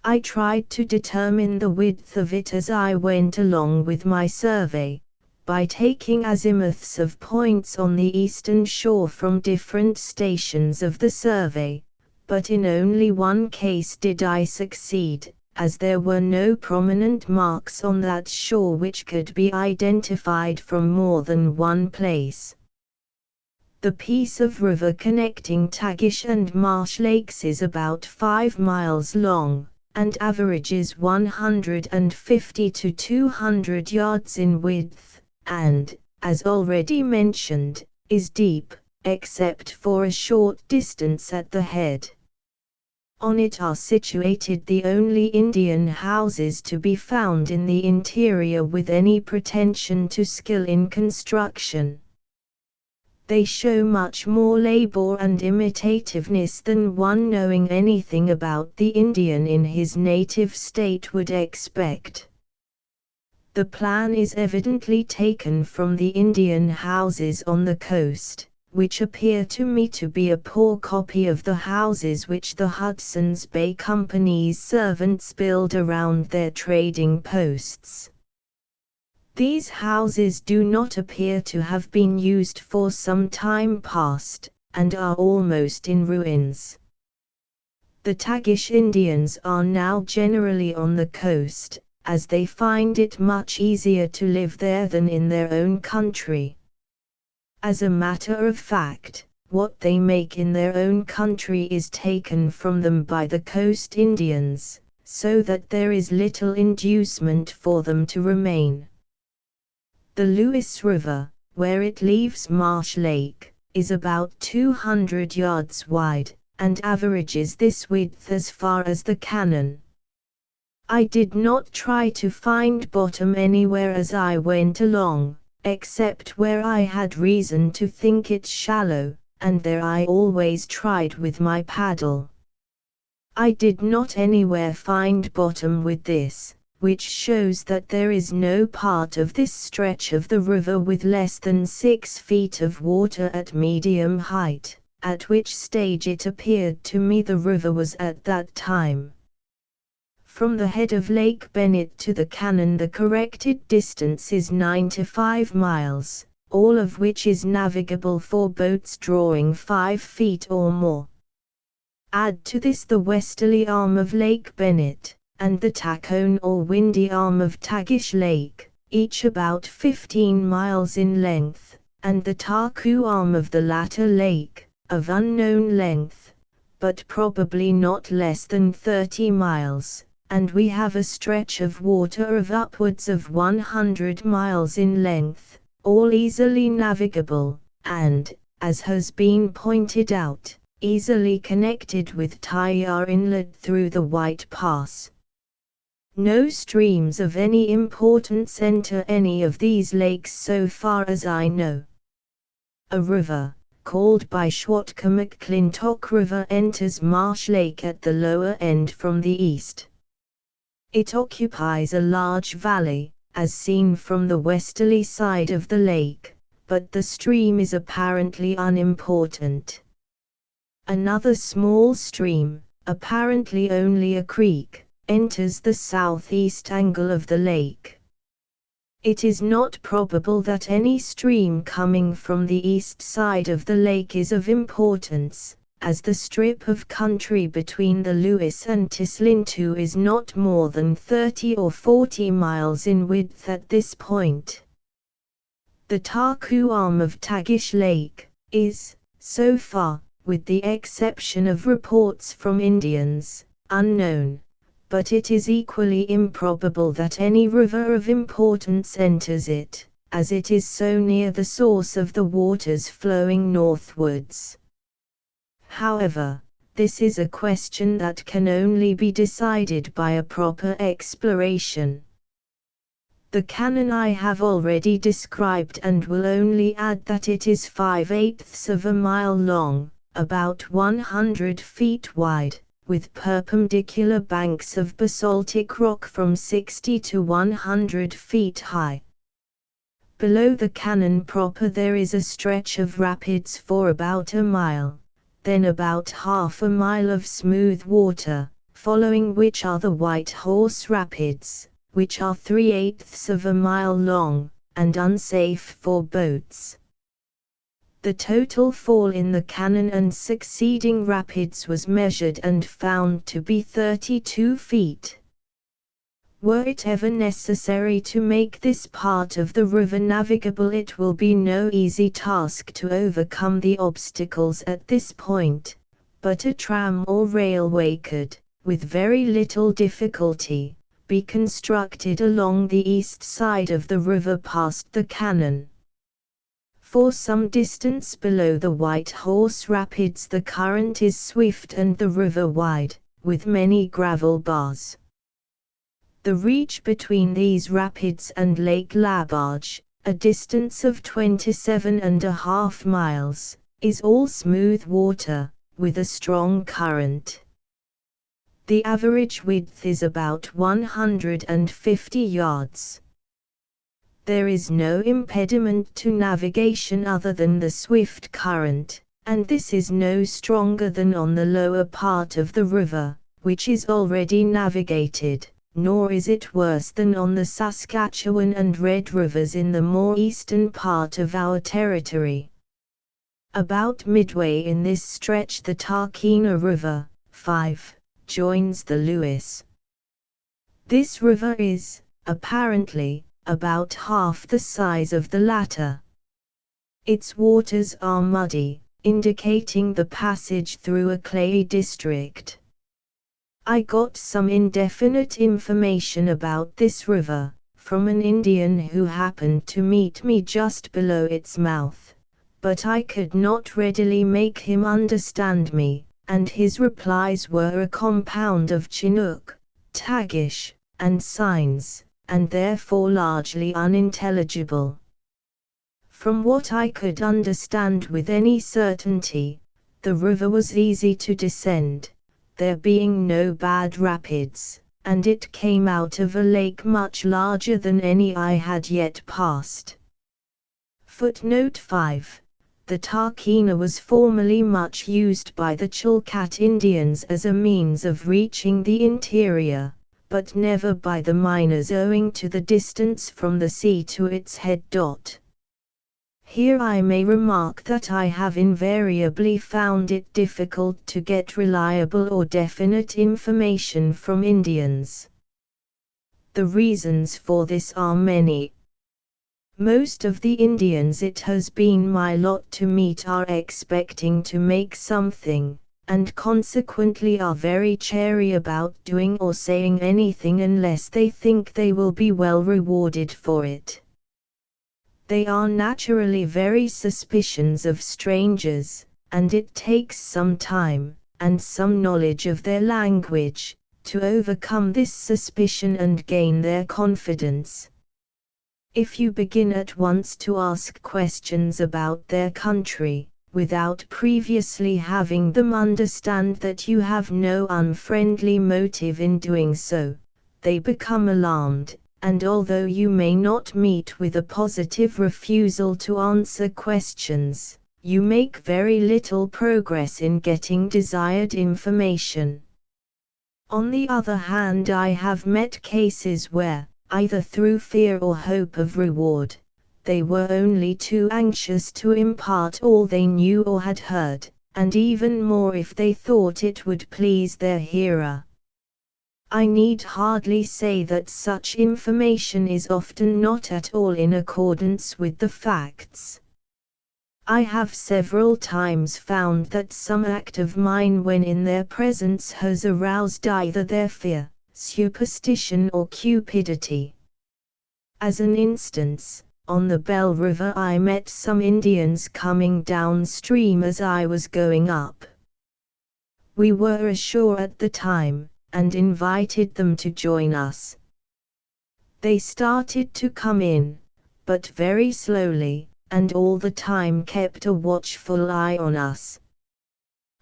I tried to determine the width of it as I went along with my survey, by taking azimuths of points on the eastern shore from different stations of the survey, but in only one case did I succeed, as there were no prominent marks on that shore which could be identified from more than one place. The piece of river connecting Tagish and Marsh Lakes is about 5 miles long, and averages 150 to 200 yards in width, and, as already mentioned, is deep, except for a short distance at the head. On it are situated the only Indian houses to be found in the interior with any pretension to skill in construction. They show much more labor and imitativeness than one knowing anything about the Indian in his native state would expect. The plan is evidently taken from the Indian houses on the coast, which appear to me to be a poor copy of the houses which the Hudson's Bay Company's servants build around their trading posts. These houses do not appear to have been used for some time past, and are almost in ruins. The Tagish Indians are now generally on the coast, as they find it much easier to live there than in their own country. As a matter of fact, what they make in their own country is taken from them by the coast Indians, so that there is little inducement for them to remain. The Lewis River, where it leaves Marsh Lake, is about 200 yards wide, and averages this width as far as the cannon. I did not try to find bottom anywhere as I went along, except where I had reason to think it shallow, and there I always tried with my paddle. I did not anywhere find bottom with this, which shows that there is no part of this stretch of the river with less than 6 feet of water at medium height, at which stage it appeared to me the river was at that time. From the head of Lake Bennett to the cannon the corrected distance is 95 miles, all of which is navigable for boats drawing 5 feet or more. Add to this the westerly arm of Lake Bennett, and the Tacone or windy arm of Tagish Lake, each about 15 miles in length, and the Taku arm of the latter lake, of unknown length, but probably not less than 30 miles. And we have a stretch of water of upwards of 100 miles in length, all easily navigable, and, as has been pointed out, easily connected with Tyar Inlet through the White Pass. No streams of any importance enter any of these lakes so far as I know. A river, called by Schwatka Klondyke River, enters Marsh Lake at the lower end from the east. It occupies a large valley, as seen from the westerly side of the lake, but the stream is apparently unimportant. Another small stream, apparently only a creek, enters the southeast angle of the lake. It is not probable that any stream coming from the east side of the lake is of importance, as the strip of country between the Lewis and Tislintu is not more than 30 or 40 miles in width at this point. The Taku arm of Tagish Lake is, so far, with the exception of reports from Indians, unknown, but it is equally improbable that any river of importance enters it, as it is so near the source of the waters flowing northwards. However, this is a question that can only be decided by a proper exploration. The canon I have already described and will only add that it is 5/8 of a mile long, about 100 feet wide, with perpendicular banks of basaltic rock from 60 to 100 feet high. Below the canon proper there is a stretch of rapids for about a mile, then about half a mile of smooth water, following which are the White Horse Rapids, which are 3/8 of a mile long, and unsafe for boats. The total fall in the canon and succeeding rapids was measured and found to be 32 feet. Were it ever necessary to make this part of the river navigable, it will be no easy task to overcome the obstacles at this point, but a tram or railway could, with very little difficulty, be constructed along the east side of the river past the canon. For some distance below the White Horse Rapids the current is swift and the river wide, with many gravel bars. The reach between these rapids and Lake Labarge, a distance of 27.5 miles, is all smooth water, with a strong current. The average width is about 150 yards. There is no impediment to navigation other than the swift current, and this is no stronger than on the lower part of the river, which is already navigated, nor is it worse than on the Saskatchewan and Red Rivers in the more eastern part of our territory. About midway in this stretch the Tarkina River, 5, joins the Lewis. This river is, apparently, about half the size of the latter. Its waters are muddy, indicating the passage through a clayey district. I got some indefinite information about this river, from an Indian who happened to meet me just below its mouth, but I could not readily make him understand me, and his replies were a compound of Chinook, Tagish, and signs, and therefore largely unintelligible. From what I could understand with any certainty, the river was easy to descend, there being no bad rapids, and it came out of a lake much larger than any I had yet passed. Footnote 5. The Tarkina was formerly much used by the Chilkat Indians as a means of reaching the interior, but never by the miners owing to the distance from the sea to its head. Here I may remark that I have invariably found it difficult to get reliable or definite information from Indians. The reasons for this are many. Most of the Indians it has been my lot to meet are expecting to make something, and consequently are very chary about doing or saying anything unless they think they will be well rewarded for it. They are naturally very suspicious of strangers, and it takes some time, and some knowledge of their language, to overcome this suspicion and gain their confidence. If you begin at once to ask questions about their country, without previously having them understand that you have no unfriendly motive in doing so, they become alarmed, and although you may not meet with a positive refusal to answer questions, you make very little progress in getting desired information. On the other hand, I have met cases where, either through fear or hope of reward, they were only too anxious to impart all they knew or had heard, and even more if they thought it would please their hearer. I need hardly say that such information is often not at all in accordance with the facts. I have several times found that some act of mine when in their presence has aroused either their fear, superstition or cupidity. As an instance, on the Bell River I met some Indians coming downstream as I was going up. We were ashore at the time, and invited them to join us. They started to come in, but very slowly, and all the time kept a watchful eye on us.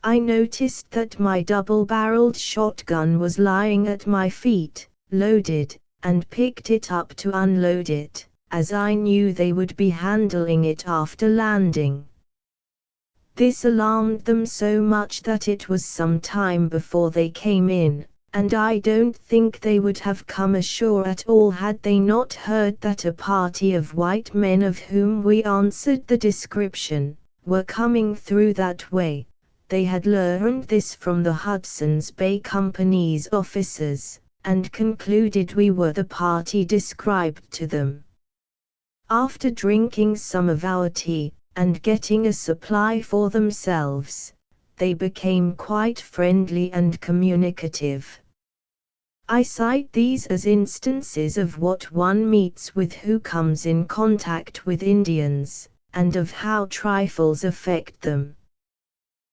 I noticed that my double-barreled shotgun was lying at my feet, loaded, and picked it up to unload it, as I knew they would be handling it after landing. This alarmed them so much that it was some time before they came in, and I don't think they would have come ashore at all had they not heard that a party of white men of whom we answered the description, were coming through that way. They had learned this from the Hudson's Bay Company's officers, and concluded we were the party described to them. After drinking some of our tea, and getting a supply for themselves, they became quite friendly and communicative. I cite these as instances of what one meets with who comes in contact with Indians, and of how trifles affect them.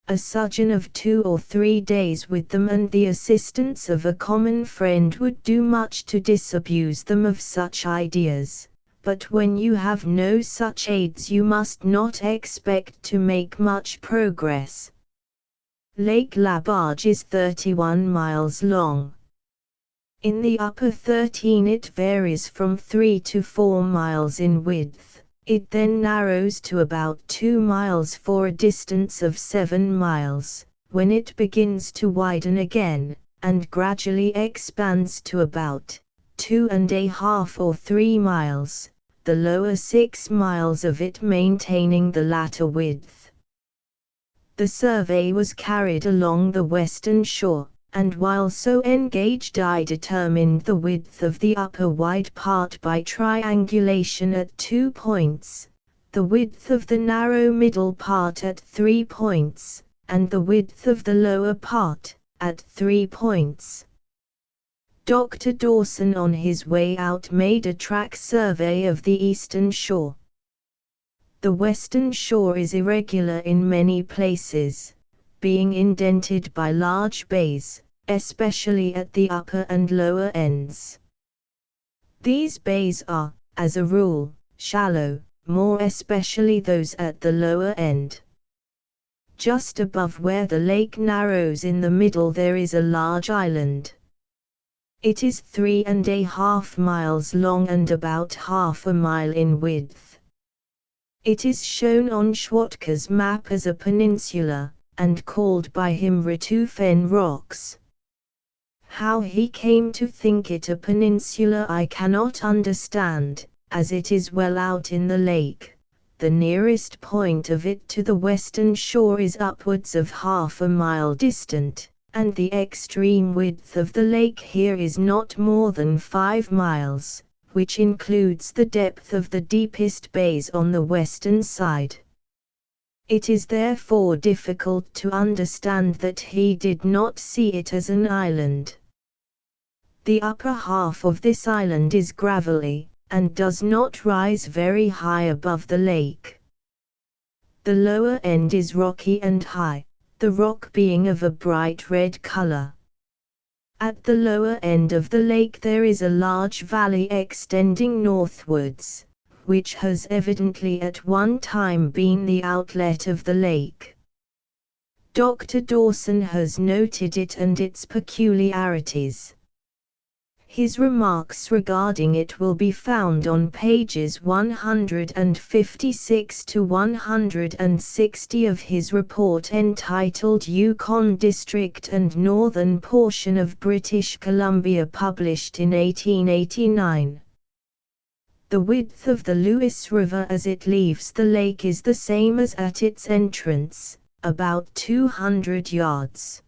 A sojourn of 2 or 3 days with them and the assistance of a common friend would do much to disabuse them of such ideas, but when you have no such aids you must not expect to make much progress. Lake Labarge is 31 miles long. In the upper 13 it varies from 3 to 4 miles in width. It then narrows to about 2 miles for a distance of 7 miles, when it begins to widen again, and gradually expands to about 2.5 or 3 miles, the lower 6 miles of it maintaining the latter width. The survey was carried along the western shore, and while so engaged I determined the width of the upper wide part by triangulation at 2 points, the width of the narrow middle part at 3 points, and the width of the lower part, at 3 points. Dr. Dawson on his way out made a track survey of the eastern shore. The western shore is irregular in many places, being indented by large bays, especially at the upper and lower ends. These bays are, as a rule, shallow, more especially those at the lower end. Just above where the lake narrows in the middle there is a large island. It is 3.5 miles long and about half a mile in width. It is shown on Schwatka's map as a peninsula, and called by him Ritufen Rocks. How he came to think it a peninsula I cannot understand, as it is well out in the lake. The nearest point of it to the western shore is upwards of half a mile distant, and the extreme width of the lake here is not more than 5 miles, which includes the depth of the deepest bays on the western side. It is therefore difficult to understand that he did not see it as an island. The upper half of this island is gravelly, and does not rise very high above the lake. The lower end is rocky and high, the rock being of a bright red color. At the lower end of the lake there is a large valley extending northwards, which has evidently at one time been the outlet of the lake. Dr. Dawson has noted it and its peculiarities. His remarks regarding it will be found on pages 156 to 160 of his report entitled Yukon District and Northern Portion of British Columbia, published in 1889. The width of the Lewis River as it leaves the lake is the same as at its entrance, about 200 yards.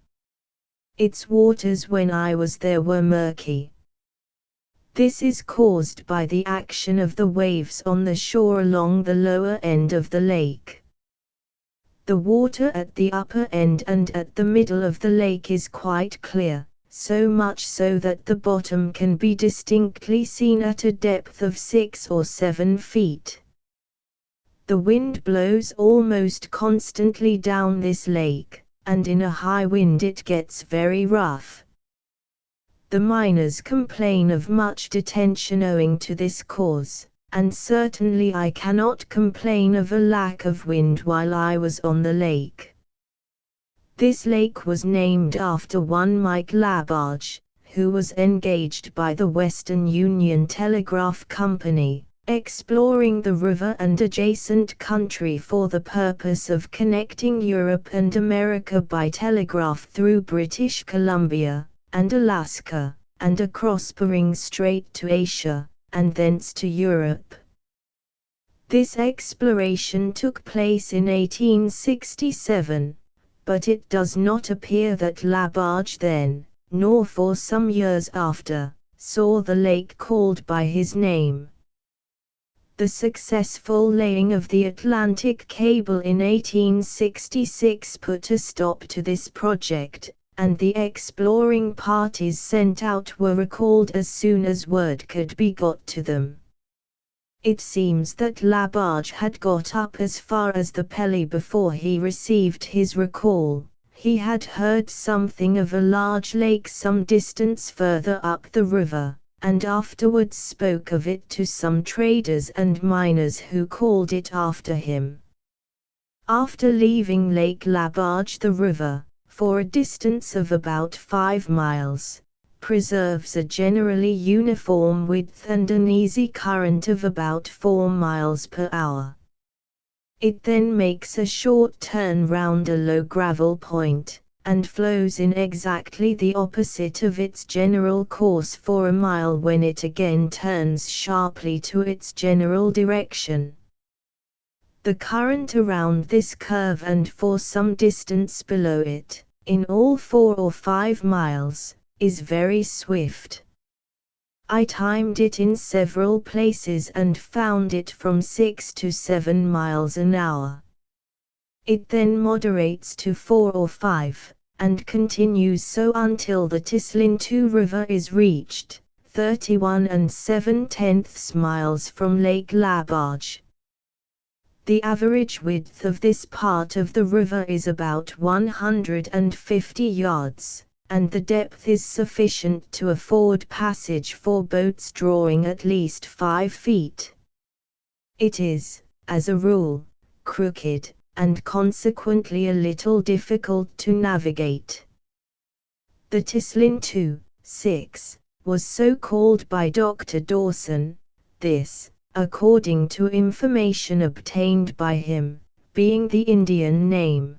Its waters when I was there were murky. This is caused by the action of the waves on the shore along the lower end of the lake. The water at the upper end and at the middle of the lake is quite clear, so much so that the bottom can be distinctly seen at a depth of 6 or 7 feet. The wind blows almost constantly down this lake, and in a high wind it gets very rough. The miners complain of much detention owing to this cause, and certainly I cannot complain of a lack of wind while I was on the lake. This lake was named after one Mike Labarge, who was engaged by the Western Union Telegraph Company, exploring the river and adjacent country for the purpose of connecting Europe and America by telegraph through British Columbia and Alaska, and across Bering Strait to Asia, and thence to Europe. This exploration took place in 1867, but it does not appear that Labarge then, nor for some years after, saw the lake called by his name. The successful laying of the Atlantic cable in 1866 put a stop to this project, and the exploring parties sent out were recalled as soon as word could be got to them. It seems that Labarge had got up as far as the Pelly before he received his recall. He had heard something of a large lake some distance further up the river, and afterwards spoke of it to some traders and miners who called it after him. After leaving Lake Labarge, the river, for a distance of about 5 miles, preserves a generally uniform width and an easy current of about 4 miles per hour. It then makes a short turn round a low gravel point, and flows in exactly the opposite of its general course for a mile, when it again turns sharply to its general direction. The current around this curve and for some distance below it, in all 4 or 5 miles, is very swift. I timed it in several places and found it from 6 to 7 miles an hour. It then moderates to 4 or 5, and continues so until the Tislin-2 River is reached, 31 7/10 miles from Lake Labarge. The average width of this part of the river is about 150 yards, and the depth is sufficient to afford passage for boats drawing at least 5 feet. It is, as a rule, crooked, and consequently a little difficult to navigate. The Tislin 6 was so called by Dr. Dawson, this, according to information obtained by him, being the Indian name.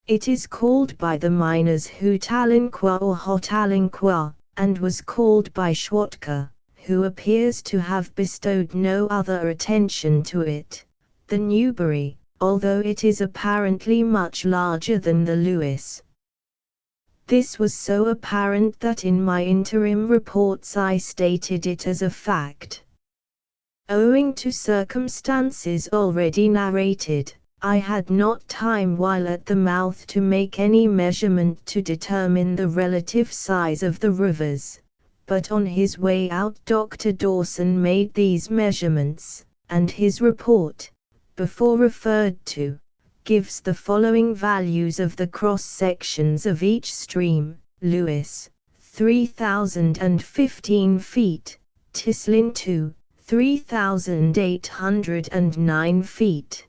It is called by the miners Hotalinqua or Hotalinqua, and was called by Schwatka, who appears to have bestowed no other attention to it, the Newbury, although it is apparently much larger than the Lewis. This was so apparent that in my interim reports I stated it as a fact. Owing to circumstances already narrated, I had not time while at the mouth to make any measurement to determine the relative size of the rivers, but on his way out Dr. Dawson made these measurements, and his report, before referred to, gives the following values of the cross-sections of each stream: Lewis, 3,015 feet, Tislin 2, 3,809 feet.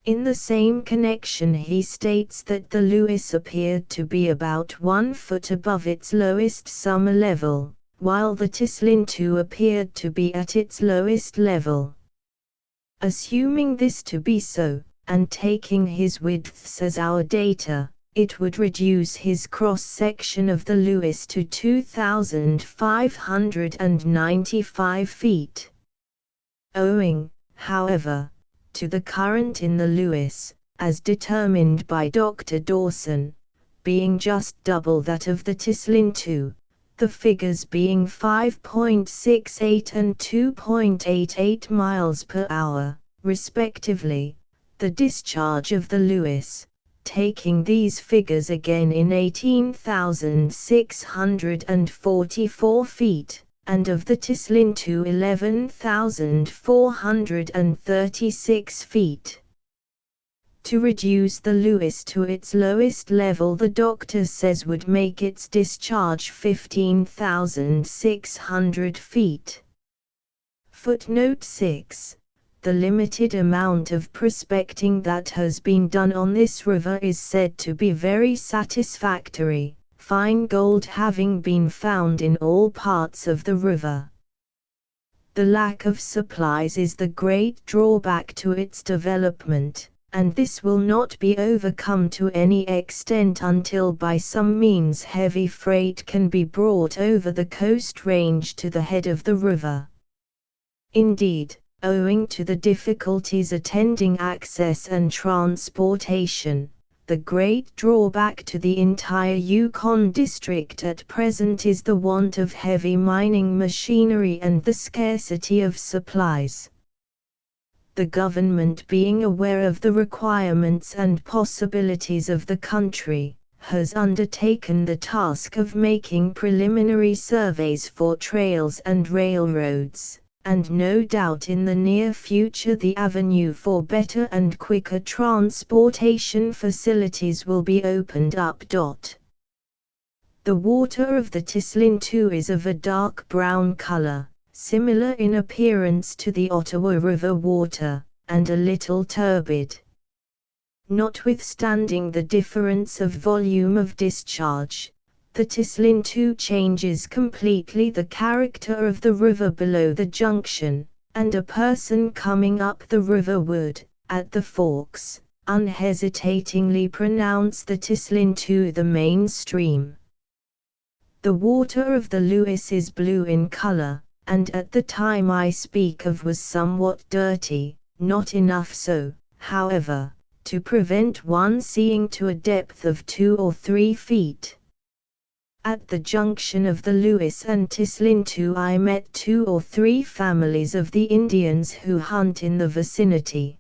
In the same connection he states that the Lewis appeared to be about 1 foot above its lowest summer level, while the Tislin 2 appeared to be at its lowest level. Assuming this to be so, and taking his widths as our data, it would reduce his cross-section of the Lewis to 2,595 feet. Owing, however, to the current in the Lewis, as determined by Dr. Dawson, being just double that of the Tislin 2, the figures being 5.68 and 2.88 miles per hour, respectively, the discharge of the Lewis, taking these figures again in 18,644 feet, and of the Tislin to 11,436 feet. To reduce the Lewis to its lowest level, the doctor says would make its discharge 15,600 feet. Footnote 6. The limited amount of prospecting that has been done on this river is said to be very satisfactory, fine gold having been found in all parts of the river. The lack of supplies is the great drawback to its development, and this will not be overcome to any extent until by some means heavy freight can be brought over the coast range to the head of the river. Indeed, owing to the difficulties attending access and transportation, the great drawback to the entire Yukon district at present is the want of heavy mining machinery and the scarcity of supplies. The government, being aware of the requirements and possibilities of the country, has undertaken the task of making preliminary surveys for trails and railroads, and no doubt in the near future the avenue for better and quicker transportation facilities will be opened up. The water of the Tislin 2 is of a dark brown color, similar in appearance to the Ottawa River water, and a little turbid. Notwithstanding the difference of volume of discharge, the Tislin 2 changes completely the character of the river below the junction, and a person coming up the river would, at the forks, unhesitatingly pronounce the Tislin 2 the main stream. The water of the Lewis is blue in color, and at the time I speak of was somewhat dirty, not enough so, however, to prevent one seeing to a depth of 2 or 3 feet. At the junction of the Lewis and Tislin 2 I met 2 or 3 families of the Indians who hunt in the vicinity.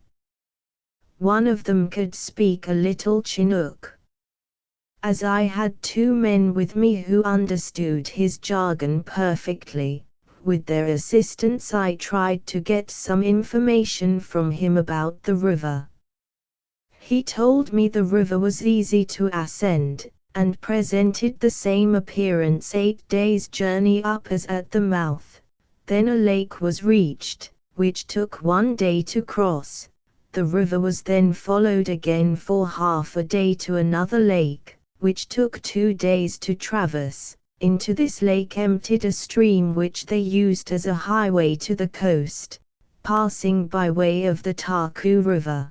One of them could speak a little Chinook. As I had 2 men with me who understood his jargon perfectly, with their assistance I tried to get some information from him about the river. He told me the river was easy to ascend, and presented the same appearance 8 days' journey up as at the mouth. Then a lake was reached, which took 1 day to cross. The river was then followed again for half a day to another lake, which took 2 days to traverse. Into this lake emptied a stream which they used as a highway to the coast, passing by way of the Taku River.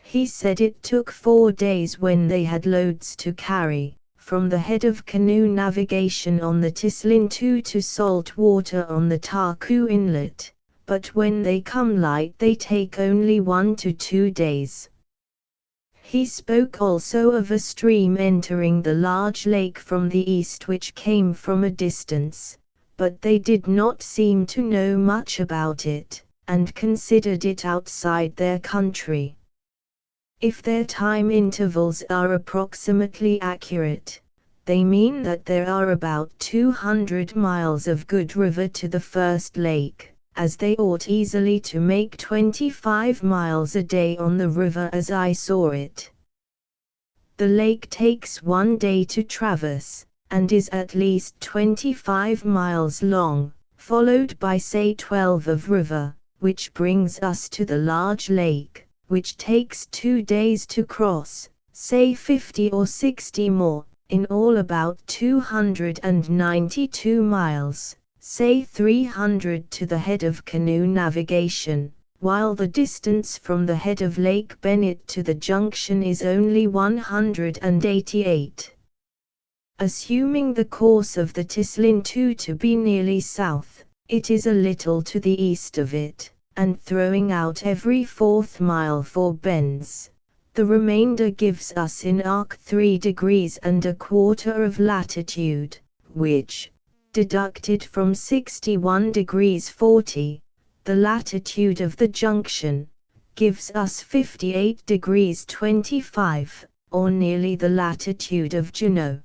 He said it took 4 days when they had loads to carry, from the head of canoe navigation on the Tislin 2 to salt water on the Taku Inlet, but when they come light they take only 1 to 2 days. He spoke also of a stream entering the large lake from the east which came from a distance, but they did not seem to know much about it, and considered it outside their country. If their time intervals are approximately accurate, they mean that there are about 200 miles of good river to the first lake, as they ought easily to make 25 miles a day on the river as I saw it. The lake takes 1 day to traverse, and is at least 25 miles long, followed by say 12 of river, which brings us to the large lake, which takes 2 days to cross, say 50 or 60 more, in all about 292 miles, say 300 to the head of canoe navigation, while the distance from the head of Lake Bennett to the junction is only 188. Assuming the course of the Tislin II to be nearly south, it is a little to the east of it, and throwing out every fourth mile for bends, the remainder gives us in arc 3 degrees and a quarter of latitude, which, deducted from 61 degrees 40, the latitude of the junction, gives us 58 degrees 25, or nearly the latitude of Juneau.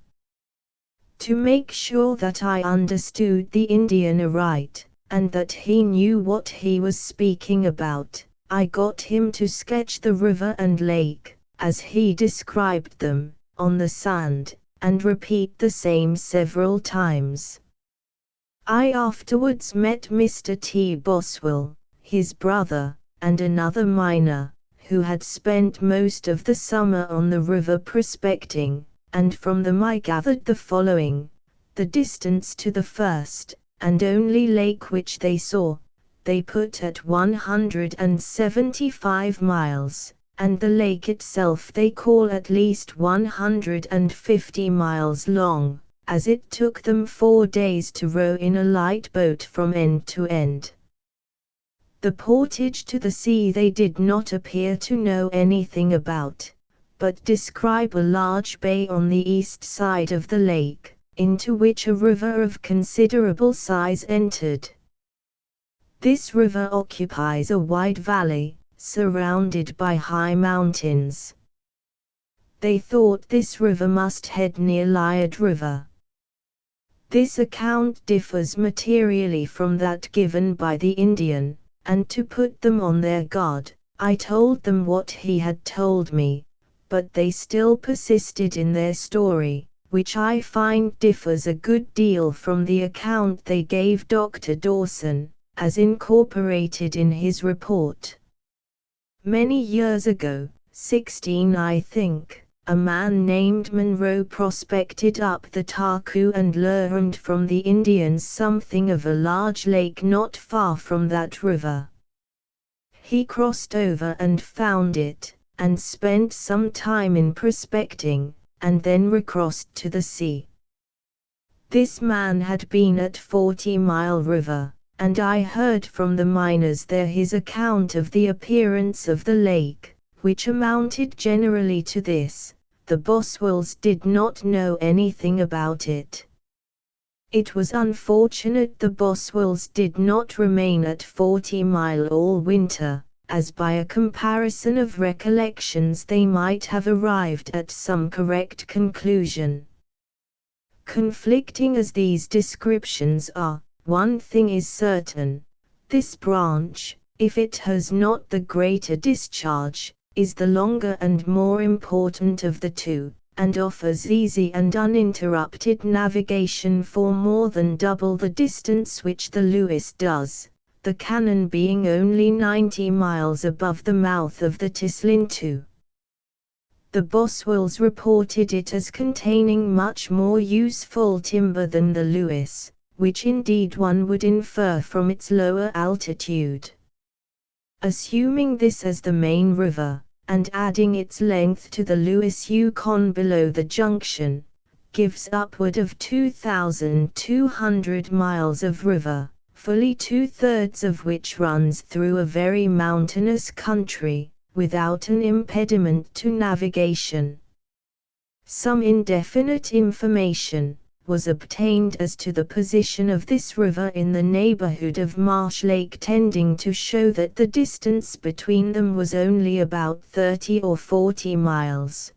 To make sure that I understood the Indian aright, and that he knew what he was speaking about, I got him to sketch the river and lake, as he described them, on the sand, and repeat the same several times. I afterwards met Mr. T. Boswell, his brother, and another miner, who had spent most of the summer on the river prospecting, and from them I gathered the following: the distance to the first, and only lake which they saw, they put at 175 miles, and the lake itself they call at least 150 miles long, as it took them 4 days to row in a light boat from end to end. The portage to the sea they did not appear to know anything about, but describe a large bay on the east side of the lake, into which a river of considerable size entered. This river occupies a wide valley, surrounded by high mountains. They thought this river must head near Liard River. This account differs materially from that given by the Indian, and to put them on their guard, I told them what he had told me, but they still persisted in their story, which I find differs a good deal from the account they gave Dr. Dawson, as incorporated in his report. Many years ago, 16 I think, a man named Monroe prospected up the Taku and learned from the Indians something of a large lake not far from that river. He crossed over and found it, and spent some time in prospecting, and then recrossed to the sea. This man had been at 40 Mile River, and I heard from the miners there his account of the appearance of the lake, which amounted generally to this: the Boswells did not know anything about it. It was unfortunate the Boswells did not remain at 40 Mile all winter, as by a comparison of recollections they might have arrived at some correct conclusion. Conflicting as these descriptions are, one thing is certain: this branch, if it has not the greater discharge, is the longer and more important of the two, and offers easy and uninterrupted navigation for more than double the distance which the Lewis does, the Cannon being only 90 miles above the mouth of the Tislin II. The Boswells reported it as containing much more useful timber than the Lewis, which indeed one would infer from its lower altitude. Assuming this as the main river, and adding its length to the Lewis-Yukon below the junction, gives upward of 2,200 miles of river, fully 2/3 of which runs through a very mountainous country, without an impediment to navigation. Some indefinite information was obtained as to the position of this river in the neighborhood of Marsh Lake, tending to show that the distance between them was only about 30 or 40 miles.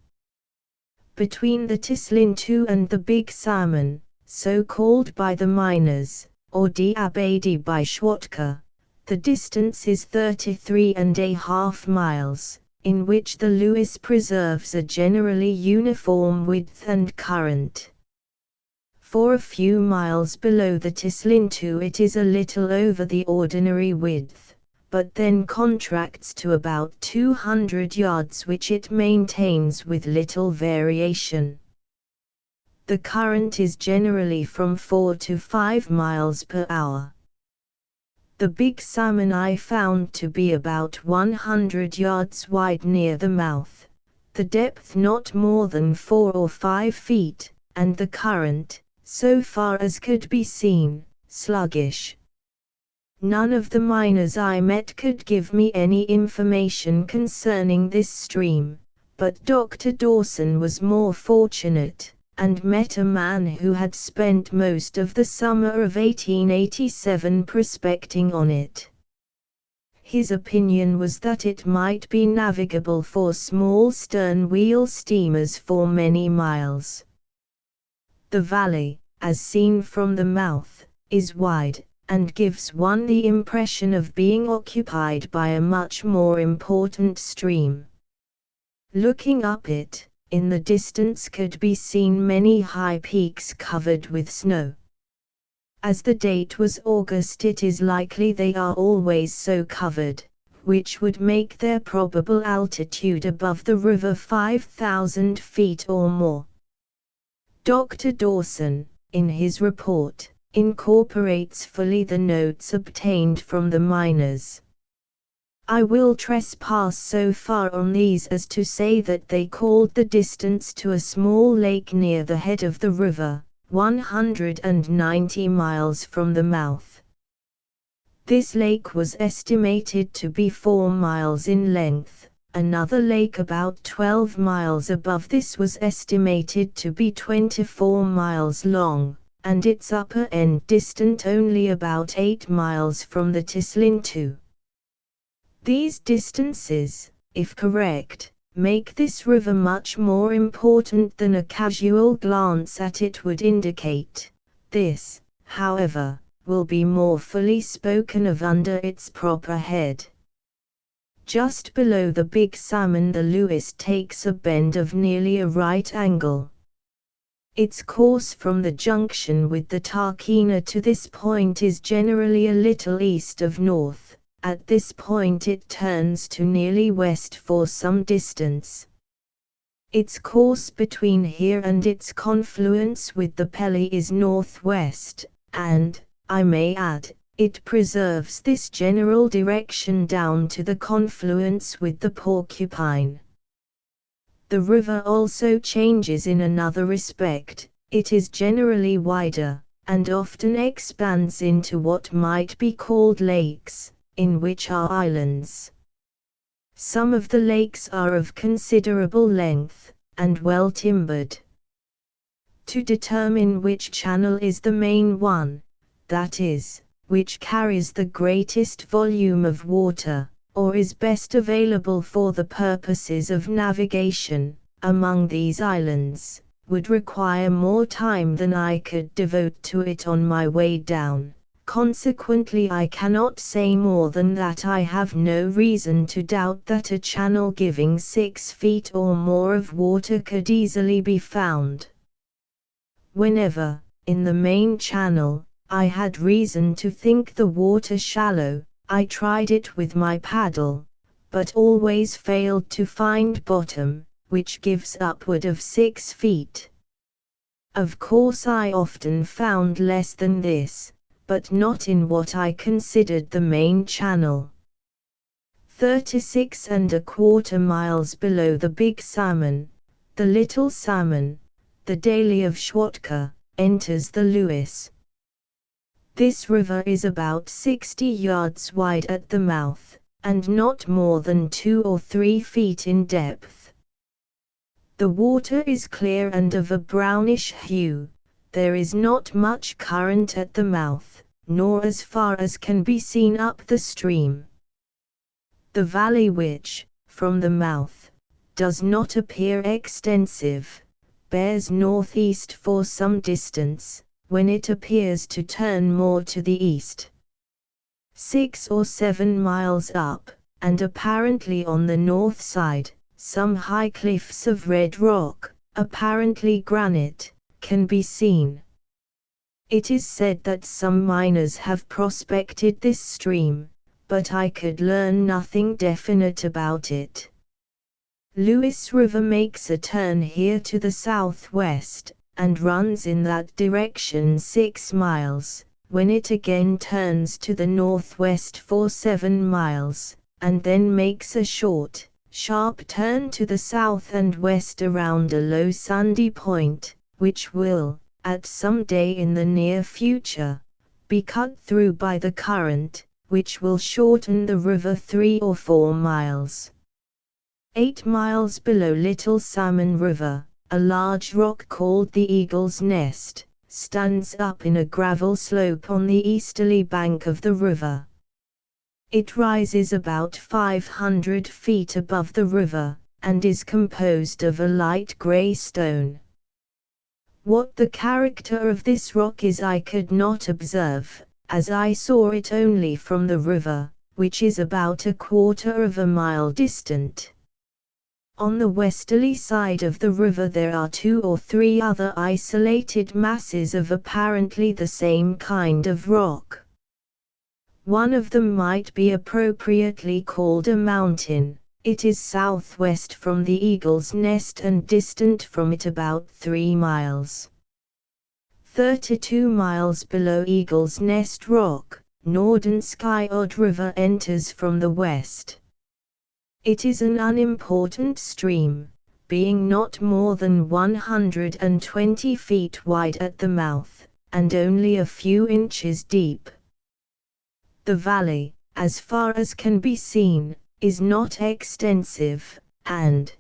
Between the Tislin II and the Big Salmon, so called by the miners, or Diabadi by Schwatka, the distance is 33.5 miles, in which the Lewis preserves a generally uniform width and current. For a few miles below the Ladue it is a little over the ordinary width, but then contracts to about 200 yards, which it maintains with little variation. The current is generally from 4 to 5 miles per hour. The big salmon I found to be about 100 yards wide near the mouth, the depth not more than 4 or 5 feet, and the current, so far as could be seen, sluggish. None of the miners I met could give me any information concerning this stream, but Dr. Dawson was more fortunate, and met a man who had spent most of the summer of 1887 prospecting on it. His opinion was that it might be navigable for small stern-wheel steamers for many miles. The valley, as seen from the mouth, is wide, and gives one the impression of being occupied by a much more important stream. Looking up it, in the distance could be seen many high peaks covered with snow. As the date was August, it is likely they are always so covered, which would make their probable altitude above the river 5,000 feet or more. Dr. Dawson, in his report, incorporates fully the notes obtained from the miners. I will trespass so far on these as to say that they called the distance to a small lake near the head of the river, 190 miles from the mouth. This lake was estimated to be 4 miles in length. Another lake about 12 miles above this was estimated to be 24 miles long, and its upper end distant only about 8 miles from the Ladue. These distances, if correct, make this river much more important than a casual glance at it would indicate. This, however, will be more fully spoken of under its proper head. Just below the Big Salmon the Lewis takes a bend of nearly a right angle. Its course from the junction with the Tarkina to this point is generally a little east of north. At this point it turns to nearly west for some distance. Its course between here and its confluence with the Pelly is northwest, and, I may add, it preserves this general direction down to the confluence with the Porcupine. The river also changes in another respect. It is generally wider, and often expands into what might be called lakes, in which are islands. Some of the lakes are of considerable length, and well timbered. To determine which channel is the main one, that is, which carries the greatest volume of water, or is best available for the purposes of navigation, among these islands, would require more time than I could devote to it on my way down. Consequently, I cannot say more than that I have no reason to doubt that a channel giving 6 feet or more of water could easily be found. Whenever, in the main channel, I had reason to think the water shallow, I tried it with my paddle, but always failed to find bottom, which gives upward of 6 feet. Of course I often found less than this, but not in what I considered the main channel. 36¼ miles below the Big Salmon, the Little Salmon, the Daly of Schwatka, enters the Lewis. This river is about 60 yards wide at the mouth, and not more than 2 or 3 feet in depth. The water is clear and of a brownish hue. There is not much current at the mouth, nor as far as can be seen up the stream. The valley, which, from the mouth, does not appear extensive, bears northeast for some distance, when it appears to turn more to the east. 6 or 7 miles up, and apparently on the north side, some high cliffs of red rock, apparently granite, can be seen. It is said that some miners have prospected this stream, but I could learn nothing definite about it. Lewis River makes a turn here to the southwest, and runs in that direction 6 miles, when it again turns to the northwest for 7 miles, and then makes a short, sharp turn to the south and west around a low sandy point, which will, at some day in the near future, be cut through by the current, which will shorten the river 3 or 4 miles. 8 miles below Little Salmon River, a large rock called the Eagle's Nest stands up in a gravel slope on the easterly bank of the river. It rises about 500 feet above the river, and is composed of a light gray stone. What the character of this rock is I could not observe, as I saw it only from the river, which is about 1/4 of a mile distant. On the westerly side of the river there are 2 or 3 other isolated masses of apparently the same kind of rock. One of them might be appropriately called a mountain. It is southwest from the Eagle's Nest and distant from it about 3 miles. 32 miles below Eagle's Nest Rock, Nordenskjöld River enters from the west. It is an unimportant stream, being not more than 120 feet wide at the mouth, and only a few inches deep. The valley, as far as can be seen, is not extensive, and,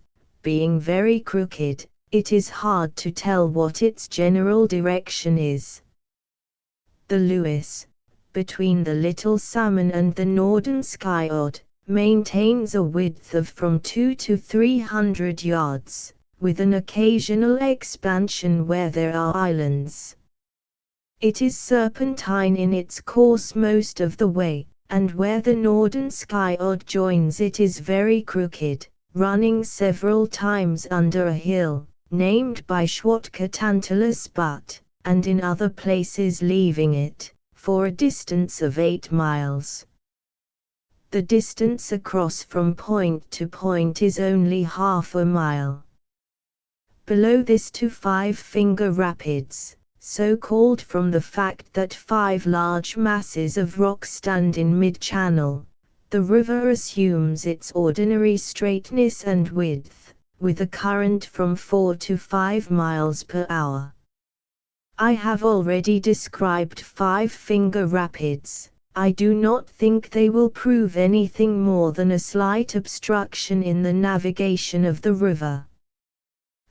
being very crooked, it is hard to tell what its general direction is. The Lewis, between the Little Salmon and the Nordenskjöld, maintains a width of from 200 to 300 yards, with an occasional expansion where there are islands. It is serpentine in its course most of the way, and where the Nordenskjöld joins it is very crooked, running several times under a hill, named by Schwatka Tantalus Butte, and in other places leaving it, for a distance of 8 miles. The distance across from point to point is only half a mile. Below this to Five Finger Rapids, so called from the fact that 5 large masses of rock stand in mid-channel, the river assumes its ordinary straightness and width, with a current from 4 to 5 miles per hour. I have already described Five Finger Rapids. I do not think they will prove anything more than a slight obstruction in the navigation of the river.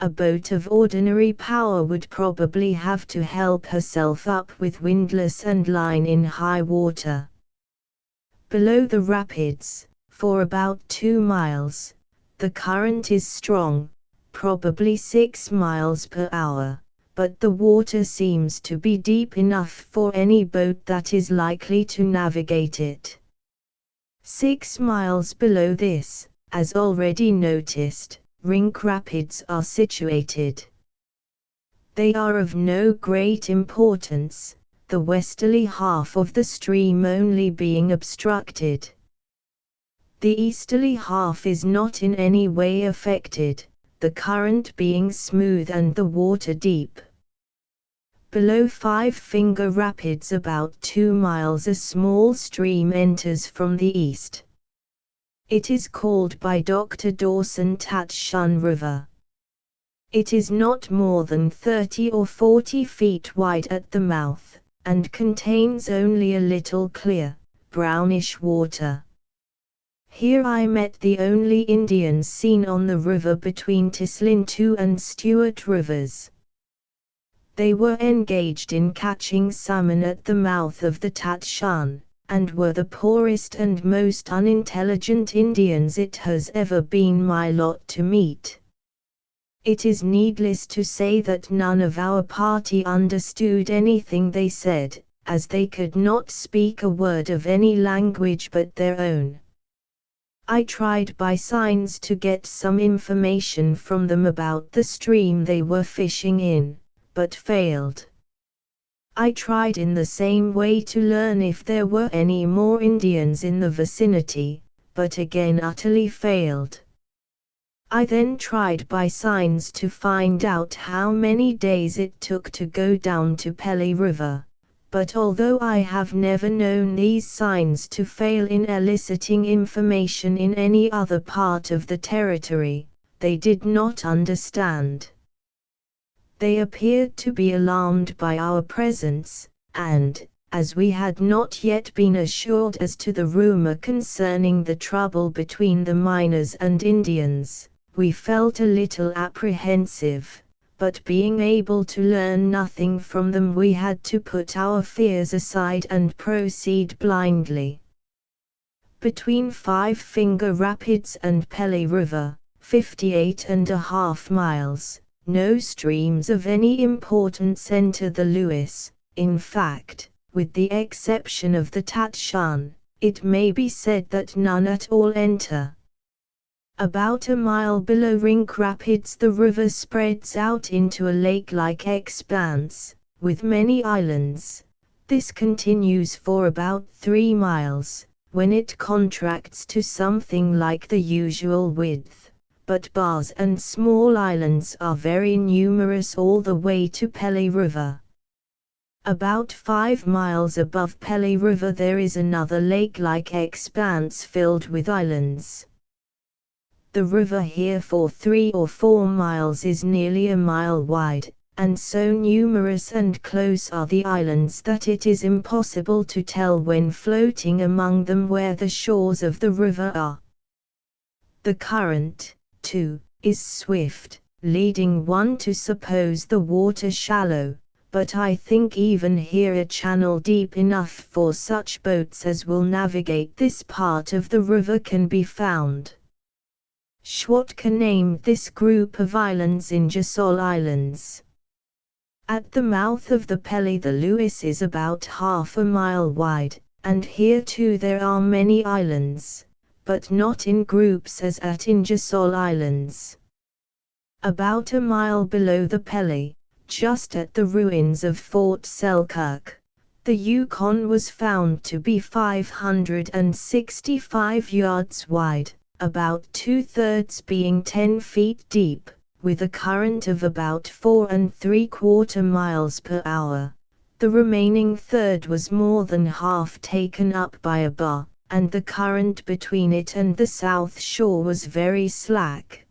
A boat of ordinary power would probably have to help herself up with windlass and line in high water. Below the rapids, for about 2 miles, the current is strong, probably 6 miles per hour. But the water seems to be deep enough for any boat that is likely to navigate it. 6 miles below this, as already noticed, Rink Rapids are situated. They are of no great importance, the westerly half of the stream only being obstructed. The easterly half is not in any way affected, the current being smooth and the water deep. Below Five Finger Rapids about 2 miles a small stream enters from the east. It is called by Dr. Dawson Tatshun River. It is not more than 30 or 40 feet wide at the mouth, and contains only a little clear, brownish water. Here I met the only Indians seen on the river between Tislin and Stewart Rivers. They were engaged in catching salmon at the mouth of the Tatshun, and were the poorest and most unintelligent Indians it has ever been my lot to meet. It is needless to say that none of our party understood anything they said, as they could not speak a word of any language but their own. I tried by signs to get some information from them about the stream they were fishing in, but failed. I tried in the same way to learn if there were any more Indians in the vicinity, but again utterly failed. I then tried by signs to find out how many days it took to go down to Pelly River, but although I have never known these signs to fail in eliciting information in any other part of the territory, they did not understand. They appeared to be alarmed by our presence, and, as we had not yet been assured as to the rumor concerning the trouble between the miners and Indians, we felt a little apprehensive, but being able to learn nothing from them, we had to put our fears aside and proceed blindly. Between Five Finger Rapids and Pelly River, 58.5 miles, no streams of any importance enter the Lewis. In fact, with the exception of the Tatshan, it may be said that none at all enter. About a mile below Rink Rapids the river spreads out into a lake-like expanse, with many islands. This continues for about 3 miles, when it contracts to something like the usual width, but bars and small islands are very numerous all the way to Pelly River. About 5 miles above Pelly River there is another lake-like expanse filled with islands. The river here for 3 or 4 miles is nearly a mile wide, and so numerous and close are the islands that it is impossible to tell when floating among them where the shores of the river are. The current, too, is swift, leading one to suppose the water shallow, but I think even here a channel deep enough for such boats as will navigate this part of the river can be found. Schwatka named this group of islands Ingersoll Islands. At the mouth of the Pelly the Lewis is about half a mile wide, and here too there are many islands, but not in groups as at Ingersoll Islands. About a mile below the Pelly, just at the ruins of Fort Selkirk, the Yukon was found to be 565 yards wide, about 2/3 being 10 feet deep, with a current of about 4 3/4 miles per hour. The remaining third was more than half taken up by a bar, and the current between it and the south shore was very slack.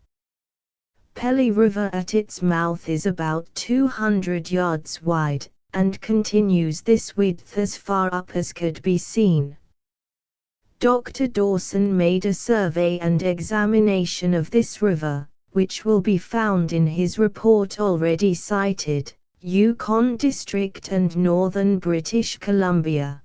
Pelly River at its mouth is about 200 yards wide, and continues this width as far up as could be seen. Dr. Dawson made a survey and examination of this river, which will be found in his report already cited, Yukon District and Northern British Columbia.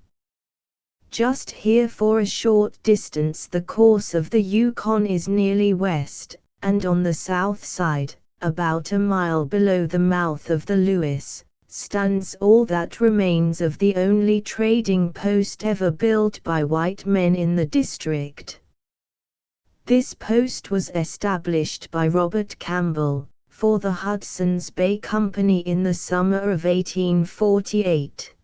Just here for a short distance the course of the Yukon is nearly west, and on the south side, about a mile below the mouth of the Lewis, stands all that remains of the only trading post ever built by white men in the district. This post was established by Robert Campbell, for the Hudson's Bay Company in the summer of 1848.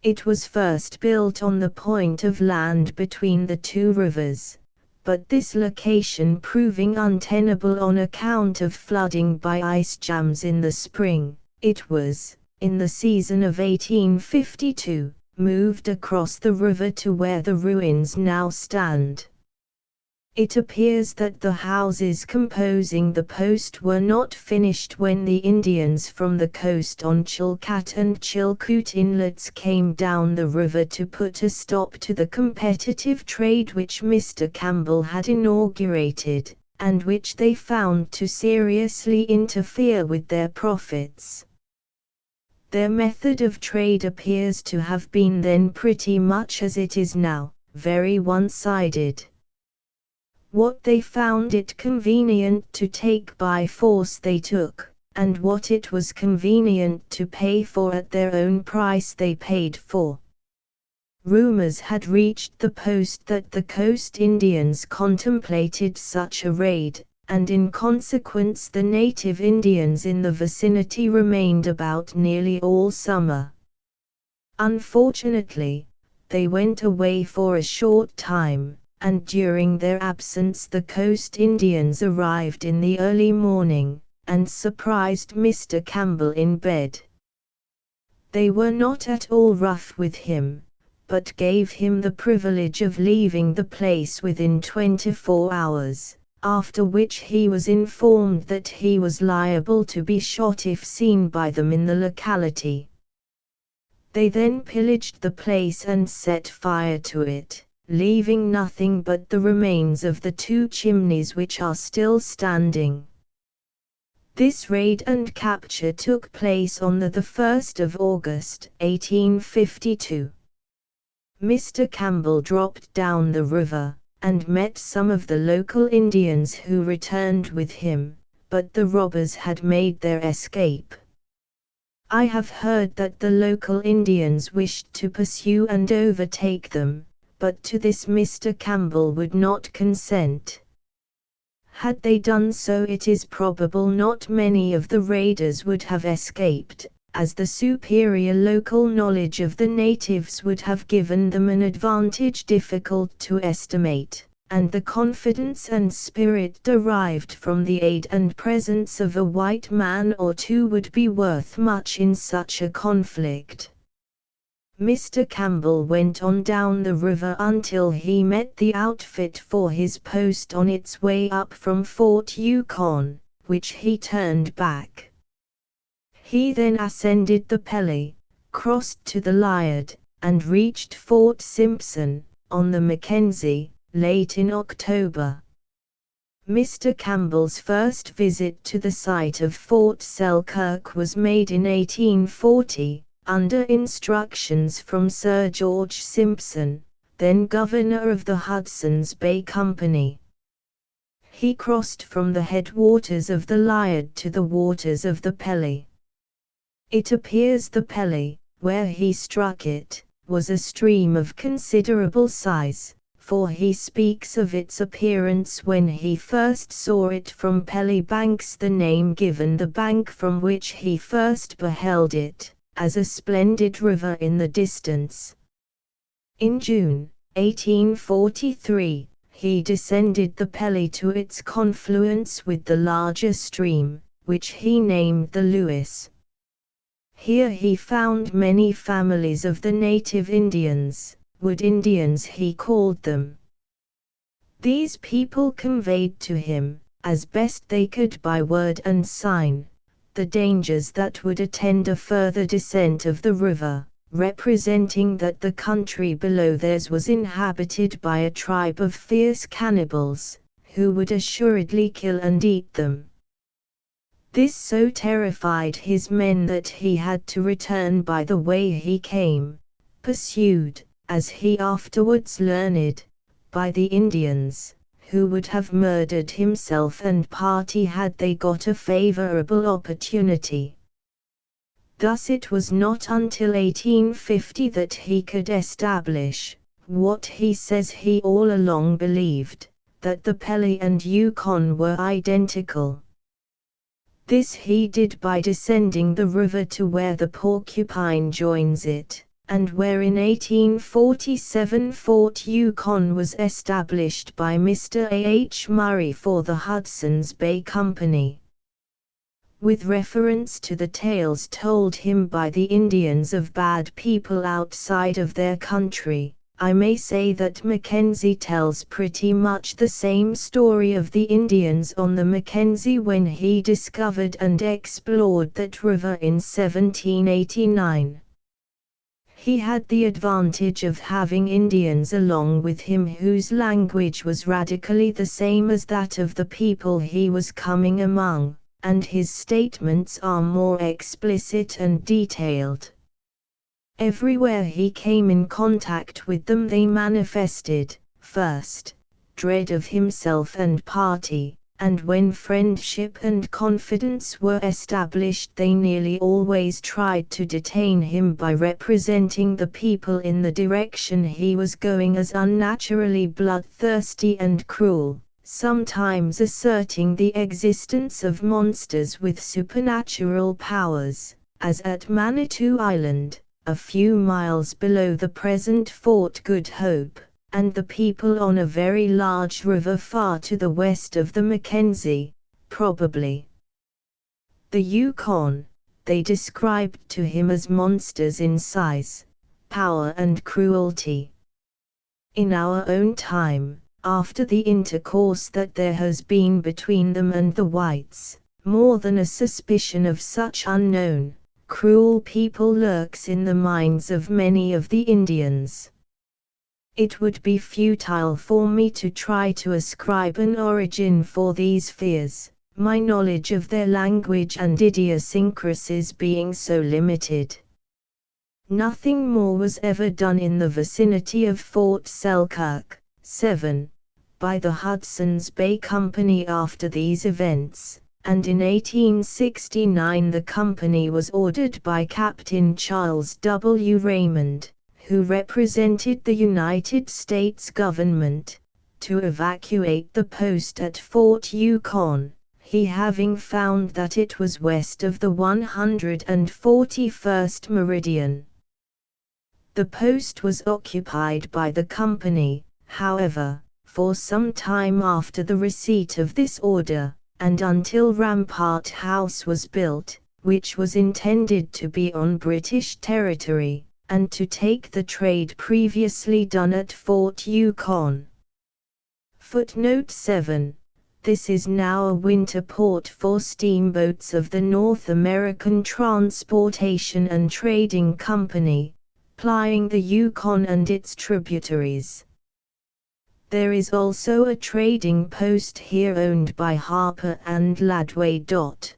It was first built on the point of land between the two rivers, but this location proving untenable on account of flooding by ice jams in the spring, it was, in the season of 1852, moved across the river to where the ruins now stand. It appears that the houses composing the post were not finished when the Indians from the coast on Chilkat and Chilkoot inlets came down the river to put a stop to the competitive trade which Mr. Campbell had inaugurated, and which they found to seriously interfere with their profits. Their method of trade appears to have been then pretty much as it is now, very one-sided. What they found it convenient to take by force they took, and what it was convenient to pay for at their own price they paid for. Rumors had reached the post that the coast Indians contemplated such a raid, and in consequence the native Indians in the vicinity remained about nearly all summer. Unfortunately, they went away for a short time, and during their absence the coast Indians arrived in the early morning, and surprised Mr. Campbell in bed. They were not at all rough with him, but gave him the privilege of leaving the place within 24 hours, after which he was informed that he was liable to be shot if seen by them in the locality. They then pillaged the place and set fire to it, leaving nothing but the remains of the 2 chimneys which are still standing. This raid and capture took place on the 1st of August, 1852. Mr. Campbell dropped down the river, and met some of the local Indians who returned with him, but the robbers had made their escape. I have heard that the local Indians wished to pursue and overtake them, but to this Mr. Campbell would not consent. Had they done so, it is probable not many of the raiders would have escaped, as the superior local knowledge of the natives would have given them an advantage difficult to estimate, and the confidence and spirit derived from the aid and presence of a white man or 2 would be worth much in such a conflict. Mr. Campbell went on down the river until he met the outfit for his post on its way up from Fort Yukon, which he turned back. He then ascended the Pelly, crossed to the Ladue, and reached Fort Simpson, on the Mackenzie, late in October. Mr. Campbell's first visit to the site of Fort Selkirk was made in 1840, under instructions from Sir George Simpson, then governor of the Hudson's Bay Company. He crossed from the headwaters of the Ladue to the waters of the Pelly. It appears the Pelly, where he struck it, was a stream of considerable size, for he speaks of its appearance when he first saw it from Pelly banks, the name given the bank from which he first beheld it, as a splendid river in the distance. In June, 1843, he descended the Pelly to its confluence with the larger stream, which he named the Lewis. Here he found many families of the native Indians, Wood Indians he called them. These people conveyed to him, as best they could by word and sign, the dangers that would attend a further descent of the river, representing that the country below theirs was inhabited by a tribe of fierce cannibals, who would assuredly kill and eat them. This so terrified his men that he had to return by the way he came, pursued, as he afterwards learned, by the Indians, who would have murdered himself and party had they got a favorable opportunity. Thus it was not until 1850 that he could establish, what he says he all along believed, that the Pelly and Yukon were identical. This he did by descending the river to where the Porcupine joins it, and where in 1847 Fort Yukon was established by Mr. A. H. Murray for the Hudson's Bay Company. With reference to the tales told him by the Indians of bad people outside of their country, I may say that Mackenzie tells pretty much the same story of the Indians on the Mackenzie when he discovered and explored that river in 1789. He had the advantage of having Indians along with him whose language was radically the same as that of the people he was coming among, and his statements are more explicit and detailed. Everywhere he came in contact with them they manifested, first, dread of himself and party, and when friendship and confidence were established they nearly always tried to detain him by representing the people in the direction he was going as unnaturally bloodthirsty and cruel, sometimes asserting the existence of monsters with supernatural powers, as at Manitou Island, a few miles below the present Fort Good Hope, and the people on a very large river far to the west of the Mackenzie, probably the Yukon. They described to him as monsters in size, power and cruelty. In our own time, after the intercourse that there has been between them and the whites, more than a suspicion of such unknown, cruel people lurks in the minds of many of the Indians. It would be futile for me to try to ascribe an origin for these fears, my knowledge of their language and idiosyncrasies being so limited. Nothing more was ever done in the vicinity of Fort Selkirk, 7, by the Hudson's Bay Company after these events, and in 1869 the company was ordered by Captain Charles W. Raymond, who represented the United States government, to evacuate the post at Fort Yukon, he having found that it was west of the 141st meridian. The post was occupied by the company, however, for some time after the receipt of this order, and until Rampart House was built, which was intended to be on British territory, and to take the trade previously done at Fort Yukon. Footnote 7. This is now a winter port for steamboats of the North American Transportation and Trading Company, plying the Yukon and its tributaries. There is also a trading post here owned by Harper and Ladue.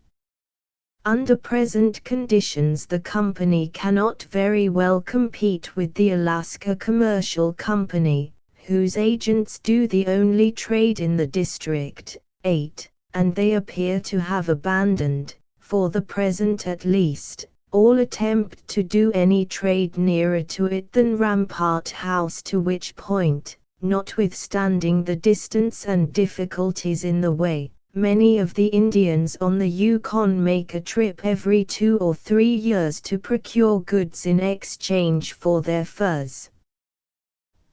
Under present conditions the company cannot very well compete with the Alaska Commercial Company, whose agents do the only trade in the district, 8, and they appear to have abandoned, for the present at least, all attempt to do any trade nearer to it than Rampart House, to which point, notwithstanding the distance and difficulties in the way, many of the Indians on the Yukon make a trip every 2 or 3 years to procure goods in exchange for their furs.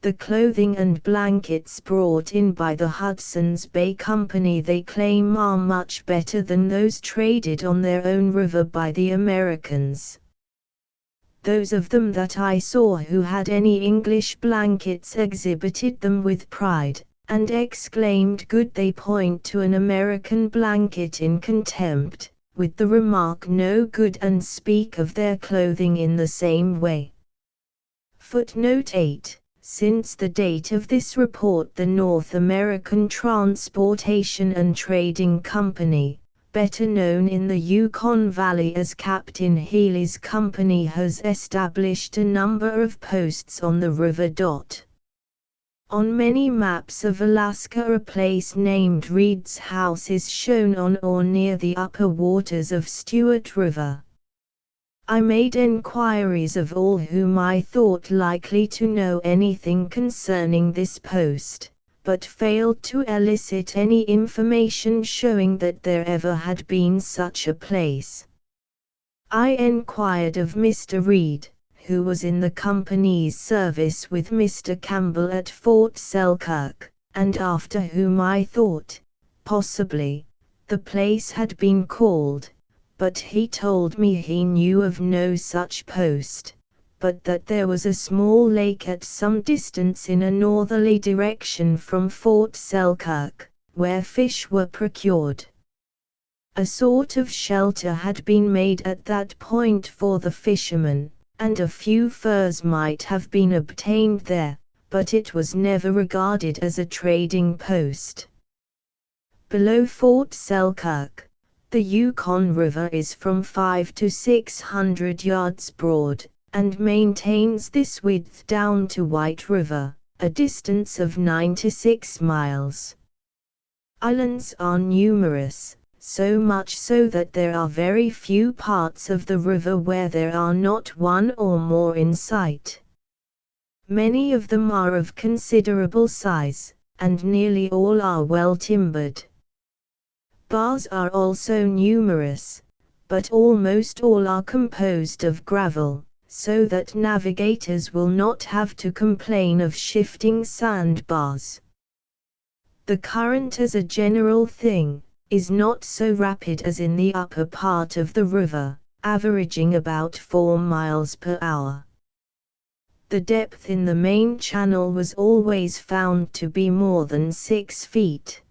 The clothing and blankets brought in by the Hudson's Bay Company they claim are much better than those traded on their own river by the Americans. Those of them that I saw who had any English blankets exhibited them with pride, and exclaimed good. They point to an American blanket in contempt, with the remark no good, and speak of their clothing in the same way. Footnote 8. Since the date of this report the North American Transportation and Trading Company, better known in the Yukon Valley as Captain Healy's Company, has established a number of posts on the river. On many maps of Alaska a place named Reed's House is shown on or near the upper waters of Stewart River. I made enquiries of all whom I thought likely to know anything concerning this post, but failed to elicit any information showing that there ever had been such a place. I enquired of Mr. Reed, who was in the company's service with Mr. Campbell at Fort Selkirk, and after whom I thought, possibly, the place had been called, but he told me he knew of no such post, but that there was a small lake at some distance in a northerly direction from Fort Selkirk, where fish were procured. A sort of shelter had been made at that point for the fishermen, and a few furs might have been obtained there, but it was never regarded as a trading post. Below Fort Selkirk, the Yukon River is from 500 to 600 yards broad, and maintains this width down to White River, a distance of 9 to 6 miles. Islands are numerous, so much so that there are very few parts of the river where there are not one or more in sight. Many of them are of considerable size, and nearly all are well timbered. Bars are also numerous, but almost all are composed of gravel, so that navigators will not have to complain of shifting sandbars. The current as a general thing is not so rapid as in the upper part of the river, averaging about 4 miles per hour. The depth in the main channel was always found to be more than 6 feet.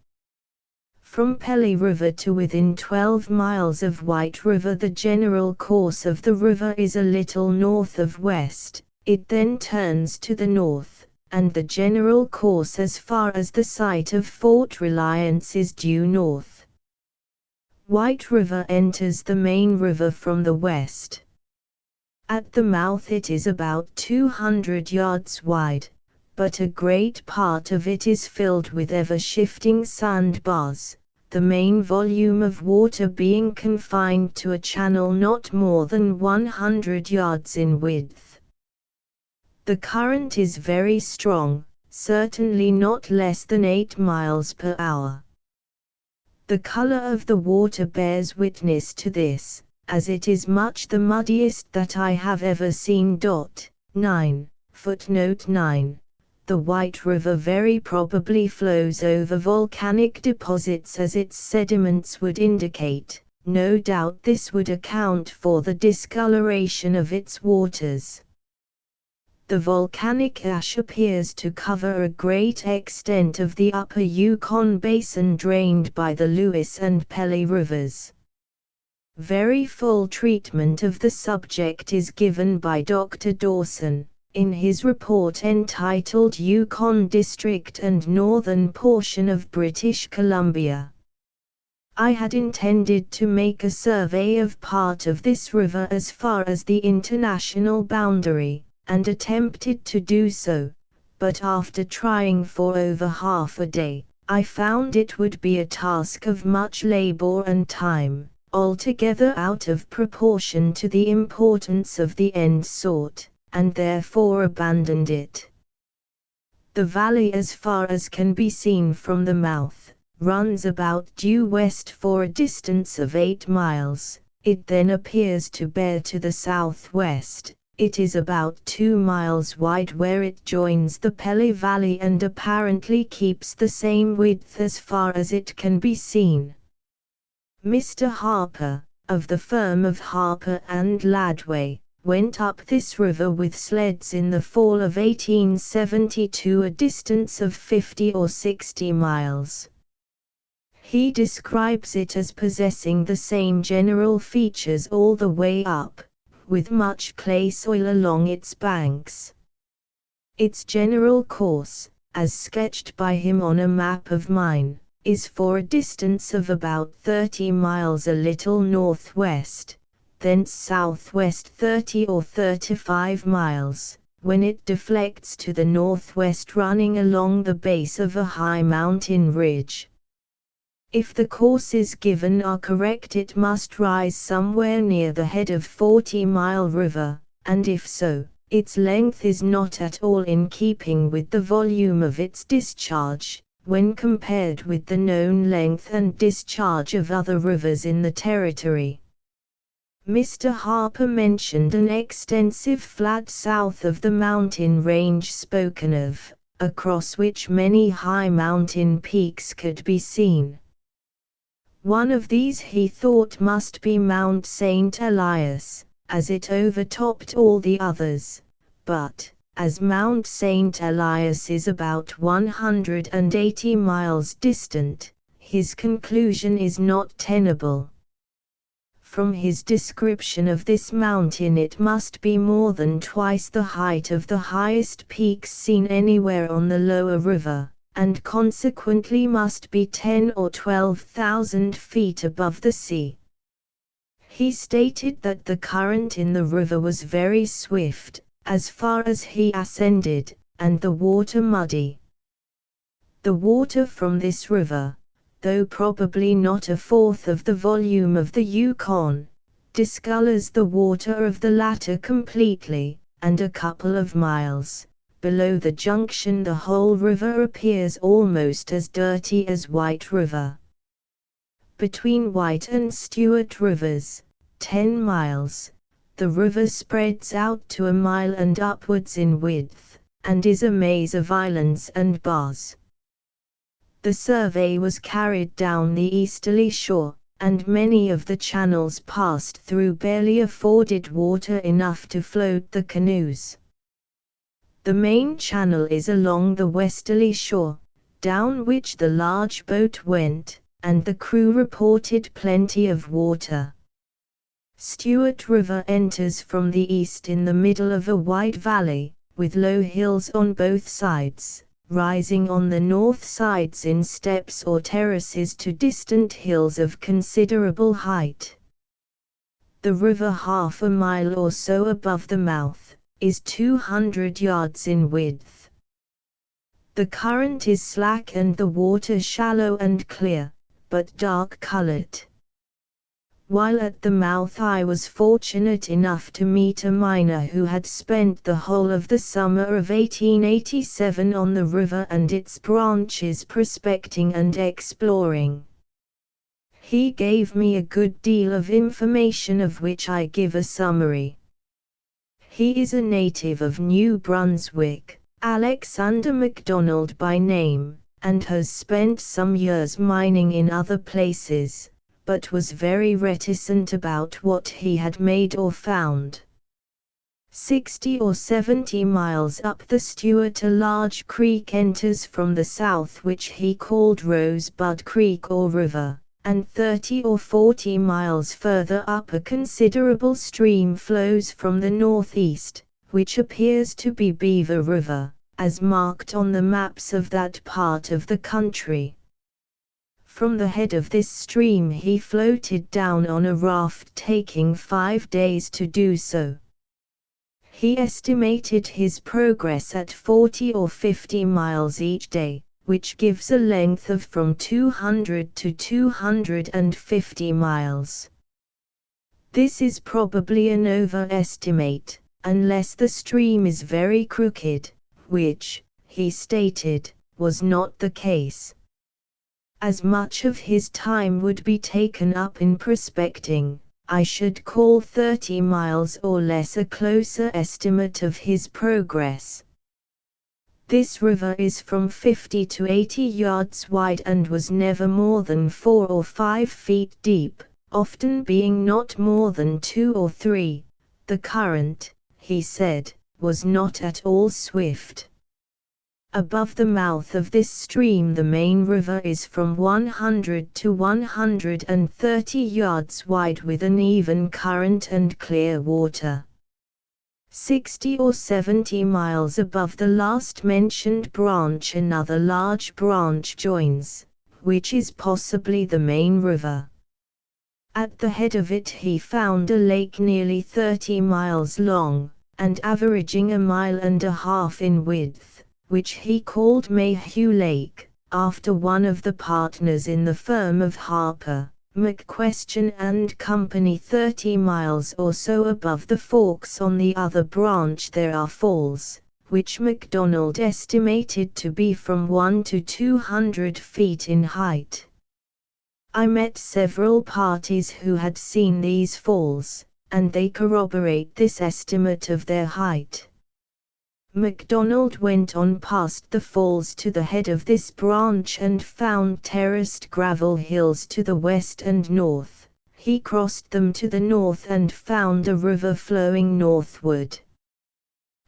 From Pelly River to within 12 miles of White River the general course of the river is a little north of west, it then turns to the north, and the general course as far as the site of Fort Reliance is due north. White River enters the main river from the west. At the mouth it is about 200 yards wide, but a great part of it is filled with ever-shifting sandbars, the main volume of water being confined to a channel not more than 100 yards in width. The current is very strong, certainly not less than 8 miles per hour. The color of the water bears witness to this, as it is much the muddiest that I have ever seen. 9. Footnote 9. The White River very probably flows over volcanic deposits as its sediments would indicate. No doubt this would account for the discoloration of its waters. The volcanic ash appears to cover a great extent of the upper Yukon basin drained by the Lewis and Pelly rivers. Very full treatment of the subject is given by Dr. Dawson, in his report entitled Yukon District and Northern Portion of British Columbia. I had intended to make a survey of part of this river as far as the international boundary, and attempted to do so, but after trying for over half a day, I found it would be a task of much labor and time, altogether out of proportion to the importance of the end sought, and therefore abandoned it. The valley, as far as can be seen from the mouth, runs about due west for a distance of 8 miles, it then appears to bear to the southwest. It is about 2 miles wide where it joins the Pelly Valley and apparently keeps the same width as far as it can be seen. Mr. Harper, of the firm of Harper and Ladue, went up this river with sleds in the fall of 1872, a distance of 50 or 60 miles. He describes it as possessing the same general features all the way up, with much clay soil along its banks. Its general course, as sketched by him on a map of mine, is for a distance of about 30 miles a little northwest, thence southwest 30 or 35 miles, when it deflects to the northwest running along the base of a high mountain ridge. If the courses given are correct, it must rise somewhere near the head of 40 Mile River, and if so, its length is not at all in keeping with the volume of its discharge, when compared with the known length and discharge of other rivers in the territory. Mr. Harper mentioned an extensive flat south of the mountain range spoken of, across which many high mountain peaks could be seen. One of these he thought must be Mount St. Elias, as it overtopped all the others, but, as Mount St. Elias is about 180 miles distant, his conclusion is not tenable. From his description of this mountain, it must be more than twice the height of the highest peaks seen anywhere on the lower river, and consequently must be 10 or 12,000 feet above the sea. He stated that the current in the river was very swift, as far as he ascended, and the water muddy. The water from this river, though probably not a fourth of the volume of the Yukon, discolors the water of the latter completely, and a couple of miles below the junction the whole river appears almost as dirty as White River. Between White and Stewart rivers, 10 miles, The river spreads out to a mile and upwards in width, and is a maze of islands and bars. The survey was carried down the easterly shore, and many of the channels passed through barely afforded water enough to float the canoes. The main channel is along the westerly shore, down which the large boat went, and the crew reported plenty of water. Stewart River enters from the east in the middle of a wide valley, with low hills on both sides, rising on the north sides in steps or terraces to distant hills of considerable height. The river, half a mile or so above the mouth, is 200 yards in width. The current is slack and the water shallow and clear, but dark-colored. While at the mouth I was fortunate enough to meet a miner who had spent the whole of the summer of 1887 on the river and its branches prospecting and exploring. He gave me a good deal of information of which I give a summary. He is a native of New Brunswick, Alexander MacDonald by name, and has spent some years mining in other places, but was very reticent about what he had made or found. 60 or 70 miles up the Stewart a large creek enters from the south which he called Rosebud Creek or River, and 30 or 40 miles further up a considerable stream flows from the northeast, which appears to be Beaver River, as marked on the maps of that part of the country. From the head of this stream he floated down on a raft, taking 5 days to do so. He estimated his progress at 40 or 50 miles each day, which gives a length of from 200 to 250 miles. This is probably an overestimate, unless the stream is very crooked, which, he stated, was not the case. As much of his time would be taken up in prospecting, I should call 30 miles or less a closer estimate of his progress. This river is from 50 to 80 yards wide and was never more than 4 or 5 feet deep, often being not more than 2 or 3. The current, he said, was not at all swift. Above the mouth of this stream the main river is from 100 to 130 yards wide with an even current and clear water. 60 or 70 miles above the last mentioned branch another large branch joins, which is possibly the main river. At the head of it he found a lake nearly 30 miles long, and averaging a mile and a half in width, which he called Mayhew Lake, after one of the partners in the firm of Harper, McQuestion and Company. 30 miles or so above the forks on the other branch there are falls, which MacDonald estimated to be from 1 to 200 feet in height. I met several parties who had seen these falls, and they corroborate this estimate of their height. MacDonald went on past the falls to the head of this branch and found terraced gravel hills to the west and north. He crossed them to the north and found a river flowing northward.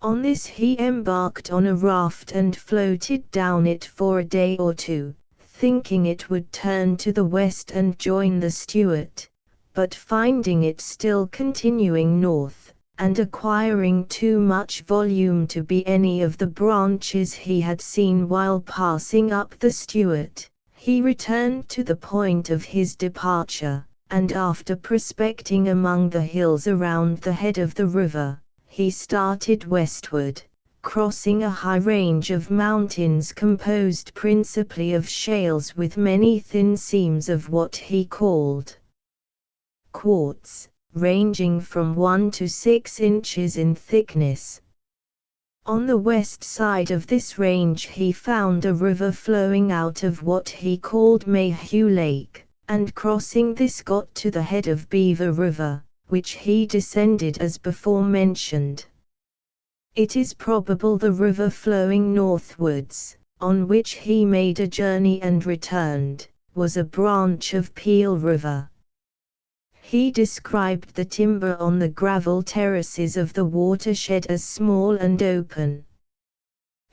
On this he embarked on a raft and floated down it for a day or two, thinking it would turn to the west and join the Stewart, but finding it still continuing north, and acquiring too much volume to be any of the branches he had seen while passing up the Stewart, he returned to the point of his departure, and after prospecting among the hills around the head of the river, he started westward, crossing a high range of mountains composed principally of shales with many thin seams of what he called quartz, ranging from 1 to 6 inches in thickness. On the west side of this range he found a river flowing out of what he called Mayhew Lake, and crossing this got to the head of Beaver River, which he descended as before mentioned. It is probable the river flowing northwards, on which he made a journey and returned, was a branch of Peel River. He described the timber on the gravel terraces of the watershed as small and open.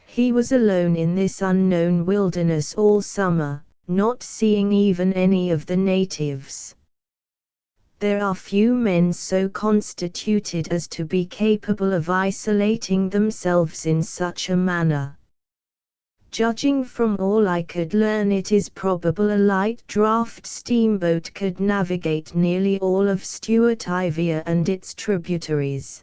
He was alone in this unknown wilderness all summer, not seeing even any of the natives. There are few men so constituted as to be capable of isolating themselves in such a manner. Judging from all I could learn, it is probable a light draught steamboat could navigate nearly all of Stuartivia and its tributaries.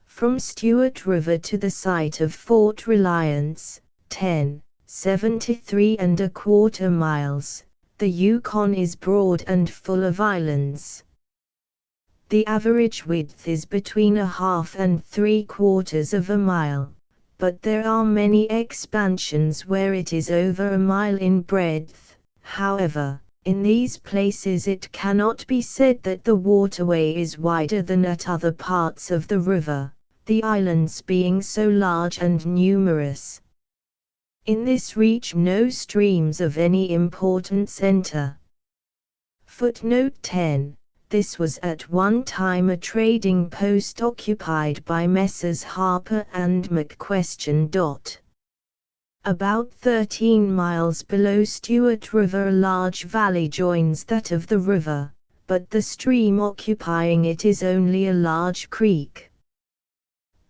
From Stuart River to the site of Fort Reliance, 73¼ miles, the Yukon is broad and full of islands. The average width is between 1/2 and 3/4 of a mile. But there are many expansions where it is over a mile in breadth. However, in these places it cannot be said that the waterway is wider than at other parts of the river, the islands being so large and numerous. In this reach no streams of any importance enter. Footnote 10. This was at one time a trading post occupied by Messrs. Harper and McQuestion. About 13 miles below Stuart River a large valley joins that of the river, but the stream occupying it is only a large creek.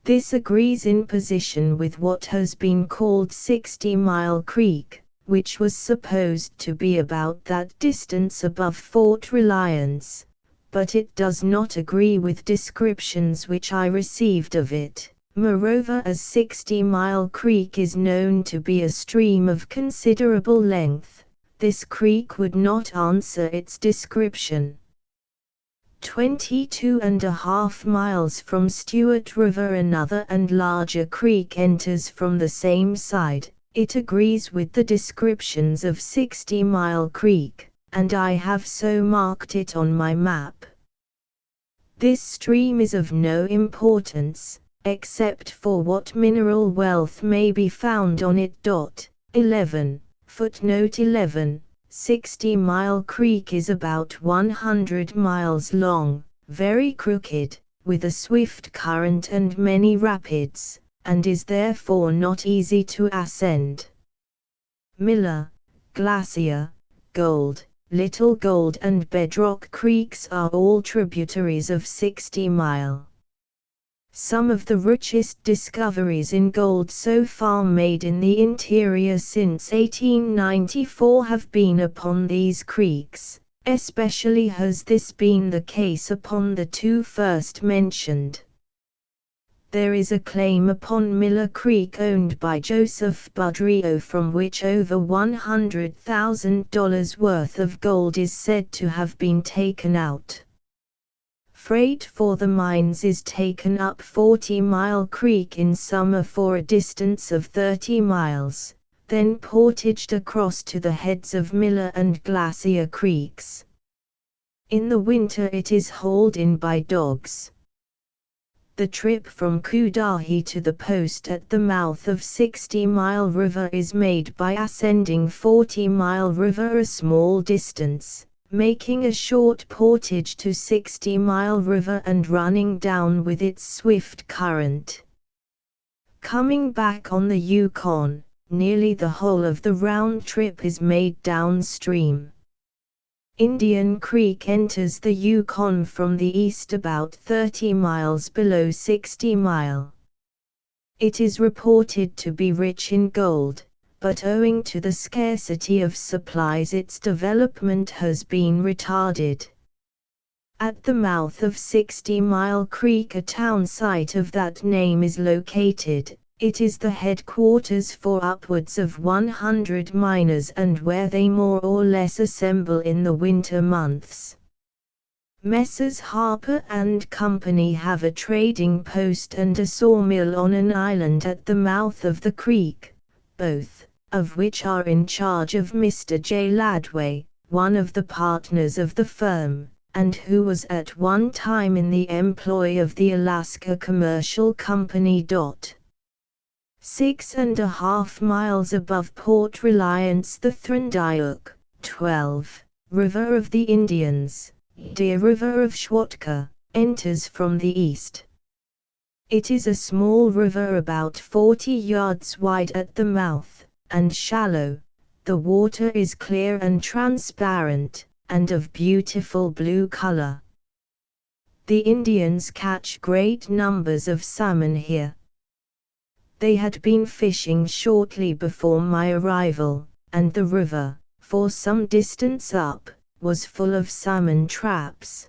This agrees in position with what has been called 60-Mile Creek, which was supposed to be about that distance above Fort Reliance, but it does not agree with descriptions which I received of it. Moreover, as 60-Mile Creek is known to be a stream of considerable length, this creek would not answer its description. 22½ miles from Stuart River another and larger creek enters from the same side. It agrees with the descriptions of 60-Mile Creek, and I have so marked it on my map. This stream is of no importance, except for what mineral wealth may be found on it. 11. Footnote 11. 60-Mile Creek is about 100 miles long, very crooked, with a swift current and many rapids, and is therefore not easy to ascend. Miller, Glacier, Gold, Little Gold and Bedrock Creeks are all tributaries of 60-Mile. Some of the richest discoveries in gold so far made in the interior since 1894 have been upon these creeks, especially has this been the case upon the two first mentioned. There is a claim upon Miller Creek owned by Joseph Budrio from which over $100,000 worth of gold is said to have been taken out. Freight for the mines is taken up 40-Mile Creek in summer for a distance of 30 miles, then portaged across to the heads of Miller and Glacier Creeks. In the winter it is hauled in by dogs. The trip from Cudahy to the post at the mouth of 60-Mile River is made by ascending 40-Mile River a small distance, making a short portage to 60-Mile River and running down with its swift current. Coming back on the Yukon, nearly the whole of the round trip is made downstream. Indian Creek enters the Yukon from the east about 30 miles below 60-Mile. It is reported to be rich in gold, but owing to the scarcity of supplies its development has been retarded. At the mouth of 60-Mile Creek a town site of that name is located. It is the headquarters for upwards of 100 miners and where they more or less assemble in the winter months. Messrs. Harper and Company have a trading post and a sawmill on an island at the mouth of the creek, both of which are in charge of Mr. J. Ladue, one of the partners of the firm, and who was at one time in the employ of the Alaska Commercial Company. 6.5 miles above Port Reliance, the Klondyke, 12, River of the Indians, Deer River of Schwatka, enters from the east. It is a small river about 40 yards wide at the mouth, and shallow. The water is clear and transparent, and of beautiful blue color. The Indians catch great numbers of salmon here. They had been fishing shortly before my arrival, and the river, for some distance up, was full of salmon traps.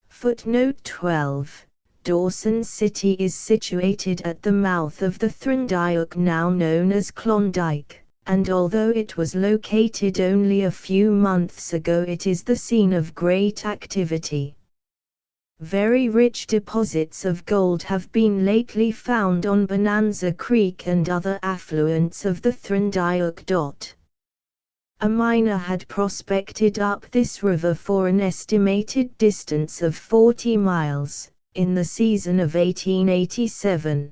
Footnote 12. Dawson City is situated at the mouth of the Klondyke, now known as Klondike, and although it was located only a few months ago, it is the scene of great activity. Very rich deposits of gold have been lately found on Bonanza Creek and other affluents of the Klondike. A miner had prospected up this river for an estimated distance of 40 miles, in the season of 1887.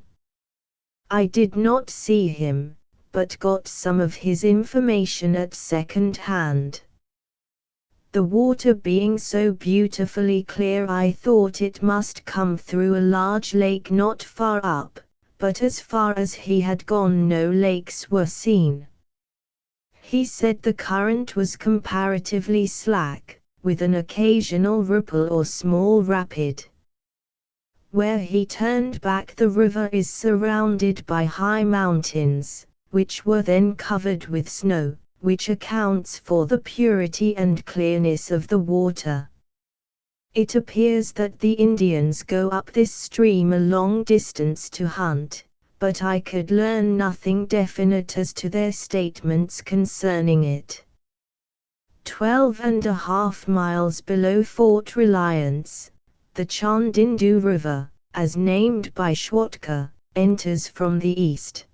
I did not see him, but got some of his information at second hand. The water being so beautifully clear, I thought it must come through a large lake not far up, but as far as he had gone no lakes were seen. He said the current was comparatively slack, with an occasional ripple or small rapid. Where he turned back, the river is surrounded by high mountains, which were then covered with snow, which accounts for the purity and clearness of the water. It appears that the Indians go up this stream a long distance to hunt, but I could learn nothing definite as to their statements concerning it. 12.5 miles below Fort Reliance, the Chandindu River, as named by Schwatka, enters from the east.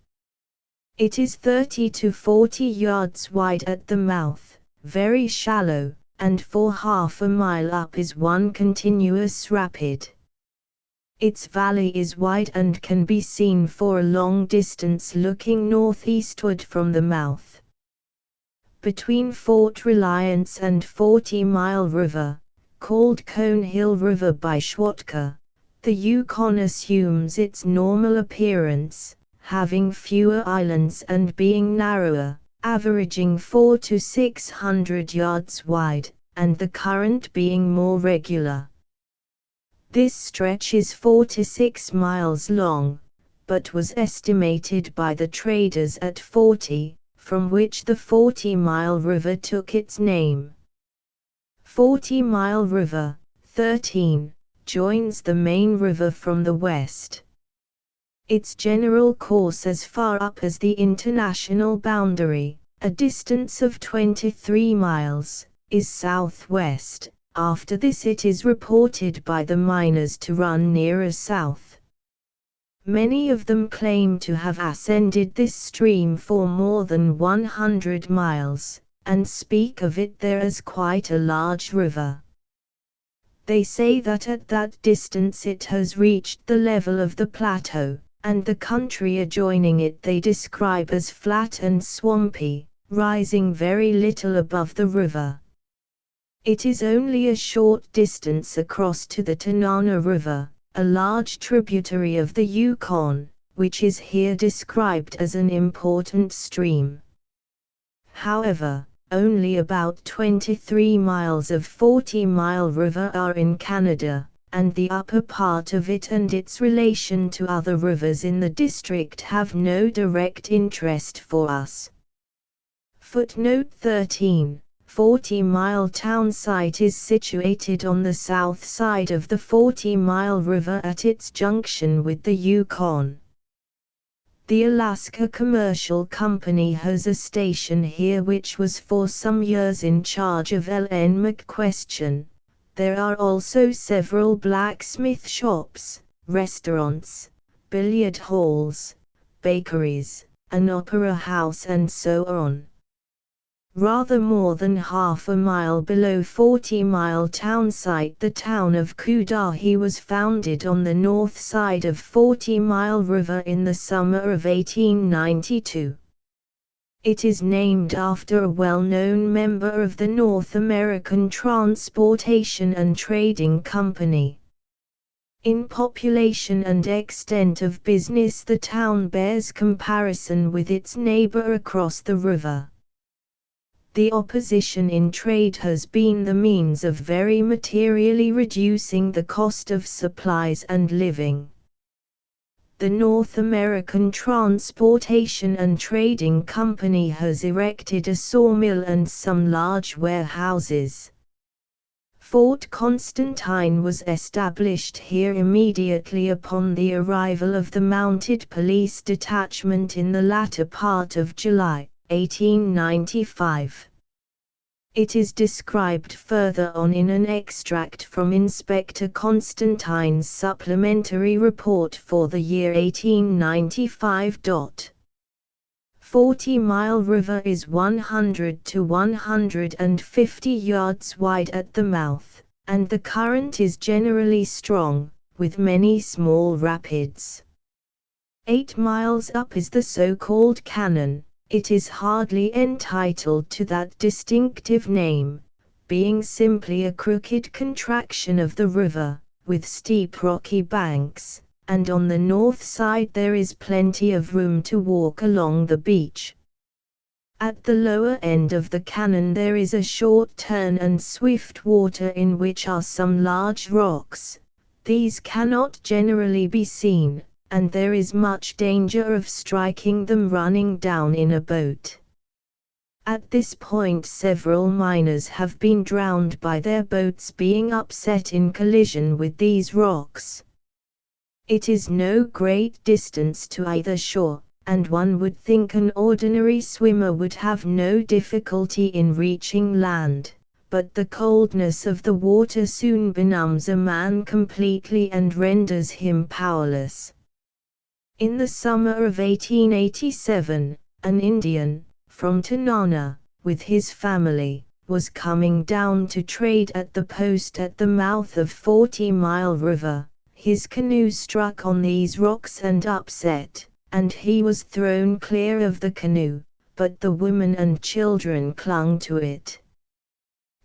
It is 30 to 40 yards wide at the mouth, very shallow, and for half a mile up is one continuous rapid. Its valley is wide and can be seen for a long distance looking northeastward from the mouth. Between Fort Reliance and 40 Mile River, called Cone Hill River by Schwatka, the Yukon assumes its normal appearance, having fewer islands and being narrower, averaging 400 to 600 yards wide, and the current being more regular. This stretch is 4 to 6 miles long, but was estimated by the traders at 40, from which the 40 Mile River took its name. 40 Mile River, 13, joins the main river from the west. Its general course as far up as the international boundary, a distance of 23 miles, is southwest. After this it is reported by the miners to run nearer south. Many of them claim to have ascended this stream for more than 100 miles, and speak of it there as quite a large river. They say that at that distance it has reached the level of the plateau, and the country adjoining it they describe as flat and swampy, rising very little above the river. It is only a short distance across to the Tanana River, a large tributary of the Yukon, which is here described as an important stream. However, only about 23 miles of 40 Mile River are in Canada, and the upper part of it and its relation to other rivers in the district have no direct interest for us. Footnote 13. 40 Mile town site is situated on the south side of the 40 Mile River at its junction with the Yukon. The Alaska Commercial Company has a station here which was for some years in charge of L.N. McQuestion. There are also several blacksmith shops, restaurants, billiard halls, bakeries, an opera house and so on. Rather more than half a mile below 40 Mile town site, the town of Klondyke was founded on the north side of 40 Mile River in the summer of 1892. It is named after a well-known member of the North American Transportation and Trading Company. In population and extent of business, the town bears comparison with its neighbor across the river. The opposition in trade has been the means of very materially reducing the cost of supplies and living. The North American Transportation and Trading Company has erected a sawmill and some large warehouses. Fort Constantine was established here immediately upon the arrival of the Mounted Police Detachment in the latter part of July, 1895. It is described further on in an extract from Inspector Constantine's supplementary report for the year 1895. 40 Mile River is 100 to 150 yards wide at the mouth, and the current is generally strong, with many small rapids. 8 miles up is the so-called Cannon. It is hardly entitled to that distinctive name, being simply a crooked contraction of the river, with steep rocky banks, and on the north side there is plenty of room to walk along the beach. At the lower end of the Cannon there is a short turn and swift water in which are some large rocks. These cannot generally be seen, and there is much danger of striking them running down in a boat. At this point several miners have been drowned by their boats being upset in collision with these rocks. It is no great distance to either shore, and one would think an ordinary swimmer would have no difficulty in reaching land, but the coldness of the water soon benumbs a man completely and renders him powerless. In the summer of 1887, an Indian, from Tanana, with his family, was coming down to trade at the post at the mouth of 40 Mile River. His canoe struck on these rocks and upset, and he was thrown clear of the canoe, but the women and children clung to it.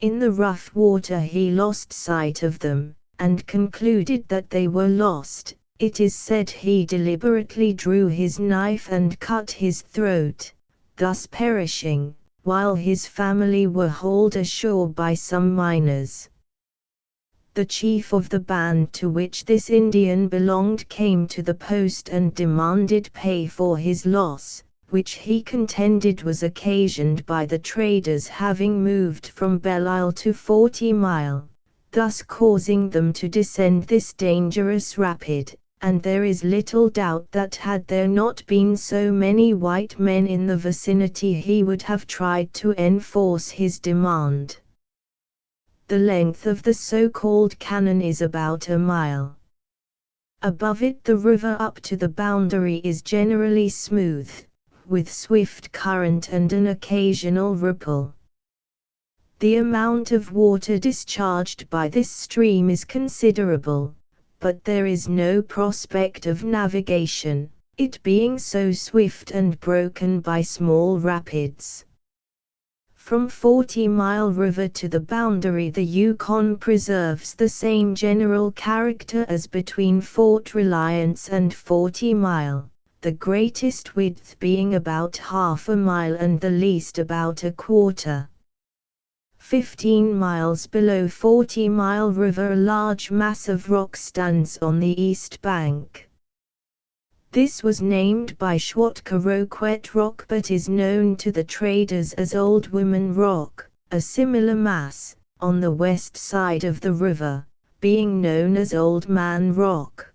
In the rough water he lost sight of them, and concluded that they were lost. It is said he deliberately drew his knife and cut his throat, thus perishing, while his family were hauled ashore by some miners. The chief of the band to which this Indian belonged came to the post and demanded pay for his loss, which he contended was occasioned by the traders having moved from Belle-Isle to 40 Mile, thus causing them to descend this dangerous rapid, and there is little doubt that had there not been so many white men in the vicinity he would have tried to enforce his demand. The length of the so-called Cannon is about a mile. Above it the river up to the boundary is generally smooth, with swift current and an occasional ripple. The amount of water discharged by this stream is considerable, but there is no prospect of navigation, it being so swift and broken by small rapids. From 40 Mile River to the boundary the Yukon preserves the same general character as between Fort Reliance and 40 Mile, the greatest width being about half a mile and the least about a quarter. 15 miles below 40 Mile River a large mass of rock stands on the east bank. This was named by Schwatka Roquette Rock but is known to the traders as Old Woman Rock, a similar mass, on the west side of the river, being known as Old Man Rock.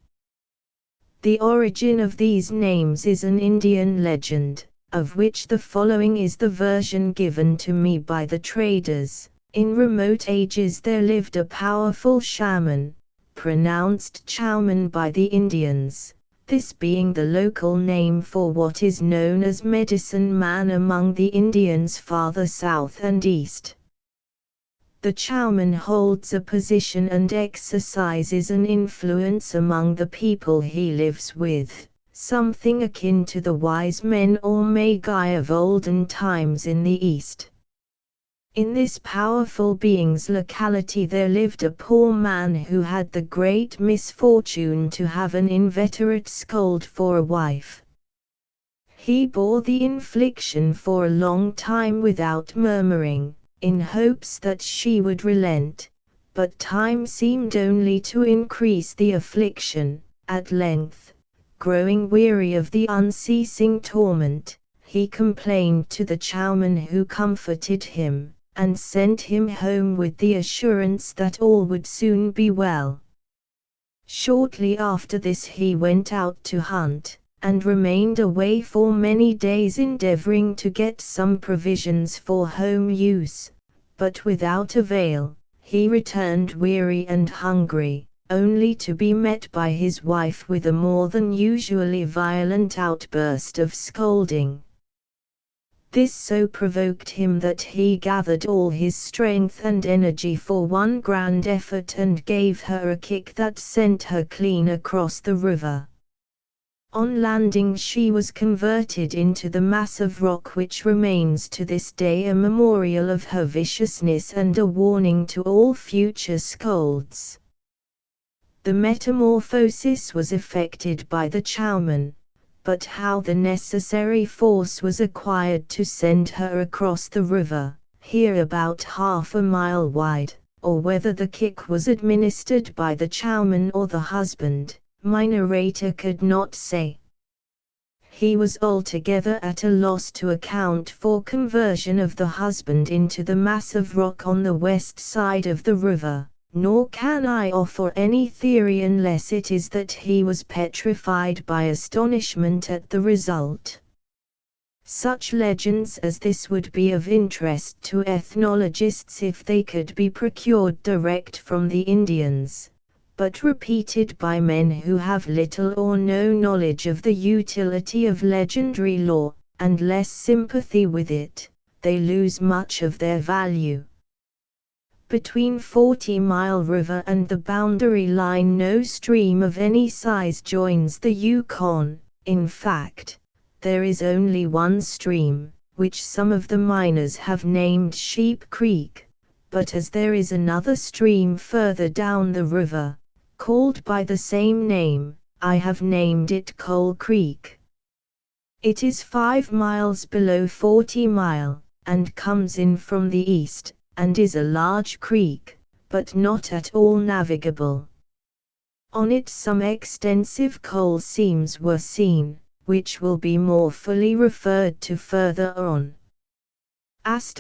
The origin of these names is an Indian legend, of which the following is the version given to me by the traders. In remote ages there lived a powerful shaman, pronounced Chowman by the Indians. this being the local name for what is known as Medicine Man among the Indians farther south and east. The Chowman holds a position and exercises an influence among the people he lives with, something akin to the wise men or magi of olden times in the East. In this powerful being's locality there lived a poor man who had the great misfortune to have an inveterate scold for a wife. He bore the infliction for a long time without murmuring, in hopes that she would relent, but time seemed only to increase the affliction. At length, growing weary of the unceasing torment, he complained to the Chowman, who comforted him, and sent him home with the assurance that all would soon be well. Shortly after this he went out to hunt, and remained away for many days endeavoring to get some provisions for home use, but without avail. He returned weary and hungry, only to be met by his wife with a more than usually violent outburst of scolding. This so provoked him that he gathered all his strength and energy for one grand effort and gave her a kick that sent her clean across the river. On landing she was converted into the mass of rock which remains to this day a memorial of her viciousness and a warning to all future scolds. The metamorphosis was effected by the Chowman, but how the necessary force was acquired to send her across the river, here about half a mile wide, or whether the kick was administered by the Chowman or the husband, my narrator could not say. He was altogether at a loss to account for conversion of the husband into the mass of rock on the west side of the river, nor can I offer any theory unless it is that he was petrified by astonishment at the result. Such legends as this would be of interest to ethnologists if they could be procured direct from the Indians, but repeated by men who have little or no knowledge of the utility of legendary lore, and less sympathy with it, they lose much of their value. Between 40 Mile River and the boundary line no stream of any size joins the Yukon. In fact, there is only one stream, which some of the miners have named Sheep Creek, but as there is another stream further down the river, called by the same name, I have named it Coal Creek. It is 5 miles below 40 Mile, and comes in from the east, and is a large creek, but not at all navigable. On it some extensive coal seams were seen, which will be more fully referred to further on. At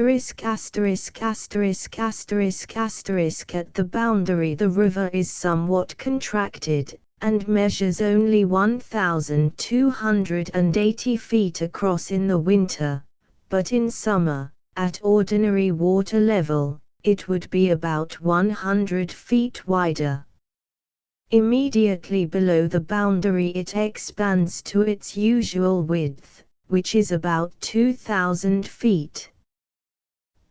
the boundary the river is somewhat contracted, and measures only 1,280 feet across in the winter, but in summer, at ordinary water level, it would be about 100 feet wider. Immediately below the boundary it expands to its usual width, which is about 2,000 feet.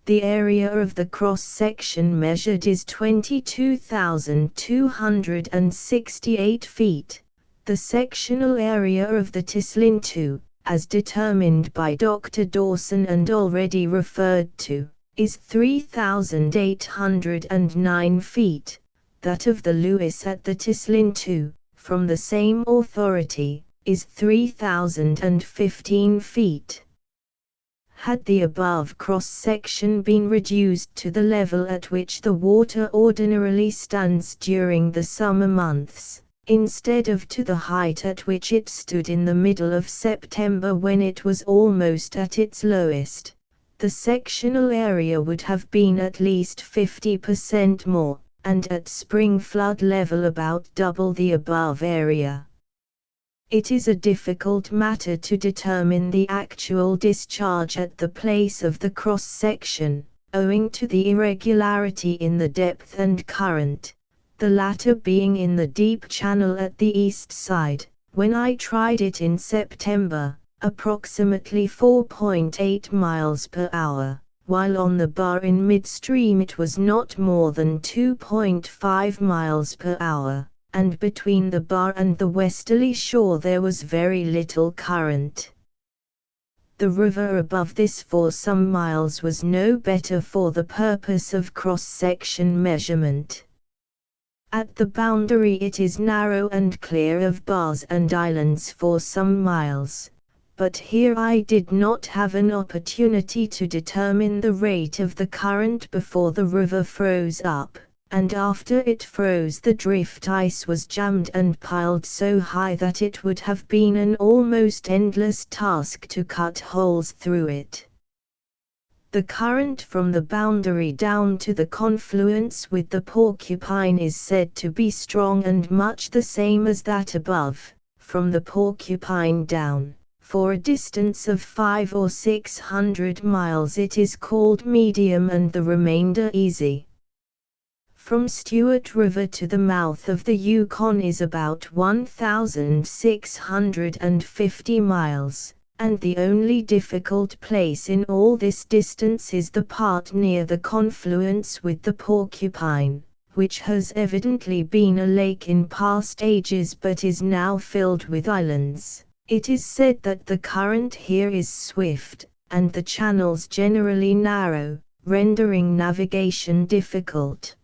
The area of the cross-section measured is 22,268 feet. The sectional area of the Tislin-2, as determined by Dr. Dawson and already referred to, is 3,809 feet. That of the Lewis at the Tislin-2, from the same authority, is 3,015 feet. Had the above cross-section been reduced to the level at which the water ordinarily stands during the summer months, instead of to the height at which it stood in the middle of September when it was almost at its lowest, the sectional area would have been at least 50% more, and at spring flood level about double the above area. It is a difficult matter to determine the actual discharge at the place of the cross-section, owing to the irregularity in the depth and current, the latter being in the deep channel at the east side, When I tried it in September, approximately 4.8 miles per hour, while on the bar in midstream it was not more than 2.5 miles per hour, and between the bar and the westerly shore there was very little current. The river above this for some miles was no better for the purpose of cross-section measurement. At the boundary it is narrow and clear of bars and islands for some miles, but here I did not have an opportunity to determine the rate of the current before the river froze up, and after it froze the drift ice was jammed and piled so high that it would have been an almost endless task to cut holes through it. The current from the boundary down to the confluence with the Porcupine is said to be strong and much the same as that above. From the Porcupine down, for a distance of 500 or 600 miles it is called medium and the remainder easy. From Stewart River to the mouth of the Yukon is about 1,650 miles. And the only difficult place in all this distance is the part near the confluence with the Porcupine, which has evidently been a lake in past ages but is now filled with islands. It is said that the current here is swift, and the channels generally narrow, rendering navigation difficult.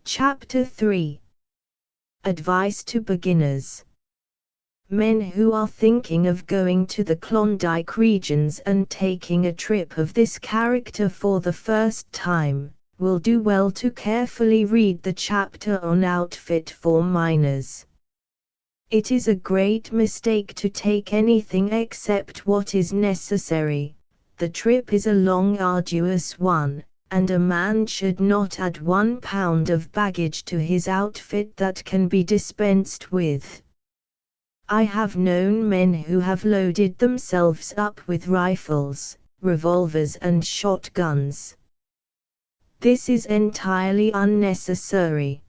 Chapter 3. Advice to Beginners. Men who are thinking of going to the Klondike regions and taking a trip of this character for the first time, will do well to carefully read the chapter on outfit for miners. It is a great mistake to take anything except what is necessary. The trip is a long, arduous one, and a man should not add 1 pound of baggage to his outfit that can be dispensed with. I have known men who have loaded themselves up with rifles, revolvers and shotguns. This is entirely unnecessary.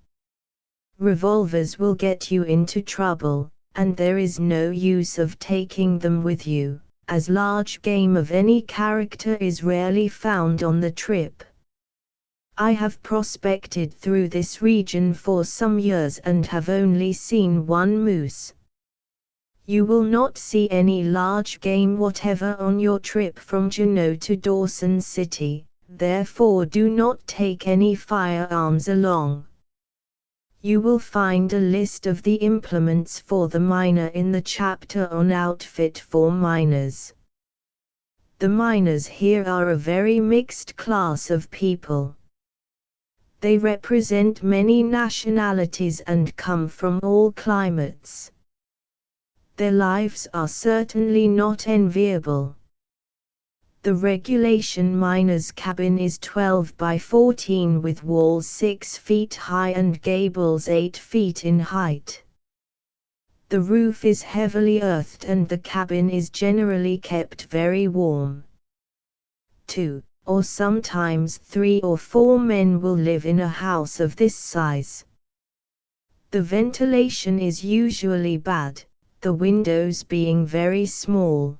Revolvers will get you into trouble, and there is no use of taking them with you, as large game of any character is rarely found on the trip. I have prospected through this region for some years and have only seen one moose. You will not see any large game whatever on your trip from Juneau to Dawson City, therefore do not take any firearms along. You will find a list of the implements for the miner in the chapter on outfit for miners. The miners here are a very mixed class of people. They represent many nationalities and come from all climates. Their lives are certainly not enviable. The regulation miner's cabin is 12 by 14 with walls 6 feet high and gables 8 feet in height. The roof is heavily earthed and the cabin is generally kept very warm. 2, or sometimes 3 or 4 men will live in a house of this size. The ventilation is usually bad, the windows being very small.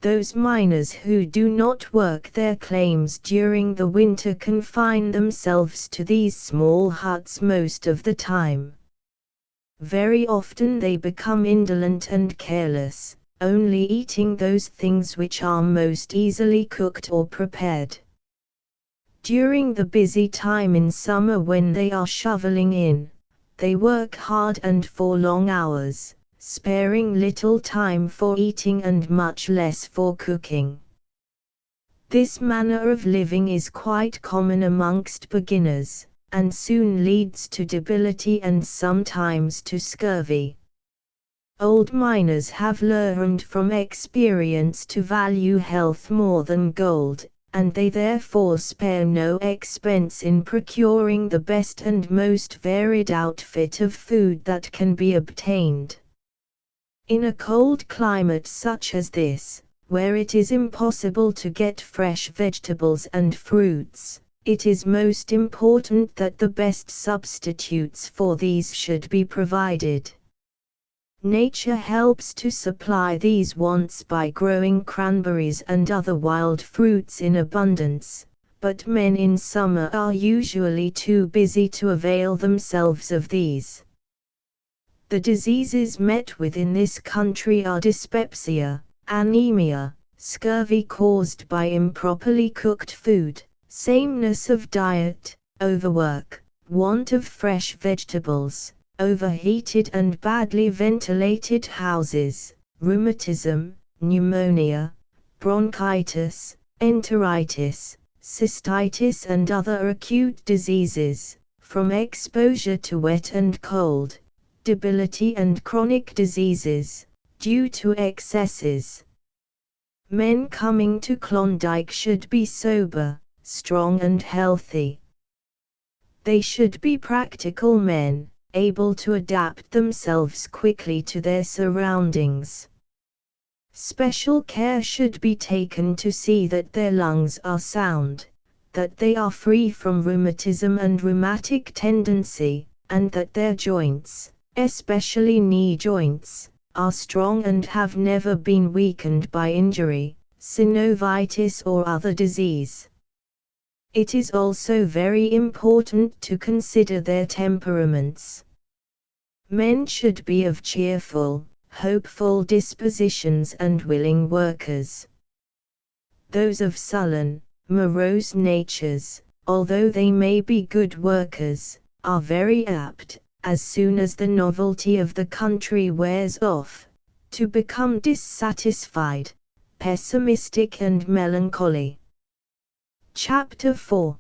Those miners who do not work their claims during the winter confine themselves to these small huts most of the time. Very often they become indolent and careless, only eating those things which are most easily cooked or prepared. During the busy time in summer when they are shoveling in, they work hard and for long hours, sparing little time for eating and much less for cooking. This manner of living is quite common amongst beginners, and soon leads to debility and sometimes to scurvy. Old miners have learned from experience to value health more than gold, and they therefore spare no expense in procuring the best and most varied outfit of food that can be obtained. In a cold climate such as this, where it is impossible to get fresh vegetables and fruits, it is most important that the best substitutes for these should be provided. Nature helps to supply these wants by growing cranberries and other wild fruits in abundance, but men in summer are usually too busy to avail themselves of these. The diseases met with in this country are dyspepsia, anemia, scurvy caused by improperly cooked food, sameness of diet, overwork, want of fresh vegetables, overheated and badly ventilated houses, rheumatism, pneumonia, bronchitis, enteritis, cystitis and other acute diseases, from exposure to wet and cold, debility and chronic diseases, due to excesses. Men coming to Klondyke should be sober, strong and healthy. They should be practical men, able to adapt themselves quickly to their surroundings. Special care should be taken to see that their lungs are sound, that they are free from rheumatism and rheumatic tendency, and that their joints, especially knee joints, are strong and have never been weakened by injury, synovitis or other disease. It is also very important to consider their temperaments. Men should be of cheerful, hopeful dispositions and willing workers. Those of sullen, morose natures, although they may be good workers, are very apt, as soon as the novelty of the country wears off, to become dissatisfied, pessimistic and melancholy. Chapter 4.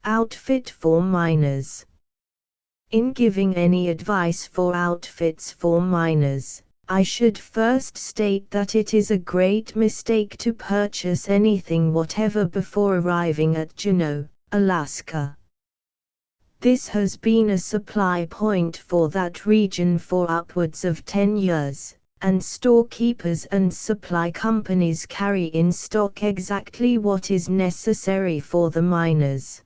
Outfit for miners. In giving any advice for outfits for miners, I should first state that it is a great mistake to purchase anything whatever before arriving at Juneau, Alaska. This has been a supply point for that region for upwards of 10 years, and storekeepers and supply companies carry in stock exactly what is necessary for the miners.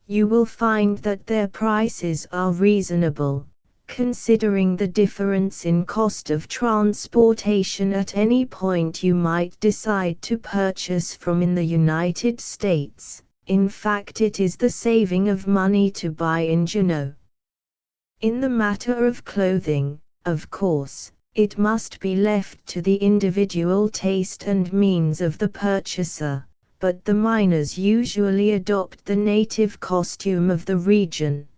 You will find that their prices are reasonable, considering the difference in cost of transportation at any point you might decide to purchase from in the United States. In fact, it is the saving of money to buy in Juneau. In the matter of clothing, of course, it must be left to the individual taste and means of the purchaser, but the miners usually adopt the native costume of the region.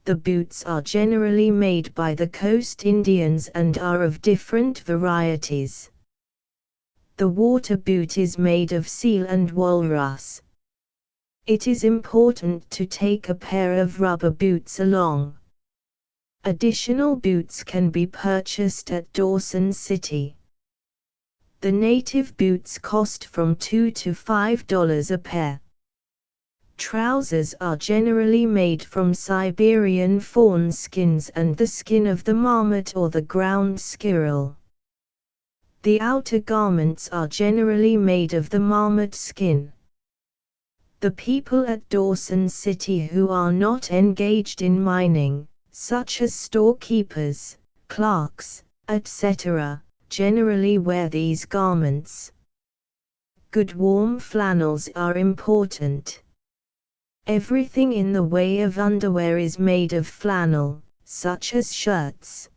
The boots are generally made by the coast Indians and are of different varieties. The water boot is made of seal and walrus. It is important to take a pair of rubber boots along. Additional boots can be purchased at Dawson City. The native boots cost from $2 to $5 a pair. Trousers are generally made from Siberian fawn skins and the skin of the marmot or the ground squirrel. The outer garments are generally made of the marmot skin. The people at Dawson City who are not engaged in mining, such as storekeepers, clerks, etc., generally wear these garments. Good warm flannels are important. Everything in the way of underwear is made of flannel, such as shirts.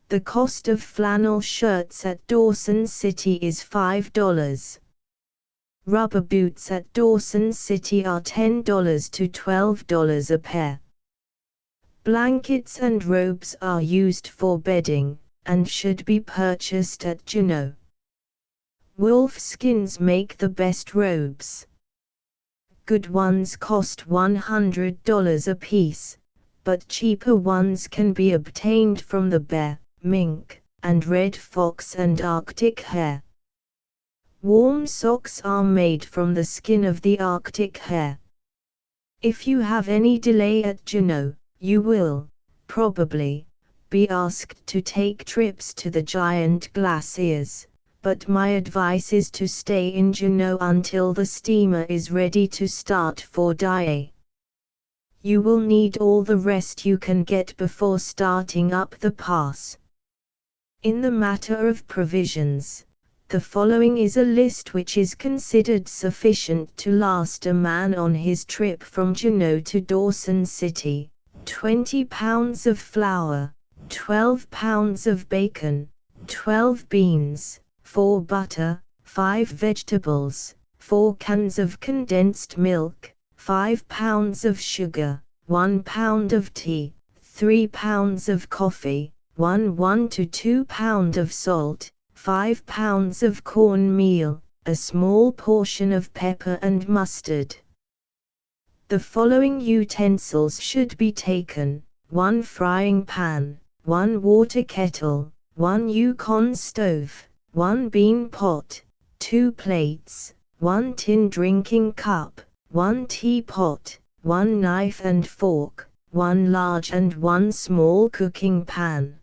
The cost of flannel shirts at Dawson City is $5. Rubber boots at Dawson City are $10 to $12 a pair. Blankets and robes are used for bedding, and should be purchased at Juneau. Wolf skins make the best robes. Good ones cost $100 a piece, but cheaper ones can be obtained from the bear, mink, and red fox and Arctic hare. Warm socks are made from the skin of the Arctic hare. If you have any delay at Juneau, you will, probably, be asked to take trips to the giant glaciers, but my advice is to stay in Juneau until the steamer is ready to start for Ladue. You will need all the rest you can get before starting up the pass. In the matter of provisions, the following is a list which is considered sufficient to last a man on his trip from Juneau to Dawson City: 20 pounds of flour, 12 pounds of bacon, 12 beans, 4 butter, 5 vegetables, 4 cans of condensed milk, 5 pounds of sugar, 1 pound of tea, 3 pounds of coffee, 1 to 2 pound of salt, 5 pounds of cornmeal, a small portion of pepper and mustard. The following utensils should be taken: 1 frying pan, 1 water kettle, 1 Yukon stove, 1 bean pot, 2 plates, 1 tin drinking cup, 1 teapot, 1 knife and fork, 1 large and 1 small cooking pan.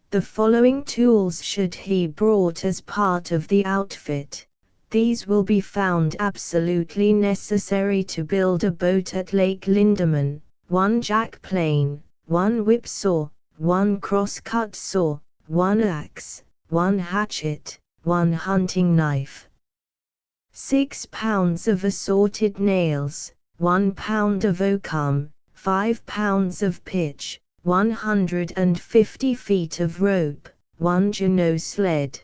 The following tools should he brought as part of the outfit. These will be found absolutely necessary to build a boat at Lake Lindeman: 1 jack plane, 1 whipsaw, 1 cross-cut saw, 1 axe, 1 hatchet, 1 hunting knife. 6 pounds of assorted nails, 1 pound of oakum, 5 pounds of pitch, 150 feet of rope, 1 Juneau sled.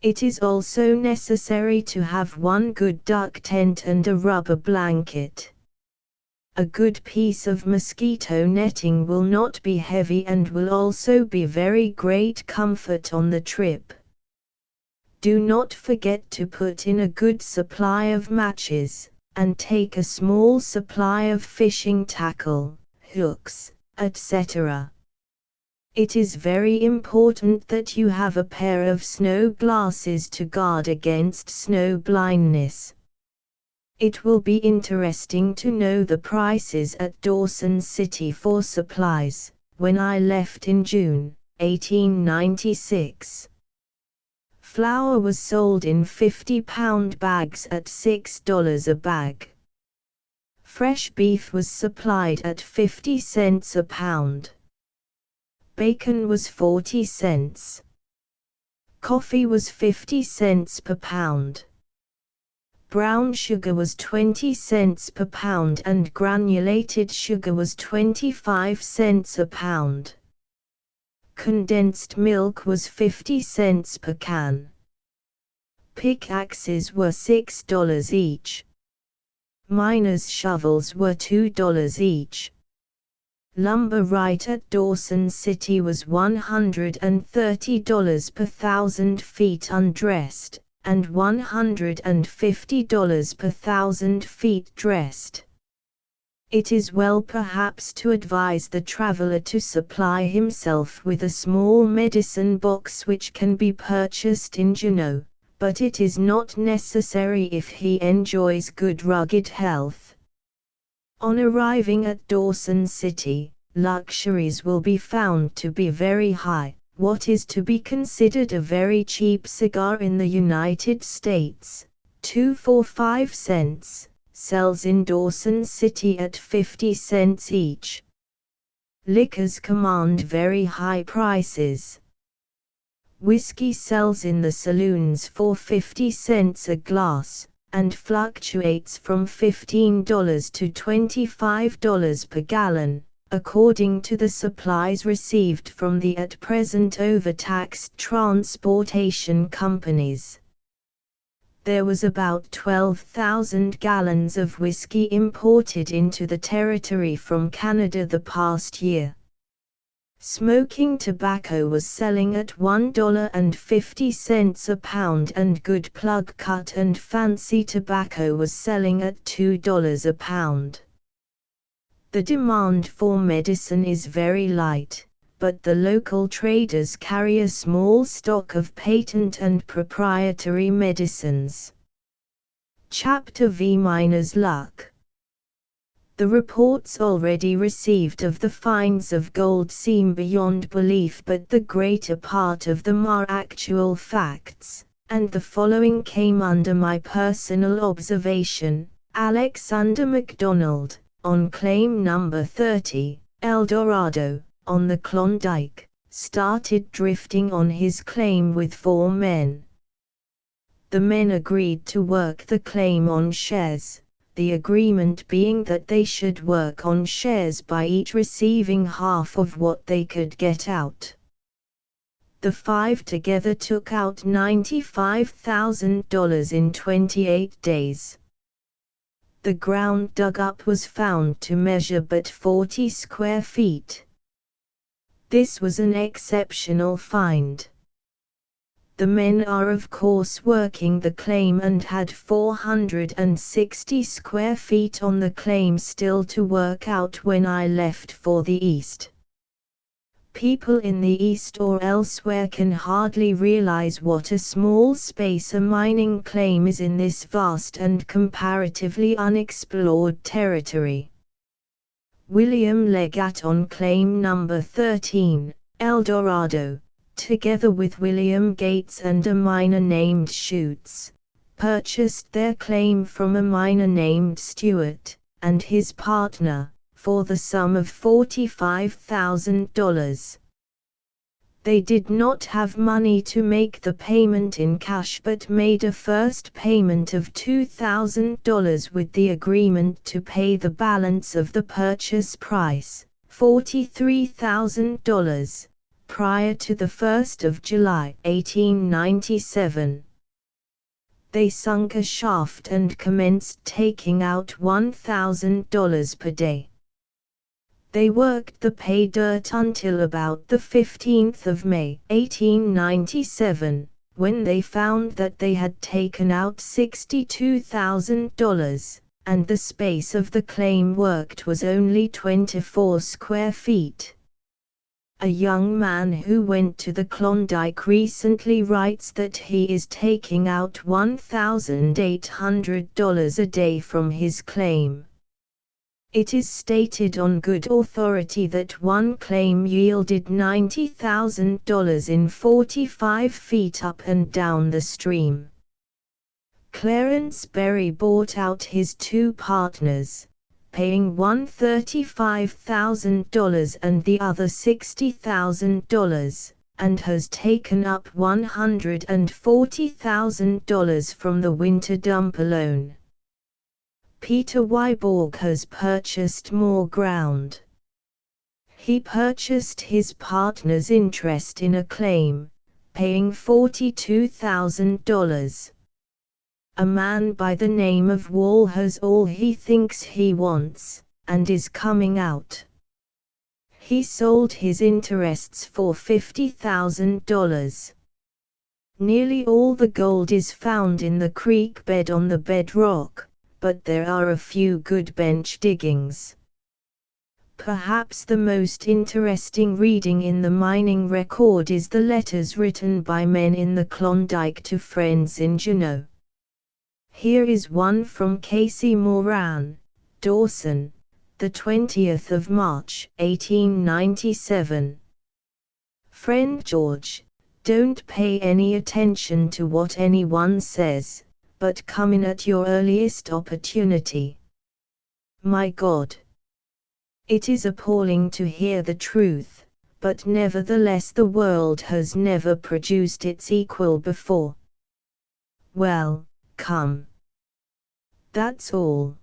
It is also necessary to have 1 good duck tent and a rubber blanket. A good piece of mosquito netting will not be heavy and will also be very great comfort on the trip. Do not forget to put in a good supply of matches, and take a small supply of fishing tackle, hooks, etc. It is very important that you have a pair of snow glasses to guard against snow blindness. It will be interesting to know the prices at Dawson City for supplies. When I left in June 1896, flour was sold in 50-pound bags at $6 a bag. Fresh beef was supplied at 50 cents a pound. Bacon was 40 cents. Coffee was 50 cents per pound. Brown sugar was 20 cents per pound and granulated sugar was 25 cents a pound. Condensed milk was 50 cents per can. Pickaxes were $6 each. Miners' shovels were $2 each. Lumber right at Dawson City was $130 per 1,000 feet undressed, and $150 per 1,000 feet dressed. It is well perhaps to advise the traveler to supply himself with a small medicine box which can be purchased in Juneau, but it is not necessary if he enjoys good rugged health. On arriving at Dawson City, luxuries will be found to be very high. What is to be considered a very cheap cigar in the United States, 2 for 5 cents, sells in Dawson City at 50 cents each. Liquors command very high prices. Whiskey sells in the saloons for 50 cents a glass, and fluctuates from $15 to $25 per gallon, according to the supplies received from the at present overtaxed transportation companies. There was about 12,000 gallons of whiskey imported into the territory from Canada the past year. Smoking tobacco was selling at $1.50 a pound and good plug cut and fancy tobacco was selling at $2 a pound. The demand for medicine is very light, but the local traders carry a small stock of patent and proprietary medicines. Chapter V Miner's Luck. The reports already received of the finds of gold seem beyond belief, but the greater part of them are actual facts, and the following came under my personal observation. Alexander MacDonald, on claim number 30, El Dorado, on the Klondike, started drifting on his claim with 4 men. The men agreed to work the claim on shares, the agreement being that they should work on shares by each receiving half of what they could get out. The 5 together took out $95,000 in 28 days. The ground dug up was found to measure but 40 square feet. This was an exceptional find. The men are of course working the claim and had 460 square feet on the claim still to work out when I left for the east. People in the east or elsewhere can hardly realize what a small space a mining claim is in this vast and comparatively unexplored territory. William Legat on claim number 13, El Dorado, together with William Gates and a miner named Schutz, purchased their claim from a miner named Stewart, and his partner, for the sum of $45,000. They did not have money to make the payment in cash but made a first payment of $2,000 with the agreement to pay the balance of the purchase price, $43,000, prior to the 1st of July 1897. They sunk a shaft and commenced taking out $1,000 per day. They worked the pay dirt until about the 15th of May 1897, when they found that they had taken out $62,000, and the space of the claim worked was only 24 square feet. A young man who went to the Klondike recently writes that he is taking out $1,800 a day from his claim. It is stated on good authority that one claim yielded $90,000 in 45 feet up and down the stream. Clarence Berry bought out his 2 partners, paying one $35,000 and the other $60,000, and has taken up $140,000 from the winter dump alone. Peter Wyborg has purchased more ground. He purchased his partner's interest in a claim, paying $42,000. A man by the name of Wall has all he thinks he wants, and is coming out. He sold his interests for $50,000. Nearly all the gold is found in the creek bed on the bedrock, but there are a few good bench diggings. Perhaps the most interesting reading in the mining record is the letters written by men in the Klondike to friends in Juneau. Here is one from Casey Moran, Dawson, the 20th of March, 1897. Friend George, don't pay any attention to what anyone says, but come in at your earliest opportunity. My God! It is appalling to hear the truth, but nevertheless the world has never produced its equal before. Well, come. That's all.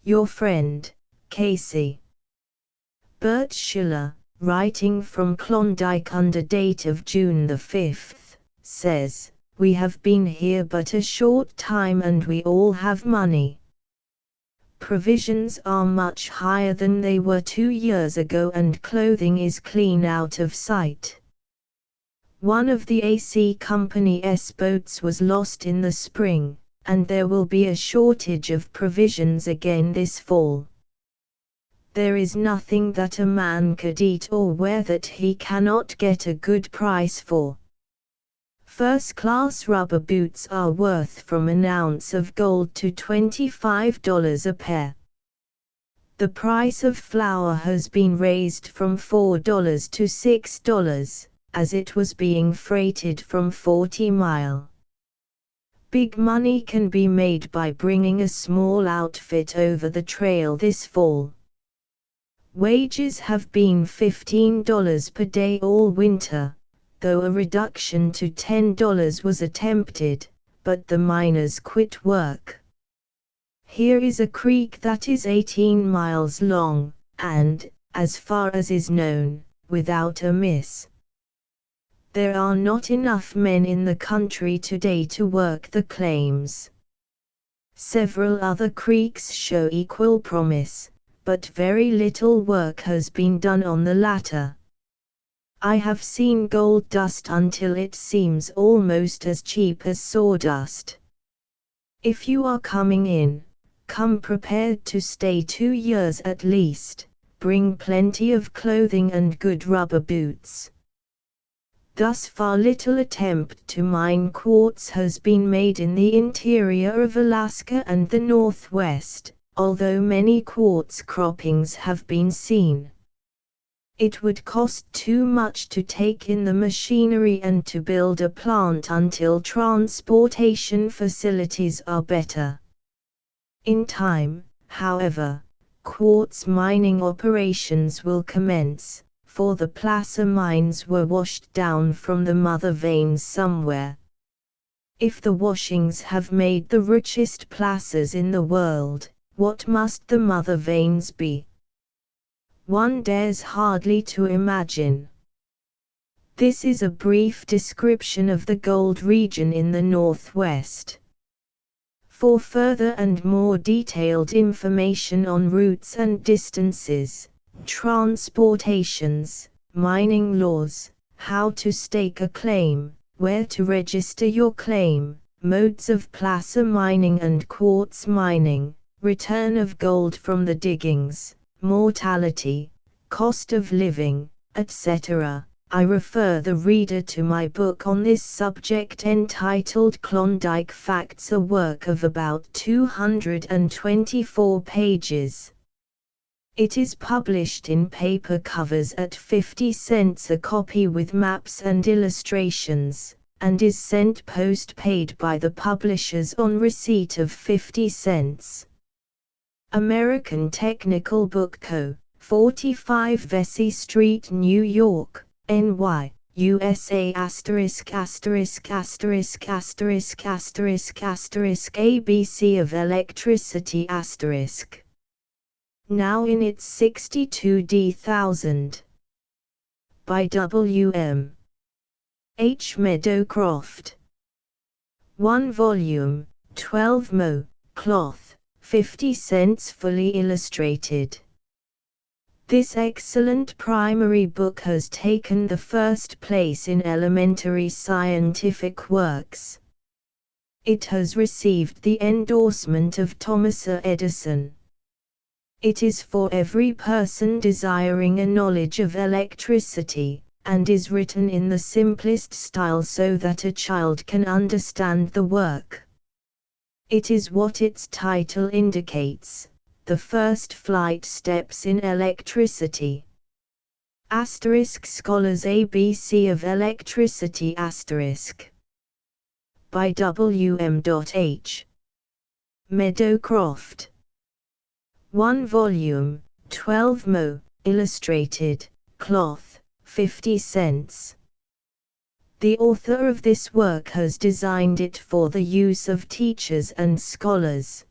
Your friend, Casey. Bert Schiller, writing from Klondike under date of June the 5th, says, "We have been here but a short time and we all have money. Provisions are much higher than they were 2 years ago and clothing is clean out of sight. One of the AC Company S boats was lost in the spring, and there will be a shortage of provisions again this fall. There is nothing that a man could eat or wear that he cannot get a good price for. First-class rubber boots are worth from an ounce of gold to $25 a pair. The price of flour has been raised from $4 to $6, as it was being freighted from 40 Mile. Big money can be made by bringing a small outfit over the trail this fall. Wages have been $15 per day all winter, though a reduction to $10 was attempted, but the miners quit work. Here is a creek that is 18 miles long, and, as far as is known, without a miss. There are not enough men in the country today to work the claims. Several other creeks show equal promise, but very little work has been done on the latter. I have seen gold dust until it seems almost as cheap as sawdust. If you are coming in, come prepared to stay 2 years at least. Bring plenty of clothing and good rubber boots. Thus far little attempt to mine quartz has been made in the interior of Alaska and the Northwest, although many quartz croppings have been seen. It would cost too much to take in the machinery and to build a plant until transportation facilities are better. In time, however, quartz mining operations will commence, for the placer mines were washed down from the mother veins somewhere. If the washings have made the richest placers in the world, what must the mother veins be? One dares hardly to imagine. This is a brief description of the gold region in the Northwest. For further and more detailed information on routes and distances, transportations, mining laws, how to stake a claim, where to register your claim, modes of placer mining and quartz mining, return of gold from the diggings, mortality, cost of living, etc., I refer the reader to my book on this subject entitled Klondyke Facts, a work of about 224 pages. It is published in paper covers at 50 cents a copy with maps and illustrations, and is sent post-paid by the publishers on receipt of 50 cents. American Technical Book Co., 45 Vesey Street, New York, NY, USA ******* ABC of electricity ****. Now in its 62d,000. By W.M. H. Meadowcroft. 1 volume, 12 mo, cloth, 50 cents fully illustrated. This excellent primary book has taken the first place in elementary scientific works. It has received the endorsement of Thomas Edison. It is for every person desiring a knowledge of electricity, and is written in the simplest style so that a child can understand the work. It is what its title indicates, the first flight steps in electricity. Scholars ABC of electricity ***. By W.M.H. Meadowcroft. 1 volume, 12 mo, illustrated, cloth, 50 cents. The author of this work has designed it for the use of teachers and scholars.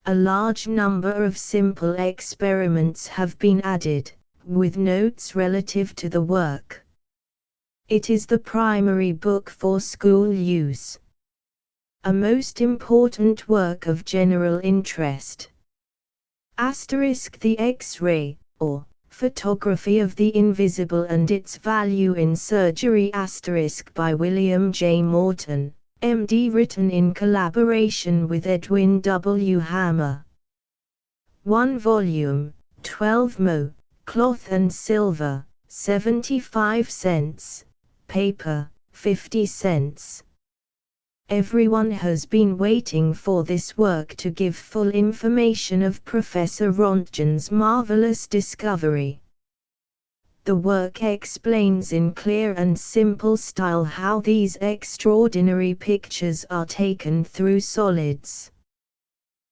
A large number of simple experiments have been added, with notes relative to the work. It is the primary book for school use. A most important work of general interest. The X-ray, or Photography of the Invisible and its Value in Surgery by William J. Morton, M.D., written in collaboration with Edwin W. Hammer. 1 volume, 12 mo, cloth and silver, 75 cents, paper, 50 cents. Everyone has been waiting for this work to give full information of Professor Rontgen's marvelous discovery. The work explains in clear and simple style how these extraordinary pictures are taken through solids.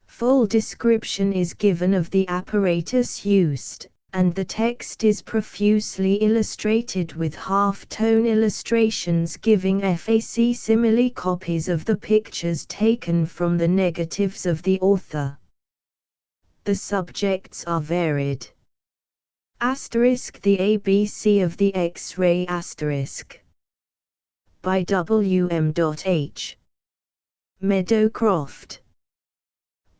Full description is given of the apparatus used, and the text is profusely illustrated with half-tone illustrations giving facsimile copies of the pictures taken from the negatives of the author. The subjects are varied. The ABC of the X-ray by W.M.H. Meadowcroft.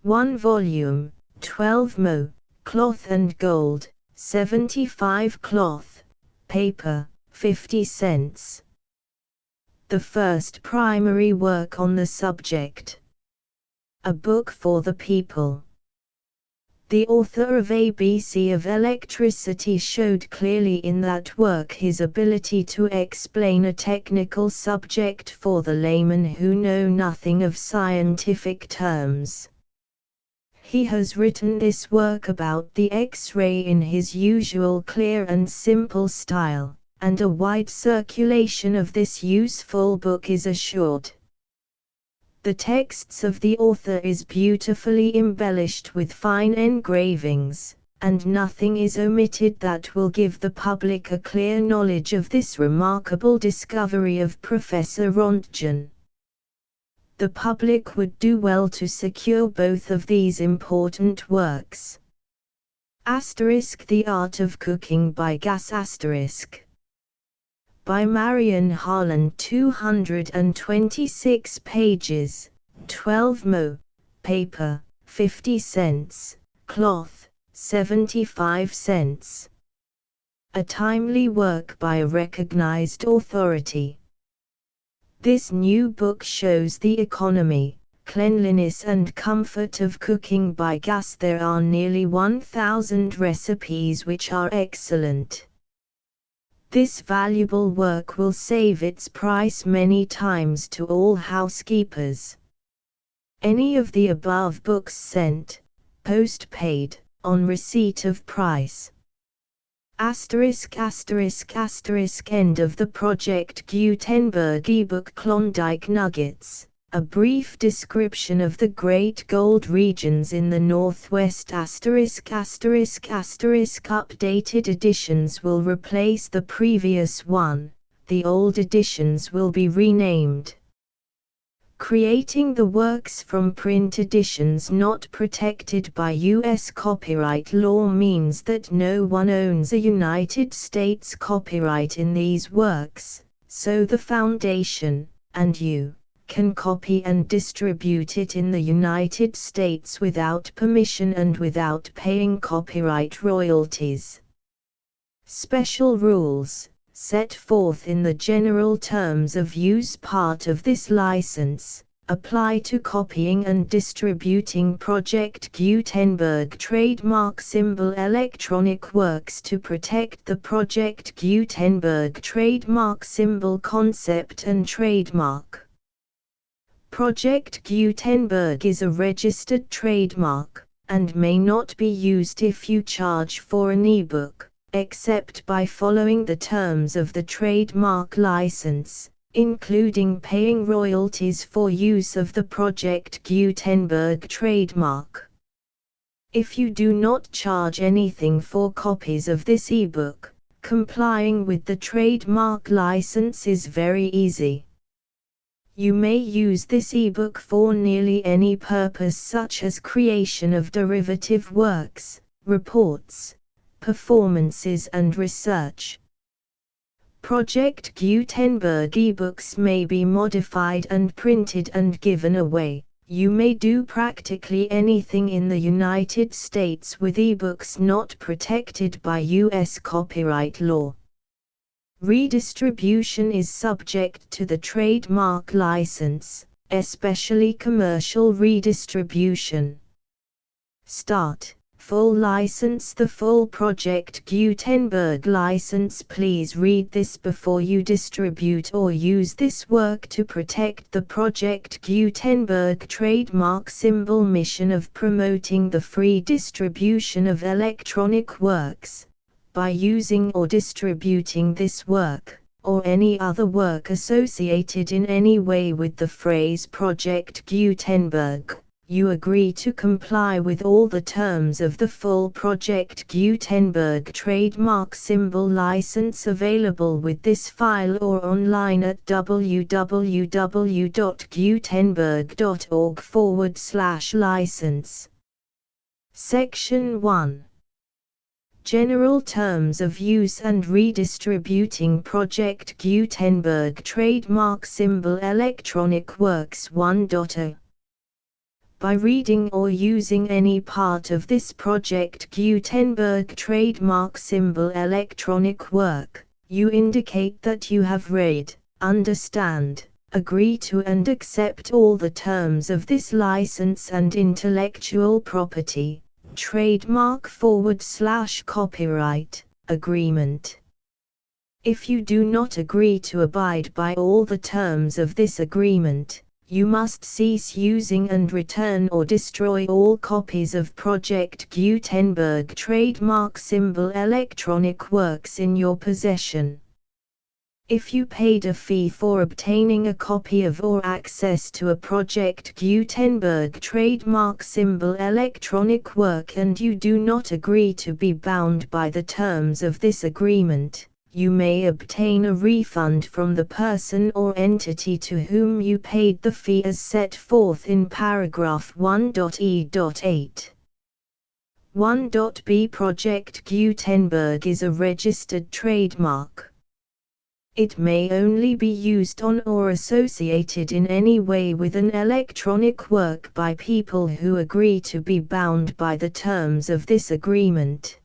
1 volume, 12 mo, cloth and gold, 75 cloth, paper, 50 cents. The first primary work on the subject. A book for the people. The author of ABC of Electricity showed clearly in that work his ability to explain a technical subject for the layman who know nothing of scientific terms. He has written this work about the X-ray in his usual clear and simple style, and a wide circulation of this useful book is assured. The texts of the author is beautifully embellished with fine engravings, and nothing is omitted that will give the public a clear knowledge of this remarkable discovery of Professor Rontgen. The public would do well to secure both of these important works. The Art of Cooking by Gas by Marion Harlan, 226 pages, 12 mo, paper, 50 cents, cloth, 75 cents. A timely work by a recognized authority. This new book shows the economy, cleanliness and comfort of cooking by gas. There are nearly 1,000 recipes which are excellent. This valuable work will save its price many times to all housekeepers. Any of the above books sent, post-paid, on receipt of price. End of the Project Gutenberg ebook. Klondike Nuggets, a brief description of the great gold regions in the Northwest. Updated editions will replace the previous one, the old editions will be renamed. Creating the works from print editions not protected by U.S. copyright law means that no one owns a United States copyright in these works, so the Foundation, and you, can copy and distribute it in the United States without permission and without paying copyright royalties. Special rules, set forth in the general terms of use part of this license, apply to copying and distributing Project Gutenberg trademark symbol electronic works to protect the Project Gutenberg trademark symbol concept and trademark. Project Gutenberg is a registered trademark, and may not be used if you charge for an ebook, except by following the terms of the trademark license, including paying royalties for use of the Project Gutenberg trademark. If you do not charge anything for copies of this ebook, complying with the trademark license is very easy. You may use this ebook for nearly any purpose such as creation of derivative works, reports, performances and research. Project Gutenberg ebooks may be modified and printed and given away. You may do practically anything in the United States with ebooks not protected by U.S. copyright law. Redistribution is subject to the trademark license, especially commercial redistribution. Full license. The full Project Gutenberg license. Please read this before you distribute or use this work to protect the Project Gutenberg trademark symbol mission of promoting the free distribution of electronic works, by using or distributing this work, or any other work associated in any way with the phrase Project Gutenberg, you agree to comply with all the terms of the full Project Gutenberg trademark symbol license available with this file or online at www.gutenberg.org/license. Section 1. General Terms of Use and Redistributing Project Gutenberg Trademark Symbol Electronic Works 1.0. By reading or using any part of this Project Gutenberg trademark symbol electronic work, you indicate that you have read, understand, agree to and accept all the terms of this license and intellectual property, trademark/copyright, agreement. If you do not agree to abide by all the terms of this agreement, you must cease using and return or destroy all copies of Project Gutenberg trademark symbol electronic works in your possession. If you paid a fee for obtaining a copy of or access to a Project Gutenberg trademark symbol electronic work and you do not agree to be bound by the terms of this agreement, you may obtain a refund from the person or entity to whom you paid the fee as set forth in paragraph 1.e.8. 1.b Project Gutenberg is a registered trademark. It may only be used on or associated in any way with an electronic work by people who agree to be bound by the terms of this agreement.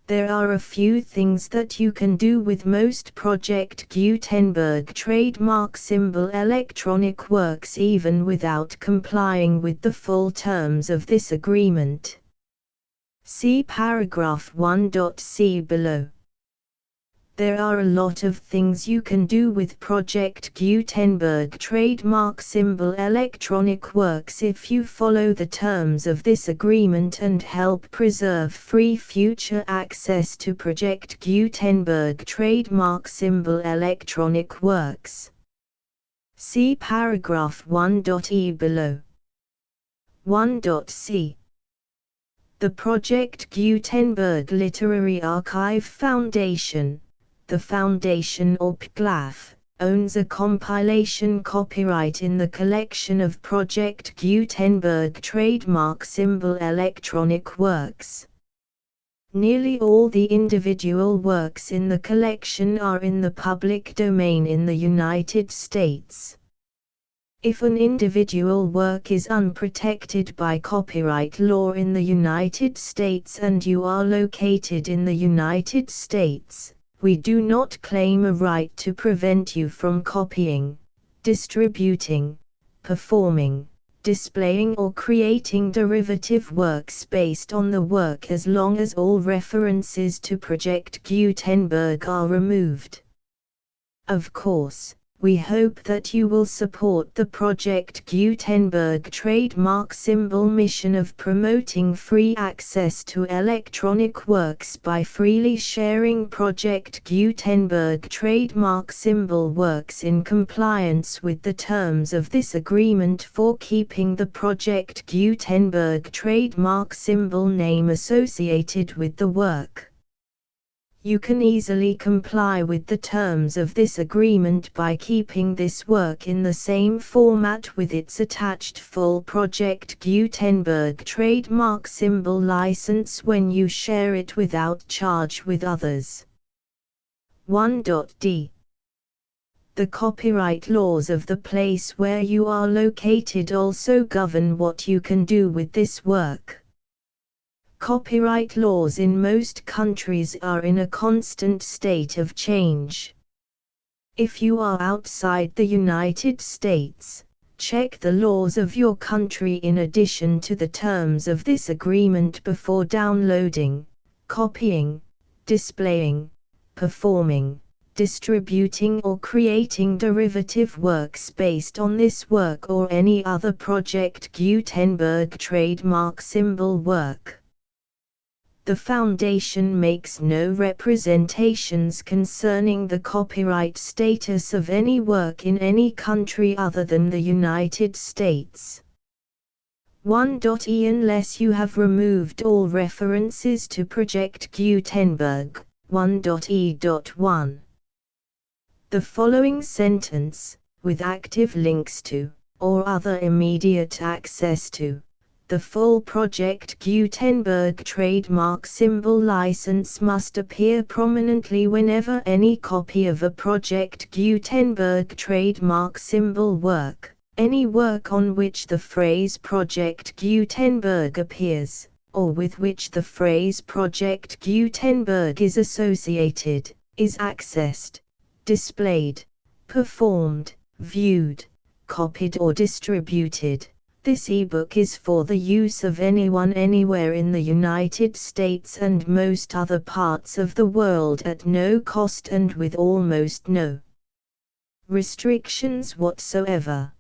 There are a few things that you can do with most Project Gutenberg trademark symbol electronic works even without complying with the full terms of this agreement. See paragraph 1.c below. There are a lot of things you can do with Project Gutenberg trademark symbol electronic works if you follow the terms of this agreement and help preserve free future access to Project Gutenberg trademark symbol electronic works. See paragraph 1.e below. 1.c. The Project Gutenberg Literary Archive Foundation, the Foundation or PGLAF, owns a compilation copyright in the collection of Project Gutenberg trademark symbol electronic works. Nearly all the individual works in the collection are in the public domain in the United States. If an individual work is unprotected by copyright law in the United States and you are located in the United States, we do not claim a right to prevent you from copying, distributing, performing, displaying or creating derivative works based on the work as long as all references to Project Gutenberg are removed. Of course, we hope that you will support the Project Gutenberg trademark symbol mission of promoting free access to electronic works by freely sharing Project Gutenberg trademark symbol works in compliance with the terms of this agreement for keeping the Project Gutenberg trademark symbol name associated with the work. You can easily comply with the terms of this agreement by keeping this work in the same format with its attached full Project Gutenberg trademark symbol license when you share it without charge with others. 1.d. The copyright laws of the place where you are located also govern what you can do with this work. Copyright laws in most countries are in a constant state of change. If you are outside the United States, check the laws of your country in addition to the terms of this agreement before downloading, copying, displaying, performing, distributing or creating derivative works based on this work or any other Project Gutenberg trademark symbol work. The Foundation makes no representations concerning the copyright status of any work in any country other than the United States. 1.e Unless you have removed all references to Project Gutenberg. 1.e.1. The following sentence, with active links to, or other immediate access to, the full Project Gutenberg trademark symbol license must appear prominently whenever any copy of a Project Gutenberg trademark symbol work, any work on which the phrase Project Gutenberg appears, or with which the phrase Project Gutenberg is associated, is accessed, displayed, performed, viewed, copied or distributed. This ebook is for the use of anyone anywhere in the United States and most other parts of the world at no cost and with almost no restrictions whatsoever.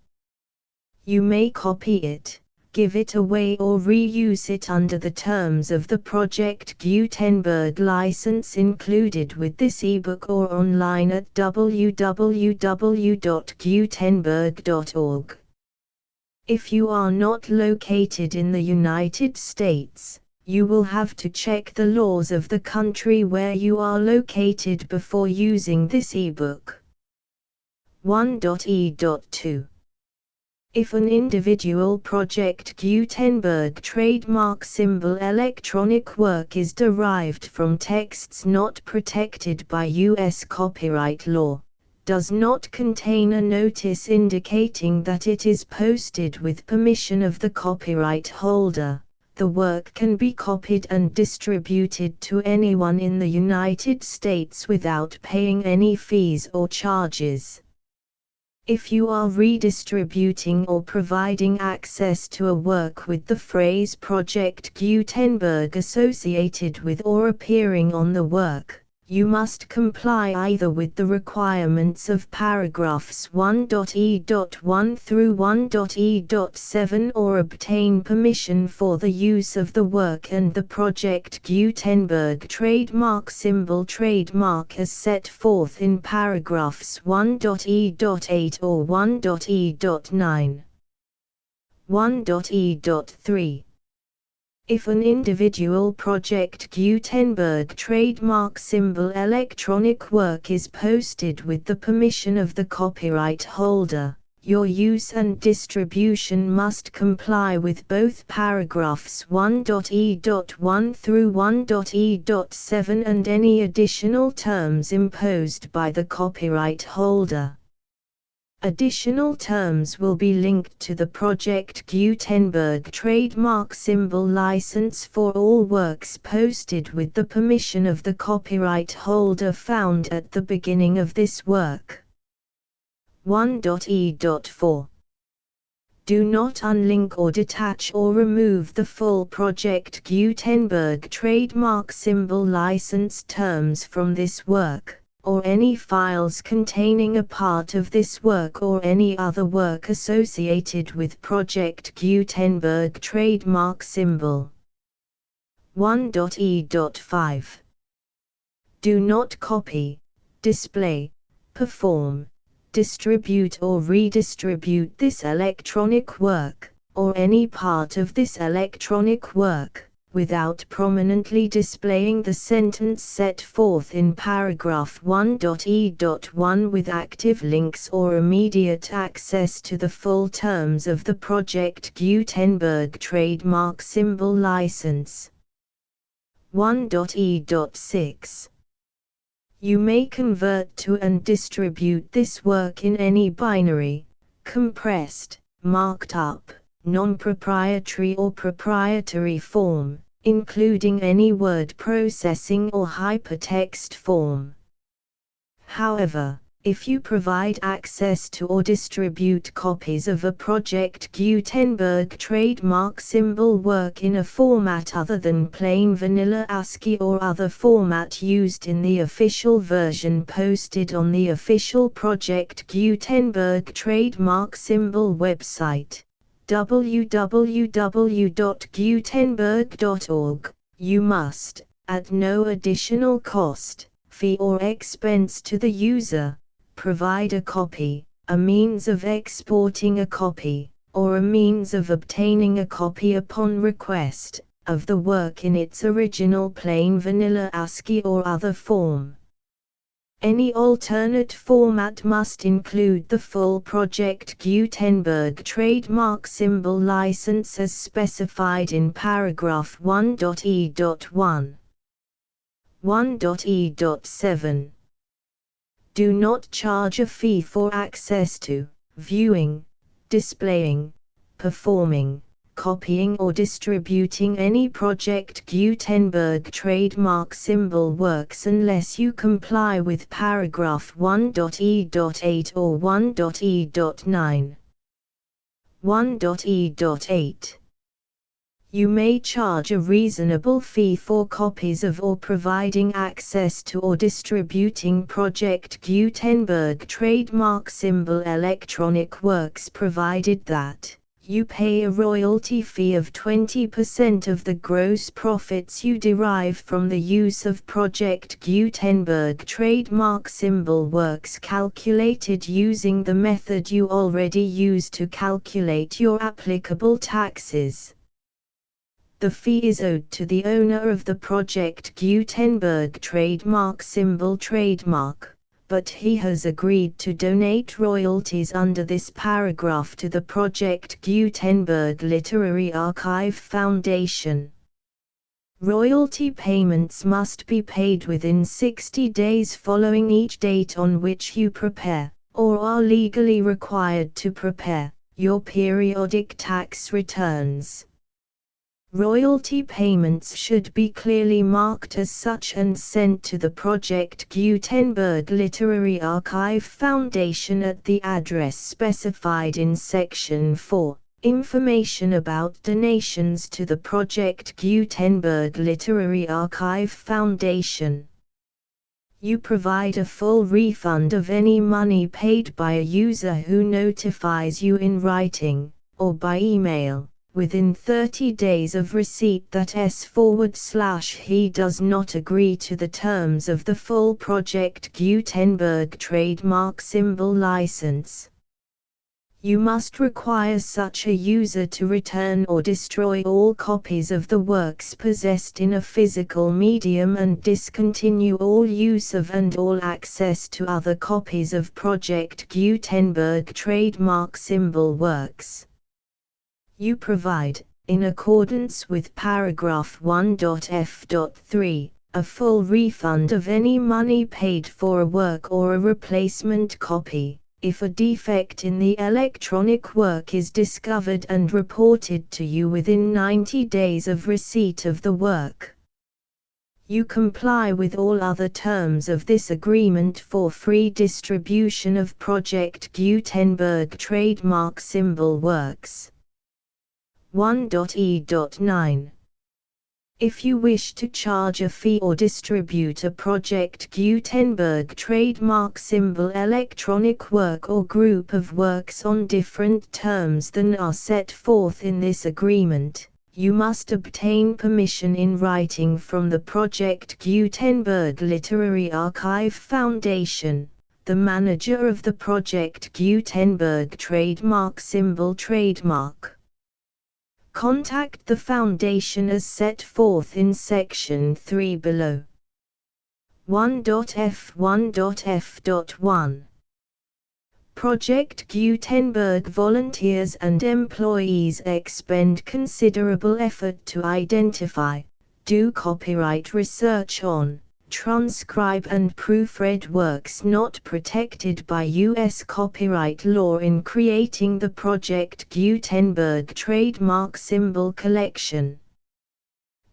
You may copy it, give it away or reuse it under the terms of the Project Gutenberg license included with this ebook or online at www.gutenberg.org. If you are not located in the United States, you will have to check the laws of the country where you are located before using this ebook. 1.e.2. If an individual Project Gutenberg trademark symbol electronic work is derived from texts not protected by U.S. copyright law, does not contain a notice indicating that it is posted with permission of the copyright holder, the work can be copied and distributed to anyone in the United States without paying any fees or charges. If you are redistributing or providing access to a work with the phrase Project Gutenberg associated with or appearing on the work, you must comply either with the requirements of paragraphs 1.e.1 through 1.e.7 or obtain permission for the use of the work and the Project Gutenberg trademark symbol trademark as set forth in paragraphs 1.e.8 or 1.e.9. 1.e.3. If an individual Project Gutenberg trademark symbol electronic work is posted with the permission of the copyright holder, your use and distribution must comply with both paragraphs 1.e.1 through 1.e.7 and any additional terms imposed by the copyright holder. Additional terms will be linked to the Project Gutenberg trademark symbol license for all works posted with the permission of the copyright holder found at the beginning of this work. 1.e.4. Do not unlink or detach or remove the full Project Gutenberg trademark symbol license terms from this work, or any files containing a part of this work or any other work associated with Project Gutenberg trademark symbol. 1.e.5. Do not copy, display, perform, distribute or redistribute this electronic work, or any part of this electronic work, without prominently displaying the sentence set forth in paragraph 1.e.1 with active links or immediate access to the full terms of the Project Gutenberg trademark symbol license. 1.e.6. You may convert to and distribute this work in any binary, compressed, marked up, non-proprietary or proprietary form, including any word processing or hypertext form. However, if you provide access to or distribute copies of a Project Gutenberg trademark symbol work in a format other than plain vanilla ASCII or other format used in the official version posted on the official Project Gutenberg trademark symbol website, www.gutenberg.org, You must, at no additional cost, fee or expense to the user, provide a copy, a means of exporting a copy, or a means of obtaining a copy upon request, of the work in its original plain vanilla ASCII or other form. Any alternate format must include the full Project Gutenberg trademark symbol license as specified in paragraph 1.e.1. 1.e.7. Do not charge a fee for access to, viewing, displaying, performing, copying or distributing any Project Gutenberg trademark symbol works unless you comply with paragraph 1.e.8 or 1.e.9. 1.e.8. You may charge a reasonable fee for copies of or providing access to or distributing Project Gutenberg trademark symbol electronic works provided that you pay a royalty fee of 20% of the gross profits you derive from the use of Project Gutenberg trademark symbol works calculated using the method you already use to calculate your applicable taxes. The fee is owed to the owner of the Project Gutenberg trademark symbol trademark, but he has agreed to donate royalties under this paragraph to the Project Gutenberg Literary Archive Foundation. Royalty payments must be paid within 60 days following each date on which you prepare, or are legally required to prepare, your periodic tax returns. Royalty payments should be clearly marked as such and sent to the Project Gutenberg Literary Archive Foundation at the address specified in Section 4, Information about donations to the Project Gutenberg Literary Archive Foundation. You provide a full refund of any money paid by a user who notifies you in writing, or by email, within 30 days of receipt that he does not agree to the terms of the full Project Gutenberg trademark symbol license. You must require such a user to return or destroy all copies of the works possessed in a physical medium and discontinue all use of and all access to other copies of Project Gutenberg trademark symbol works. You provide, in accordance with paragraph 1.f.3, a full refund of any money paid for a work or a replacement copy, if a defect in the electronic work is discovered and reported to you within 90 days of receipt of the work. You comply with all other terms of this agreement for free distribution of Project Gutenberg trademark symbol works. 1.e.9. If you wish to charge a fee or distribute a Project Gutenberg trademark symbol electronic work or group of works on different terms than are set forth in this agreement, you must obtain permission in writing from the Project Gutenberg Literary Archive Foundation, the manager of the Project Gutenberg trademark symbol trademark. Contact the Foundation as set forth in Section 3 below. 1.f1.f.1. Project Gutenberg volunteers and employees expend considerable effort to identify, do copyright research on, transcribe and proofread works not protected by U.S. copyright law in creating the Project Gutenberg trademark symbol collection.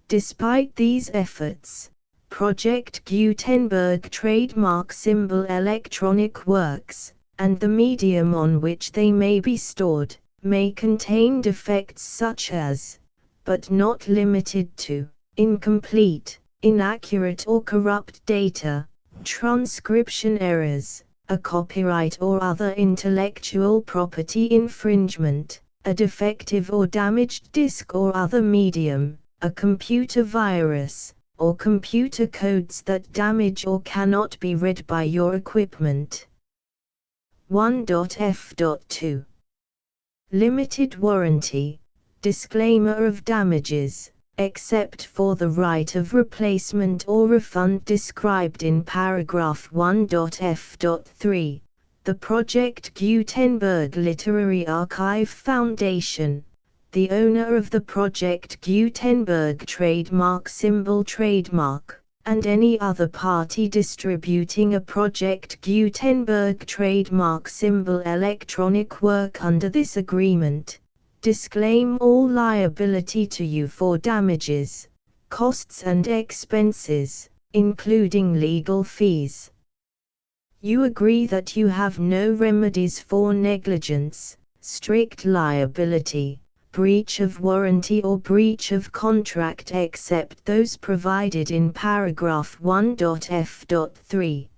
Despite these efforts, Project Gutenberg trademark symbol electronic works, and the medium on which they may be stored, may contain defects such as, but not limited to, incomplete, inaccurate or corrupt data, transcription errors, a copyright or other intellectual property infringement, a defective or damaged disk or other medium, a computer virus, or computer codes that damage or cannot be read by your equipment. 1.f.2 Limited warranty. Disclaimer of damages, except for the right of replacement or refund described in paragraph 1.f.3. The Project Gutenberg Literary Archive Foundation, the owner of the Project Gutenberg trademark symbol trademark, and any other party distributing a Project Gutenberg trademark symbol electronic work under this agreement, disclaim all liability to you for damages, costs and expenses, including legal fees. You agree that you have no remedies for negligence, strict liability, breach of warranty or breach of contract except those provided in paragraph 1.f.3.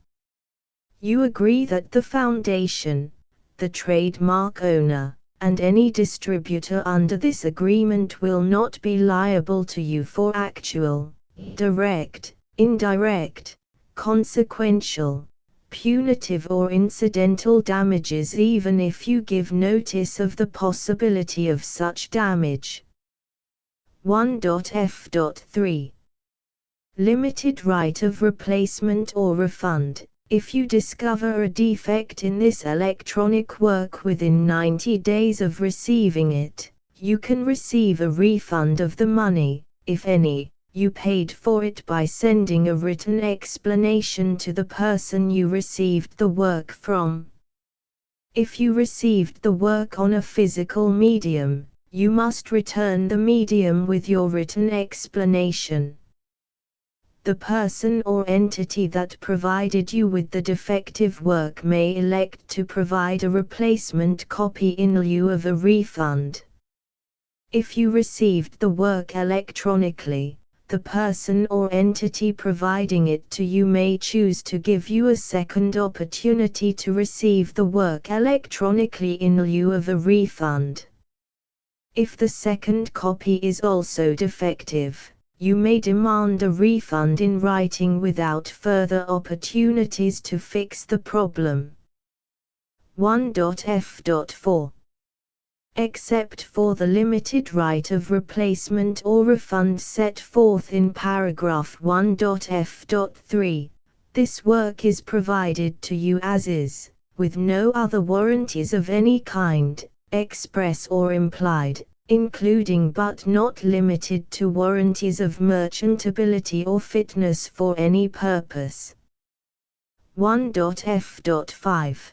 You agree that the Foundation, the trademark owner, and any distributor under this agreement will not be liable to you for actual, direct, indirect, consequential, punitive or incidental damages even if you give notice of the possibility of such damage. 1.f.3 Limited right of replacement or refund. If you discover a defect in this electronic work within 90 days of receiving it, you can receive a refund of the money, if any, you paid for it by sending a written explanation to the person you received the work from. If you received the work on a physical medium, you must return the medium with your written explanation. The person or entity that provided you with the defective work may elect to provide a replacement copy in lieu of a refund. If you received the work electronically, the person or entity providing it to you may choose to give you a second opportunity to receive the work electronically in lieu of a refund. If the second copy is also defective, you may demand a refund in writing without further opportunities to fix the problem. 1.f.4 Except for the limited right of replacement or refund set forth in paragraph 1.f.3, this work is provided to you as is, with no other warranties of any kind, express or implied, including but not limited to warranties of merchantability or fitness for any purpose. 1.f.5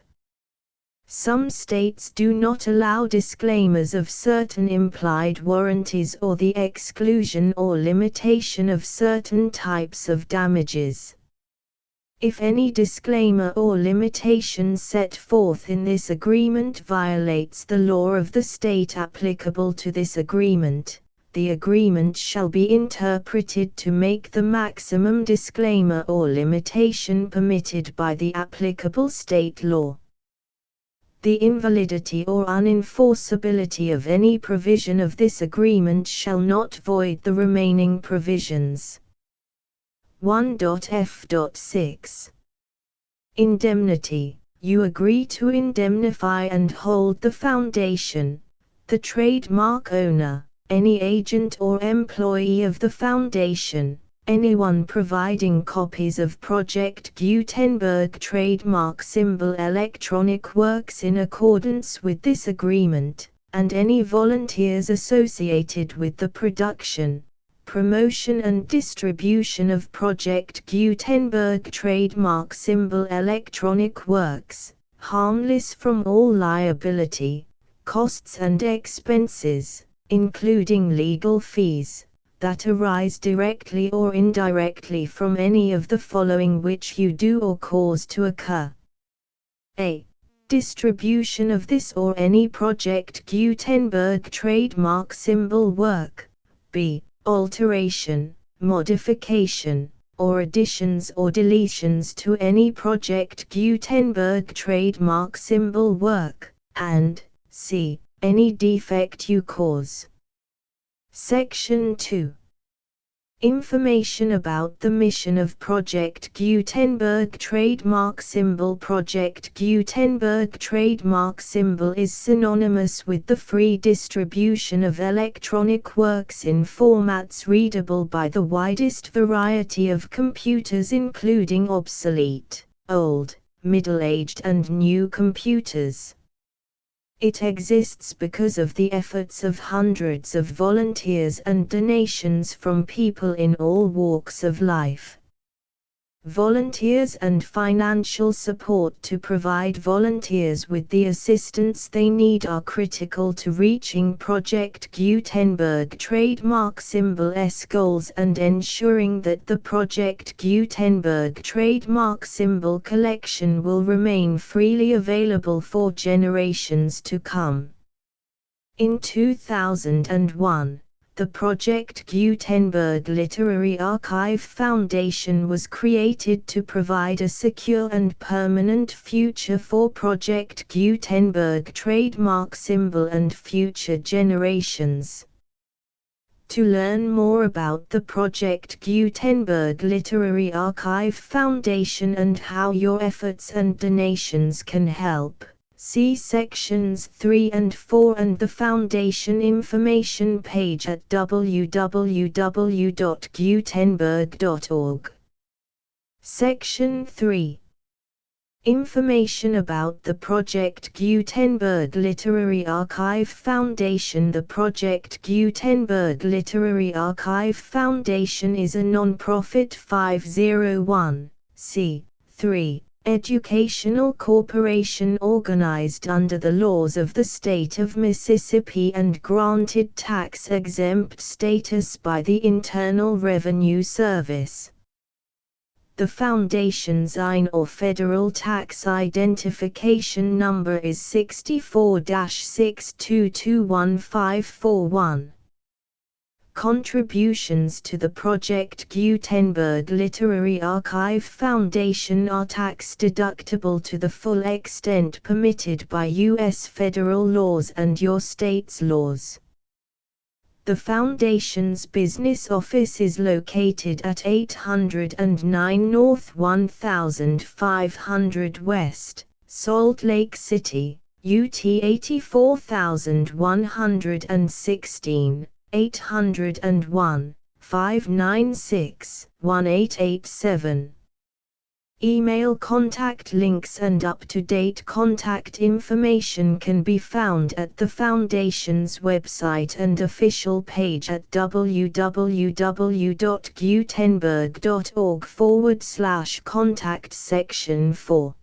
Some states do not allow disclaimers of certain implied warranties or the exclusion or limitation of certain types of damages. If any disclaimer or limitation set forth in this agreement violates the law of the state applicable to this agreement, the agreement shall be interpreted to make the maximum disclaimer or limitation permitted by the applicable state law. The invalidity or unenforceability of any provision of this agreement shall not void the remaining provisions. 1.f.6 Indemnity. You agree to indemnify and hold the Foundation, the trademark owner, any agent or employee of the Foundation, anyone providing copies of Project Gutenberg trademark symbol electronic works in accordance with this agreement, and any volunteers associated with the production, promotion and distribution of Project Gutenberg trademark symbol electronic works, harmless from all liability, costs and expenses, including legal fees, that arise directly or indirectly from any of the following which you do or cause to occur. A. Distribution of this or any Project Gutenberg trademark symbol work. B. Alteration, modification, or additions or deletions to any Project Gutenberg trademark symbol work, and C. Any defect you cause. Section 2. Information about the mission of Project Gutenberg trademark symbol. Project Gutenberg trademark symbol is synonymous with the free distribution of electronic works in formats readable by the widest variety of computers, including obsolete, old, middle-aged and new computers. It exists because of the efforts of hundreds of volunteers and donations from people in all walks of life. Volunteers and financial support to provide volunteers with the assistance they need are critical to reaching Project Gutenberg trademark symbol's goals and ensuring that the Project Gutenberg trademark symbol collection will remain freely available for generations to come. In 2001, the Project Gutenberg Literary Archive Foundation was created to provide a secure and permanent future for Project Gutenberg trademark symbol and future generations. To learn more about the Project Gutenberg Literary Archive Foundation and how your efforts and donations can help, see sections 3 and 4 and the Foundation information page at www.gutenberg.org. Section 3. Information about the Project Gutenberg Literary Archive Foundation. The Project Gutenberg Literary Archive Foundation is a non-profit 501(c)(3) educational corporation organized under the laws of the state of Mississippi and granted tax-exempt status by the Internal Revenue Service. The Foundation's IN or Federal Tax Identification Number is 64-6221541. Contributions to the Project Gutenberg Literary Archive Foundation are tax-deductible to the full extent permitted by U.S. federal laws and your state's laws. The Foundation's business office is located at 809 North 1500 West, Salt Lake City, UT 84116. 801-596-1887. Email contact links and up-to-date contact information can be found at the Foundation's website and official page at www.gutenberg.org/contact section 4.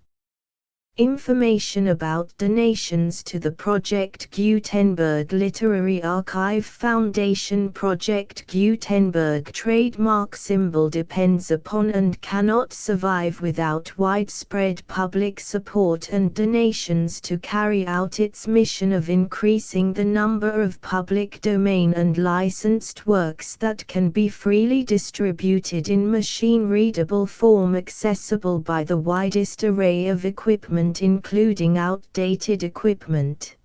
Information about donations to the Project Gutenberg Literary Archive Foundation. Project Gutenberg trademark symbol depends upon and cannot survive without widespread public support and donations to carry out its mission of increasing the number of public domain and licensed works that can be freely distributed in machine-readable form accessible by the widest array of equipment, including outdated equipment.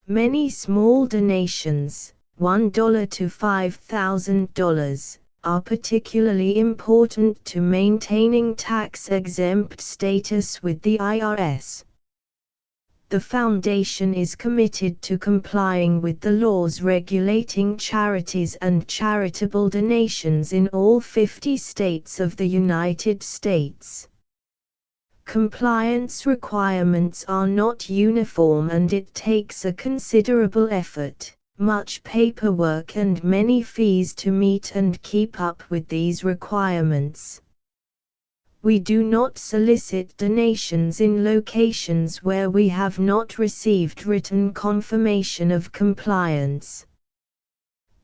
Many small donations, $1 to $5,000, are particularly important to maintaining tax-exempt status with the IRS. The Foundation is committed to complying with the laws regulating charities and charitable donations in all 50 states of the United States. Compliance requirements are not uniform and it takes a considerable effort, much paperwork and many fees to meet and keep up with these requirements. We do not solicit donations in locations where we have not received written confirmation of compliance.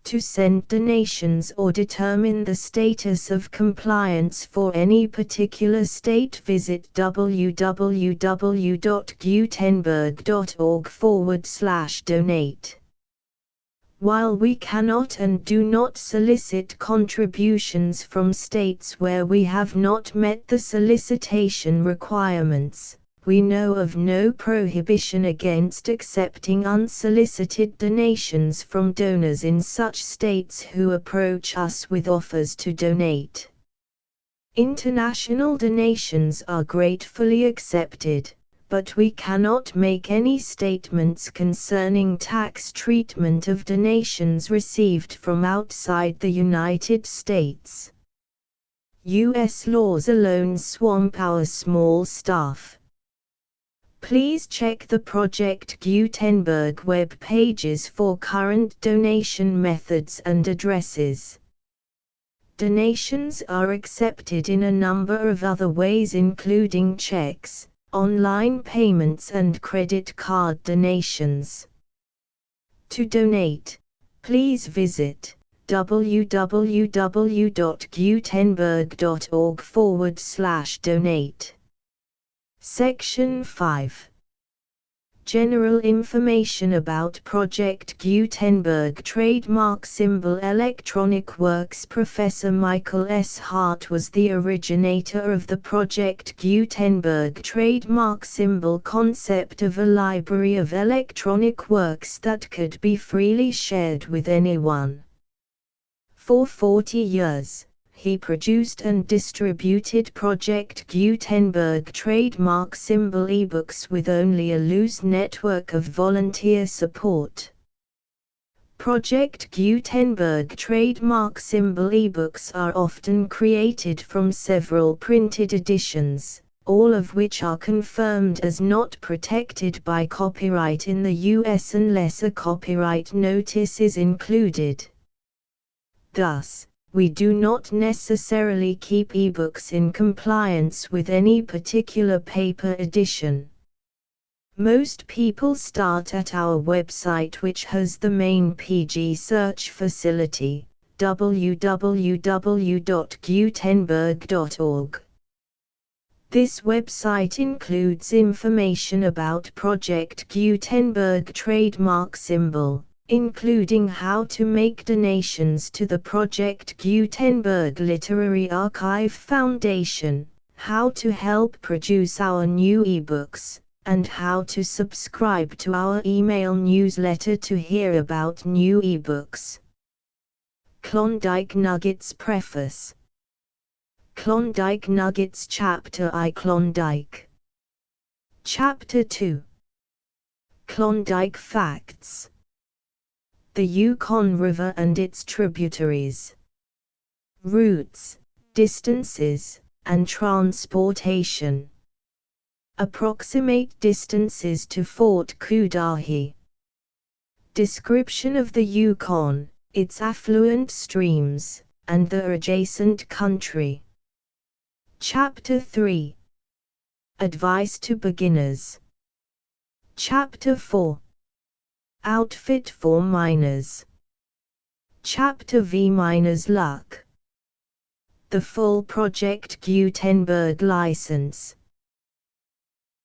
To send donations or determine the status of compliance for any particular state, visit www.gutenberg.org/donate. While we cannot and do not solicit contributions from states where we have not met the solicitation requirements, we know of no prohibition against accepting unsolicited donations from donors in such states who approach us with offers to donate. International donations are gratefully accepted, but we cannot make any statements concerning tax treatment of donations received from outside the United States. U.S. laws alone swamp our small staff. Please check the Project Gutenberg web pages for current donation methods and addresses. Donations are accepted in a number of other ways, including checks, online payments and credit card donations. To donate, please visit www.gutenberg.org/donate. Section 5. General information about Project Gutenberg Trademark Symbol Electronic Works. Professor Michael S. Hart was the originator of the Project Gutenberg trademark symbol concept of a library of electronic works that could be freely shared with anyone. For 40 years, he produced and distributed Project Gutenberg trademark symbol ebooks with only a loose network of volunteer support. Project Gutenberg trademark symbol ebooks are often created from several printed editions, all of which are confirmed as not protected by copyright in the US unless a copyright notice is included. Thus, we do not necessarily keep ebooks in compliance with any particular paper edition. Most people start at our website, which has the main PG search facility, www.gutenberg.org. This website includes information about Project Gutenberg trademark symbol, including how to make donations to the Project Gutenberg Literary Archive Foundation, how to help produce our new ebooks, and how to subscribe to our email newsletter to hear about new ebooks. Klondyke Nuggets Preface. Klondyke Nuggets Chapter I. Klondike. Chapter 2. Klondike Facts. The Yukon River and its tributaries. Routes, distances, and transportation. Approximate distances to Fort Cudahy. Description of the Yukon, its affluent streams, and the adjacent country. Chapter 3. Advice to beginners. Chapter 4. Outfit for miners. Chapter V. Miners' luck. The full Project Gutenberg license.